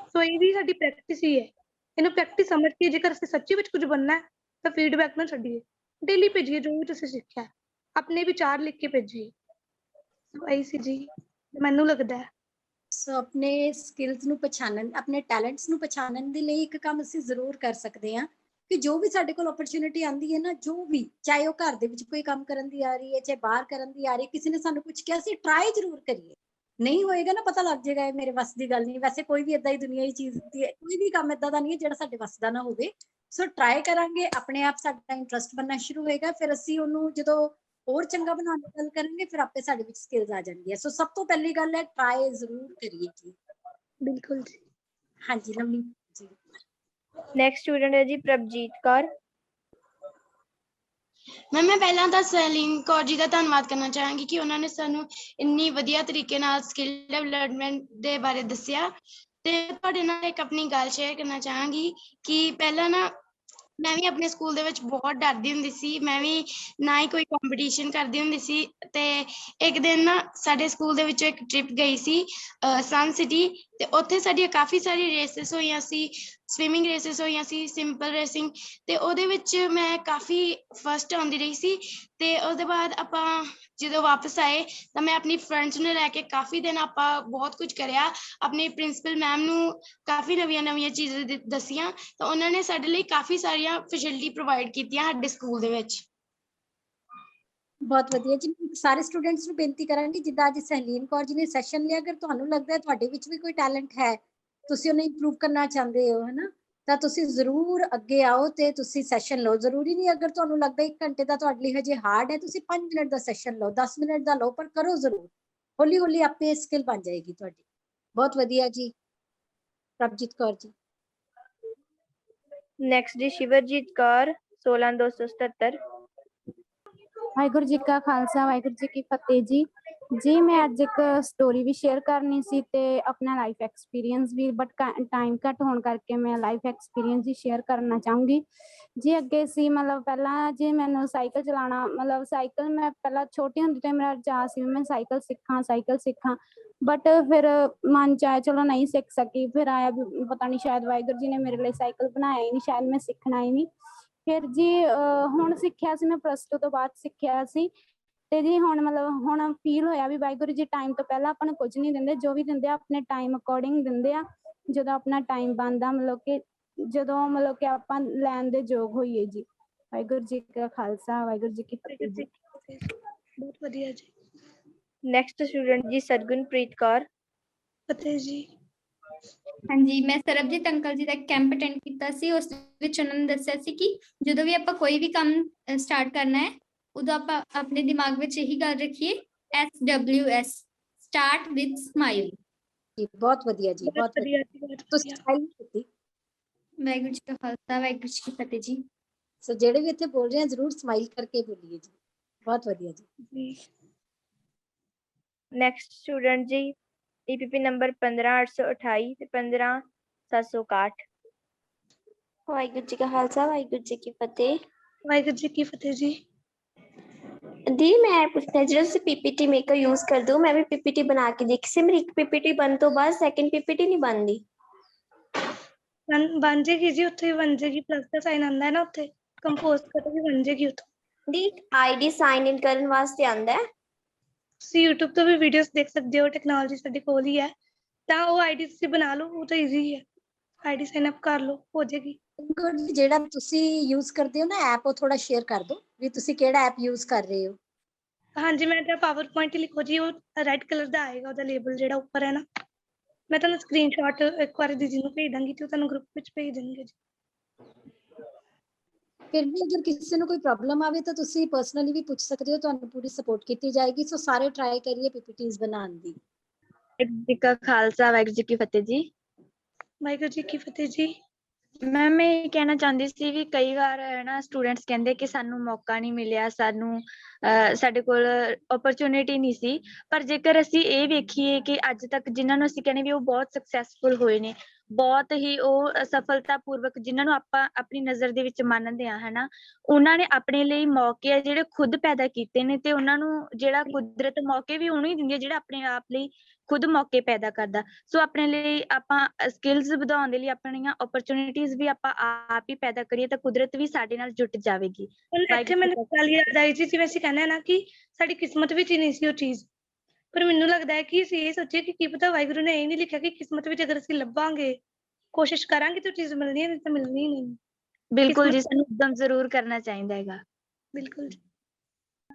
ਸੋ ਇਹ ਵੀ ਸਾਡੀ ਪ੍ਰੈਕਟਿਸ ਹੀ ਹੈ। ਇਹਨੂੰ ਪ੍ਰੈਕਟਿਸ ਸਮਝ ਕੇ ਜੇਕਰ ਅਸੀਂ ਸੱਚੀ ਵਿੱਚ ਕੁਝ ਬਣਨਾ ਹੈ ਤਾਂ ਫੀਡਬੈਕ ਨਾ ਛੱਡੀਏ, ਡੇਲੀ ਭੇਜੀਏ ਜੋ ਵੀ ਤੁਸੀਂ ਸਿੱਖਿਆ, ਆਪਣੇ ਵਿਚਾਰ ਲਿਖ ਕੇ ਭੇਜੀਏ। ਸੋ ਇਹੀ ਸੀ ਜੀ, ਮੈਨੂੰ ਲੱਗਦਾ ਹੈ। ਸੋ ਆਪਣੇ ਸਕਿੱਲਸ ਨੂੰ ਪਛਾਣਨ, ਆਪਣੇ ਟੈਲੈਂਟਸ ਨੂੰ ਪਛਾਣਨ ਦੇ ਲਈ ਇੱਕ ਕੰਮ ਅਸੀਂ ਜ਼ਰੂਰ ਕਰ ਸਕਦੇ ਹਾਂ ਕਿ ਜੋ ਵੀ ਸਾਡੇ ਕੋਲ ਓਪਰਚੁਨਿਟੀ ਆਉਂਦੀ ਹੈ ਨਾ, ਜੋ ਵੀ, ਚਾਹੇ ਉਹ ਘਰ ਦੇ ਵਿੱਚ ਕੋਈ ਕੰਮ ਕਰਨ ਦੀ ਆ ਰਹੀ ਹੈ, ਚਾਹੇ ਬਾਹਰ ਕਰਨ ਦੀ ਆ ਰਹੀ ਹੈ, ਕਿਸੇ ਨੇ ਸਾਨੂੰ ਕੁਝ ਕਿਹਾ, ਅਸੀਂ ਟਰਾਈ ਜ਼ਰੂਰ ਕਰੀਏ। ਨਹੀਂ ਹੋਏਗਾ ਨਾ, ਪਤਾ ਲੱਗ ਜਾਏਗਾ ਇਹ ਮੇਰੇ ਵੱਸ ਦੀ ਗੱਲ ਨਹੀਂ। ਵੈਸੇ ਕੋਈ ਵੀ ਏਦਾਂ ਹੀ ਦੁਨੀਆ ਦੀ ਚੀਜ਼ ਹੁੰਦੀ ਹੈ, ਕੋਈ ਵੀ ਕੰਮ ਏਦਾਂ ਦਾ ਨਹੀਂ ਹੈ ਜਿਹੜਾ ਸਾਡੇ ਵੱਸ ਦਾ ਨਾ ਹੋਵੇ। ਸੋ ਟਰਾਈ ਕਰਾਂਗੇ, ਆਪਣੇ ਆਪ ਸਾਡਾ ਇੰਟਰਸਟ ਬਣਨਾ ਸ਼ੁਰੂ ਹੋਏਗਾ, ਫਿਰ ਅਸੀਂ ਉਹਨੂੰ ਜਦੋਂ ਹੋਰ ਚੰਗਾ ਬਣਾਉਣ ਦੀ ਗੱਲ ਕਰਾਂਗੇ ਫਿਰ ਆਪੇ ਸਾਡੇ ਵਿੱਚ ਸਕਿੱਲਸ ਆ ਜਾਣਗੀਆਂ। ਸੋ ਸਭ ਤੋਂ ਪਹਿਲੀ ਗੱਲ ਹੈ ਟਰਾਈ ਜ਼ਰੂਰ ਕਰੀਏ ਜੀ। ਬਿਲਕੁਲ ਜੀ। ਹਾਂਜੀ ਲੰਮੀ ਜੀ। ਨੈਕਸਟ ਸਟੂਡੈਂਟ ਹੈ ਜੀ ਪ੍ਰਭਜੀਤ ਕੌਰ। ਮੈਮ ਮੈਂ ਪਹਿਲਾਂ ਤਾਂ ਸੈਲੀਨ ਕੌਰ ਜੀ ਦਾ ਧੰਨਵਾਦ ਕਰਨਾ ਚਾਹਾਂਗੀ ਕਿ ਉਹਨਾਂ ਨੇ ਸਾਨੂੰ ਇੰਨੀ ਵਧੀਆ ਤਰੀਕੇ ਨਾਲ ਸਕਿੱਲ ਡਿਵੈਲਪਮੈਂਟ ਦੇ ਬਾਰੇ ਦੱਸਿਆ। ਤੇ ਤੁਹਾਡੇ ਨਾਲ ਇੱਕ ਆਪਣੀ ਗੱਲ ਸ਼ੇਅਰ ਕਰਨਾ ਚਾਹਾਂਗੀ ਕਿ ਪਹਿਲਾਂ ਨਾ ਮੈਂ ਵੀ ਆਪਣੇ ਸਕੂਲ ਦੇ ਵਿੱਚ ਬਹੁਤ ਡਰਦੀ ਹੁੰਦੀ ਸੀ, ਮੈਂ ਵੀ ਨਾ ਹੀ ਕੋਈ ਕੰਪੀਟੀਸ਼ਨ ਕਰਦੀ ਹੁੰਦੀ ਸੀ। ਤੇ ਇੱਕ ਦਿਨ ਨਾ ਸਾਡੇ ਸਕੂਲ ਦੇ ਵਿੱਚੋਂ ਇੱਕ ਟ੍ਰਿਪ ਗਈ ਸੀ ਸਨ ਸਿਟੀ, ਤੇ ਉੱਥੇ ਸਾਡੀਆਂ ਕਾਫੀ ਸਾਰੀ ਰੇਸਿਸ ਹੋਈਆਂ ਸੀ, ਸਵਿਮਿੰਗ ਰੇਸਿਸ ਹੋਈਆਂ ਸੀ, ਸਿੰਪਲ ਰੇਸਿੰਗ, ਤੇ ਉਹਦੇ ਵਿੱਚ ਮੈਂ ਕਾਫੀ ਫਸਟ ਆਉਂਦੀ ਰਹੀ ਸੀ। ਤੇ ਉਹਦੇ ਬਾਅਦ ਆਪਾਂ ਜਦੋਂ ਵਾਪਸ ਆਏ ਤਾਂ ਮੈਂ ਆਪਣੀ ਫਰੈਂਡਸ ਨੂੰ ਲੈ ਕੇ ਕਾਫੀ ਦਿਨ ਆਪਾਂ ਬਹੁਤ ਕੁਝ ਕਰਿਆ, ਆਪਣੀ ਪ੍ਰਿੰਸੀਪਲ ਮੈਮ ਨੂੰ ਕਾਫੀ ਨਵੀਆਂ ਚੀਜ਼ਾਂ ਦੱਸੀਆਂ, ਤਾਂ ਉਹਨਾਂ ਨੇ ਸਾਡੇ ਲਈ ਕਾਫੀ ਸਾਰੀਆਂ ਫੈਸਿਲਿਟੀ ਪ੍ਰੋਵਾਈਡ ਕੀਤੀਆਂ ਸਾਡੇ ਸਕੂਲ ਦੇ ਵਿੱਚ। ਬਹੁਤ ਵਧੀਆ ਜੀ। ਸਾਰੇ ਸਟੂਡੈਂਟਸ ਨੂੰ ਬੇਨਤੀ ਕਰਾਂਗੀ, ਜਿੱਦਾਂ ਅੱਜ ਸਹਲੀਨ ਕੌਰ ਜੀ ਨੇ ਸੈਸ਼ਨ ਲਿਆ, ਅਗਰ ਤੁਹਾਨੂੰ ਲੱਗਦਾ ਹੈ ਤੁਹਾਡੇ ਵਿੱਚ ਵੀ ਕੋਈ ਟੈਲੈਂਟ ਹੈ, ਤੁਸੀਂ ਉਹਨੂੰ ਇੰਪਰੂਵ ਕਰਨਾ ਚਾਹੁੰਦੇ ਹੋ, ਹਨਾ, ਤਾਂ ਤੁਸੀਂ ਜ਼ਰੂਰ ਅੱਗੇ ਆਓ ਤੇ ਤੁਸੀਂ ਸੈਸ਼ਨ ਲਓ। ਜ਼ਰੂਰੀ ਨਹੀਂ ਅਗਰ ਤੁਹਾਨੂੰ ਲੱਗਦਾ 1 ਘੰਟੇ ਦਾ ਤੁਹਾਡੇ ਲਈ ਹਜੇ ਹਾਰਡ ਹੈ, ਤੁਸੀਂ 5 ਮਿੰਟ ਦਾ ਸੈਸ਼ਨ ਲਓ, 10 ਮਿੰਟ ਦਾ ਲਓ, ਪਰ ਕਰੋ ਜ਼ਰੂਰ। ਹੌਲੀ ਹੌਲੀ ਆਪੇ ਸਕਿੱਲ ਬਣ ਜਾਏਗੀ ਤੁਹਾਡੀ। ਬਹੁਤ ਵਧੀਆ ਜੀ। ਪ੍ਰਭਜੀਤ ਕੌਰ ਜੀ। ਨੈਕਸਟ ਜੀ ਸ਼ਿਵਰਜੀਤ ਕੌਰ 16277। ਵਾਹਿਗੁਰੂ ਜੀ ਕਾ ਖਾਲਸਾ ਵਾਹਿਗੁਰੂ ਜੀ ਕੀ ਫਤਿਹ ਜੀ। ਜੀ ਮੈਂ ਅੱਜ ਇੱਕ ਸਟੋਰੀ ਵੀ ਸ਼ੇਅਰ ਕਰਨੀ ਸੀ ਤੇ ਆਪਣਾ ਲਾਈਫ ਐਕਸਪੀਰੀਅੰਸ ਵੀ, ਬਟ ਟਾਈਮ ਘੱਟ ਹੋਣ ਕਰਕੇ ਮੈਂ ਲਾਈਫ ਐਕਸਪੀਰੀਅੰਸ ਹੀ ਸ਼ੇਅਰ ਕਰਨਾ ਚਾਹੂੰਗੀ ਜੀ। ਅੱਗੇ ਸੀ ਮਤਲਬ ਪਹਿਲਾਂ ਜੀ ਮੈਨੂੰ ਸਾਈਕਲ ਚਲਾਉਣਾ, ਮਤਲਬ ਸਾਈਕਲ ਮੈਂ ਪਹਿਲਾਂ ਛੋਟੀ ਹੁੰਦੀ ਤੋਂ ਮੇਰਾ ਚਾਅ ਸੀ ਮੈਂ ਸਾਈਕਲ ਸਿੱਖਾਂ, ਬਟ ਫਿਰ ਮਨ ਚ ਆਇਆ ਚਲੋ ਨਹੀਂ ਸਿੱਖ ਸਕੀ। ਫਿਰ ਆਇਆ ਵੀ ਪਤਾ ਨਹੀਂ ਸ਼ਾਇਦ ਵਾਹਿਗੁਰੂ ਜੀ ਨੇ ਮੇਰੇ ਲਈ ਸਾਈਕਲ ਬਣਾਇਆ ਹੀ ਨਹੀਂ, ਸ਼ਾਇਦ ਮੈਂ ਸਿੱਖਣਾ ਹੀ ਨਹੀਂ। ਫਿਰ ਜੀ ਹੁਣ ਸਿੱਖਿਆ ਸੀ, ਮੈਂ +2 ਤੋਂ ਬਾਅਦ ਸਿੱਖਿਆ ਸੀ। ਤੇ ਜੀ ਹੁਣ ਮਤਲਬ ਹੁਣ ਫੀਲ ਹੋਇਆ ਵੀ ਵਾਹਿਗੁਰੂ ਜੀ ਟਾਈਮ ਤੋਂ ਪਹਿਲਾਂ ਆਪਾਂ ਨੂੰ ਕੁਝ ਨਹੀਂ ਦਿੰਦੇ, ਜੋ ਵੀ ਦਿੰਦੇ ਆ ਆਪਣੇ ਟਾਈਮ ਅਕੋਰਡਿੰਗ ਦਿੰਦੇ ਆ, ਜਦੋਂ ਆਪਣਾ ਟਾਈਮ ਬਣਦਾ, ਮਤਲਬ ਕਿ ਜਦੋਂ ਮਤਲਬ ਕਿ ਆਪਾਂ ਲੈਣ ਦੇ ਯੋਗ ਹੋਈਏ ਜੀ। ਵਾਹਿਗੁਰੂ ਜੀ ਕਾ ਖਾਲਸਾ, ਵਾਹਿਗੁਰੂ ਜੀ ਕੀ ਫਤਿਹ ਜੀ। ਬਹੁਤ ਵਧੀਆ ਜੀ। ਨੈਕਸਟ ਸਟੂਡੈਂਟ ਜੀ ਸਰਗੁਣਪ੍ਰੀਤ ਕੌਰ। ਫਤਿਹ ਜੀ। ਹਾਂਜੀ, ਮੈਂ ਸਰਬਜੀਤ ਅੰਕਲ ਜੀ ਦਾ ਕੈਂਪ ਅਟੈਂਡ ਕੀਤਾ ਸੀ। ਉਸ ਵਿੱਚ ਉਹਨਾਂ ਨੇ ਦੱਸਿਆ ਸੀ ਕਿ ਜਦੋਂ ਵੀ ਆਪਾਂ ਕੋਈ ਵੀ ਕੰਮ ਸਟਾਰਟ ਕਰਨਾ ਹੈ, ਉਦੋਂ ਆਪਾਂ ਆਪਣੇ ਦਿਮਾਗ ਵਿੱਚ ਇਹੀ ਗੱਲ ਰੱਖੀਏ, SWS, ਸਟਾਰਟ ਵਿਦ ਸਮਾਈਲ। ਜੀ ਬਹੁਤ ਵਧੀਆ ਜੀ, ਬਹੁਤ ਵਧੀਆ। ਤੁਸੀਂ smile ਕੀਤੀ। ਵਾਹਿਗੁਰੂ ਜੀ ਕਾ ਖਾਲਸਾ, ਵਾਹਿਗੁਰੂ ਜੀ ਕੀ ਫਤਿਹ ਜੀ। ਸੋ ਜਿਹੜੇ ਵੀ ਇੱਥੇ ਬੋਲ ਰਹੇ ਆ ਜ਼ਰੂਰ ਸਮਾਈਲ ਕਰਕੇ ਬੋਲੀਏ ਜੀ। ਬਹੁਤ ਵਧੀਆ ਜੀ। ਨੈਕਸਟ ਸਟੂਡੈਂਟ ਜੀ EPP ਨੰਬਰ 15828 ਤੇ 15761। ਵਾਹਿਗੁਰੂ ਜੀ ਕਾ ਖਾਲਸਾ, ਵਾਹਿਗੁਰੂ ਜੀ ਕੀ ਫਤਿਹ। ਵਾਹਿਗੁਰੂ ਜੀ ਕੀ ਫਤਿਹ ਜੀ। ਦੀ ਮੈਂ ਪੁੱਛਣਾ, ਜਿਹੜਾ ਤੁਸੀਂ PPT ਮੇਕਰ ਯੂਜ਼ ਕਰਦੇ ਹੋ, ਮੈਂ ਵੀ PPT ਬਣਾ ਕੇ ਦੇਖੀ ਸੀ। ਮੇਰੀ ਇੱਕ PPT ਬਣਨ ਤੋਂ ਬਾਅਦ ਸੈਕਿੰਡ PPT ਨਹੀਂ ਬਣਦੀ। ਬਣ ਜੇਗੀ ਜੀ, ਉੱਥੇ ਬਣ ਜੇਗੀ, ਪਲੱਸ ਦਾ ਸਾਈਨ ਆਉਂਦਾ ਹੈ ਨਾ ਉੱਥੇ, ਕੰਪੋਜ਼ ਕਰ ਵੀ ਬਣ ਜੇਗੀ ਉੱਥੋਂ। ਦੀ ID ਸਾਈਨ ਇਨ ਕਰਨ ਵਾਸਤੇ ਆਉਂਦਾ ਹੈ। ਤੁਸੀਂ YouTube ਤੋਂ ਵੀ ਵੀਡੀਓਜ਼ ਦੇਖ ਸਕਦੇ ਹੋ, ਟੈਕਨੋਲੋਜੀ ਸਾਡੇ ਕੋਲ ਹੀ ਹੈ, ਤਾਂ ਉਹ ID ਤੁਸੀਂ ਬਣਾ ਲਓ, ਉਹ ਤਾਂ ਈਜ਼ੀ ਹੈ। ID ਸਾਈਨ ਅਪ ਕਰ ਲਓ, ਹੋ ਜੇਗੀ। ਜਿਹੜਾ ਤੁਸੀਂ ਯੂਜ਼ ਕਰਦੇ ਹੋ ਨਾ ਐਪ, ਉਹ ਥੋੜਾ ਸ਼ੇਅਰ ਕਰ ਦਿਓ ਵੀ ਤੁਸੀਂ ਕਿਹੜਾ ਐਪ ਯੂਜ਼ ਕਰ ਰਹੇ ਹੋ। ਹਾਂਜੀ, ਮੈਂ ਤਾਂ PowerPoint ਹੀ ਲਿਖੋ ਜੀ, ਉਹ ਰੈੱਡ ਕਲਰ ਦਾ ਆਏਗਾ ਉਹਦਾ ਲੇਬਲ ਜਿਹੜਾ ਉੱਪਰ ਹੈ ਨਾ। ਮੈਂ ਤੁਹਾਨੂੰ ਸਕਰੀਨਸ਼ਾਟ ਇੱਕ ਵਾਰੀ ਦੀਦੀ ਨੂੰ ਭੇਜ ਦਾਂਗੀ ਤੇ ਉਹ ਤੁਹਾਨੂੰ ਗਰੁੱਪ ਵਿੱਚ ਭੇਜ ਦੇਣਗੇ ਜੀ। ਫਿਰ ਵੀ ਅਗਰ ਕਿਸੇ ਨੂੰ ਕੋਈ ਪ੍ਰੋਬਲਮ ਆਵੇ ਤਾਂ ਤੁਸੀਂ ਪਰਸਨਲੀ ਵੀ ਪੁੱਛ ਸਕਦੇ ਹੋ, ਤੁਹਾਨੂੰ ਪੂਰੀ ਸਪੋਰਟ ਕੀਤੀ ਜਾਏਗੀ। ਸੋ ਸਾਰੇ ਟਰਾਈ ਕਰੀਏ PPTs ਬਣਾਉਣ ਦੀ। ਵਾਹਿਗੁਰੂ ਜੀ ਕਾ ਖਾਲਸਾ, ਵਾਹਿਗੁਰੂ ਜੀ ਕੀ ਫਤਿਹ ਜੀ। ਵਾਹਿਗੁਰੂ ਜੀ ਕੀ ਫਤਿਹ ਜੀ। ਮੈਮ ਮੈਂ ਇਹ ਕਹਿਣਾ ਚਾਹੁੰਦੀ ਸੀ ਵੀ ਕਈ ਵਾਰ ਹੈ ਨਾ ਸਟੂਡੈਂਟਸ ਕਹਿੰਦੇ ਕਿ ਸਾਨੂੰ ਮੌਕਾ ਨਹੀਂ ਮਿਲਿਆ, ਸਾਨੂੰ ਸਾਡੇ ਕੋਲ ਓਪਰਚੁਨਿਟੀ ਨਹੀਂ ਸੀ। ਪਰ ਜੇਕਰ ਅਸੀਂ ਇਹ ਵੇਖੀਏ ਕਿ ਅੱਜ ਤੱਕ ਜਿਨ੍ਹਾਂ ਨੂੰ ਅਸੀਂ ਕਹਿੰਦੇ ਵੀ ਉਹ ਬਹੁਤ ਸਕਸੈਸਫੁਲ ਹੋਏ ਨੇ, ਬਹੁਤ ਹੀ ਉਹ ਸਫਲਤਾ ਪੂਰਵਕ ਜਿਨ੍ਹਾਂ ਨੂੰ ਆਪਾਂ ਆਪਣੀ ਨਜ਼ਰ ਦੇ ਵਿੱਚ ਮੰਨਦੇ ਆ, ਹਨਾ, ਉਹਨਾਂ ਨੇ ਆਪਣੇ ਲਈ ਮੌਕੇ ਆ ਜਿਹੜੇ ਖੁਦ ਪੈਦਾ ਕੀਤੇ ਨੇ, ਤੇ ਉਹਨਾਂ ਨੂੰ ਜਿਹੜਾ ਕੁਦਰਤ ਮੌਕੇ ਵੀ ਉਹਨੂੰ ਹੀ ਦਿੰਦੀ ਹੈ ਜਿਹੜਾ ਆਪਣੇ ਆਪ ਲਈ ਖੁਦ ਮੌਕੇ ਪੈਦਾ ਕਰਦਾ। ਸੋ ਆਪਣੇ ਲਈ ਆਪਾਂ ਸਕਿੱਲਸ ਵਧਾਉਣ ਦੇ ਲਈ ਆਪਣੀਆਂ ਓਪਰਚੁਨਿਟੀਜ਼ ਵੀ ਆਪਾਂ ਆਪ ਹੀ ਪੈਦਾ ਕਰੀਏ ਤਾਂ ਕੁਦਰਤ ਵੀ ਸਾਡੇ ਨਾਲ ਜੁਟ ਜਾਵੇਗੀ। ਇੱਥੇ ਮੈਨੂੰ ਗੱਲ ਯਾਦ ਆਈ ਜੀ, ਜਿਵੇਂ ਅਸੀਂ ਕਹਿੰਦੇ ਆ ਨਾ ਕਿ ਸਾਡੀ ਕਿਸਮਤ ਵਿੱਚ ਹੀ ਨਹੀਂ ਸੀ ਉਹ ਚੀਜ਼, ਪਰ ਮੈਨੂੰ ਲੱਗਦਾ ਹੈ ਕਿ ਅਸੀਂ ਇਹ ਸੋਚੀਏ ਕਿ ਕੀ ਪਤਾ ਵਾਹਿਗੁਰੂ ਨੇ ਇਹ ਨਹੀਂ ਲਿਖਿਆ ਕਿ ਕਿਸਮਤ ਵਿੱਚ ਅਗਰ ਅਸੀਂ ਲੱਭਾਂਗੇ, ਕੋਸ਼ਿਸ਼ ਕਰਾਂਗੇ ਤਾਂ ਚੀਜ਼ ਮਿਲਣੀ ਹੈ, ਨਹੀਂ ਤਾਂ ਮਿਲਣੀ ਹੀ ਨਹੀਂ। ਬਿਲਕੁਲ ਜੀ, ਸਾਨੂੰ ਉਦਮ ਜ਼ਰੂਰ ਕਰਨਾ ਚਾਹੀਦਾ ਹੈਗਾ। ਬਿਲਕੁਲ ਜੀ।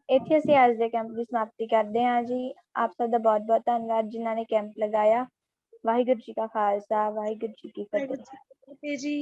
ਇੱਥੇ ਅਸੀਂ ਅੱਜ ਦੇ ਕੈਂਪ ਦੀ ਸਮਾਪਤੀ ਕਰਦੇ ਹਾਂ ਜੀ। ਆਪ ਸਭ ਦਾ ਬਹੁਤ ਬਹੁਤ ਧੰਨਵਾਦ ਜਿਨ੍ਹਾਂ ਨੇ ਕੈਂਪ ਲਗਾਇਆ। ਵਾਹਿਗੁਰੂ ਜੀ ਕਾ ਖਾਲਸਾ, ਵਾਹਿਗੁਰੂ ਜੀ ਕੀ ਫਤਿਹ ਜੀ।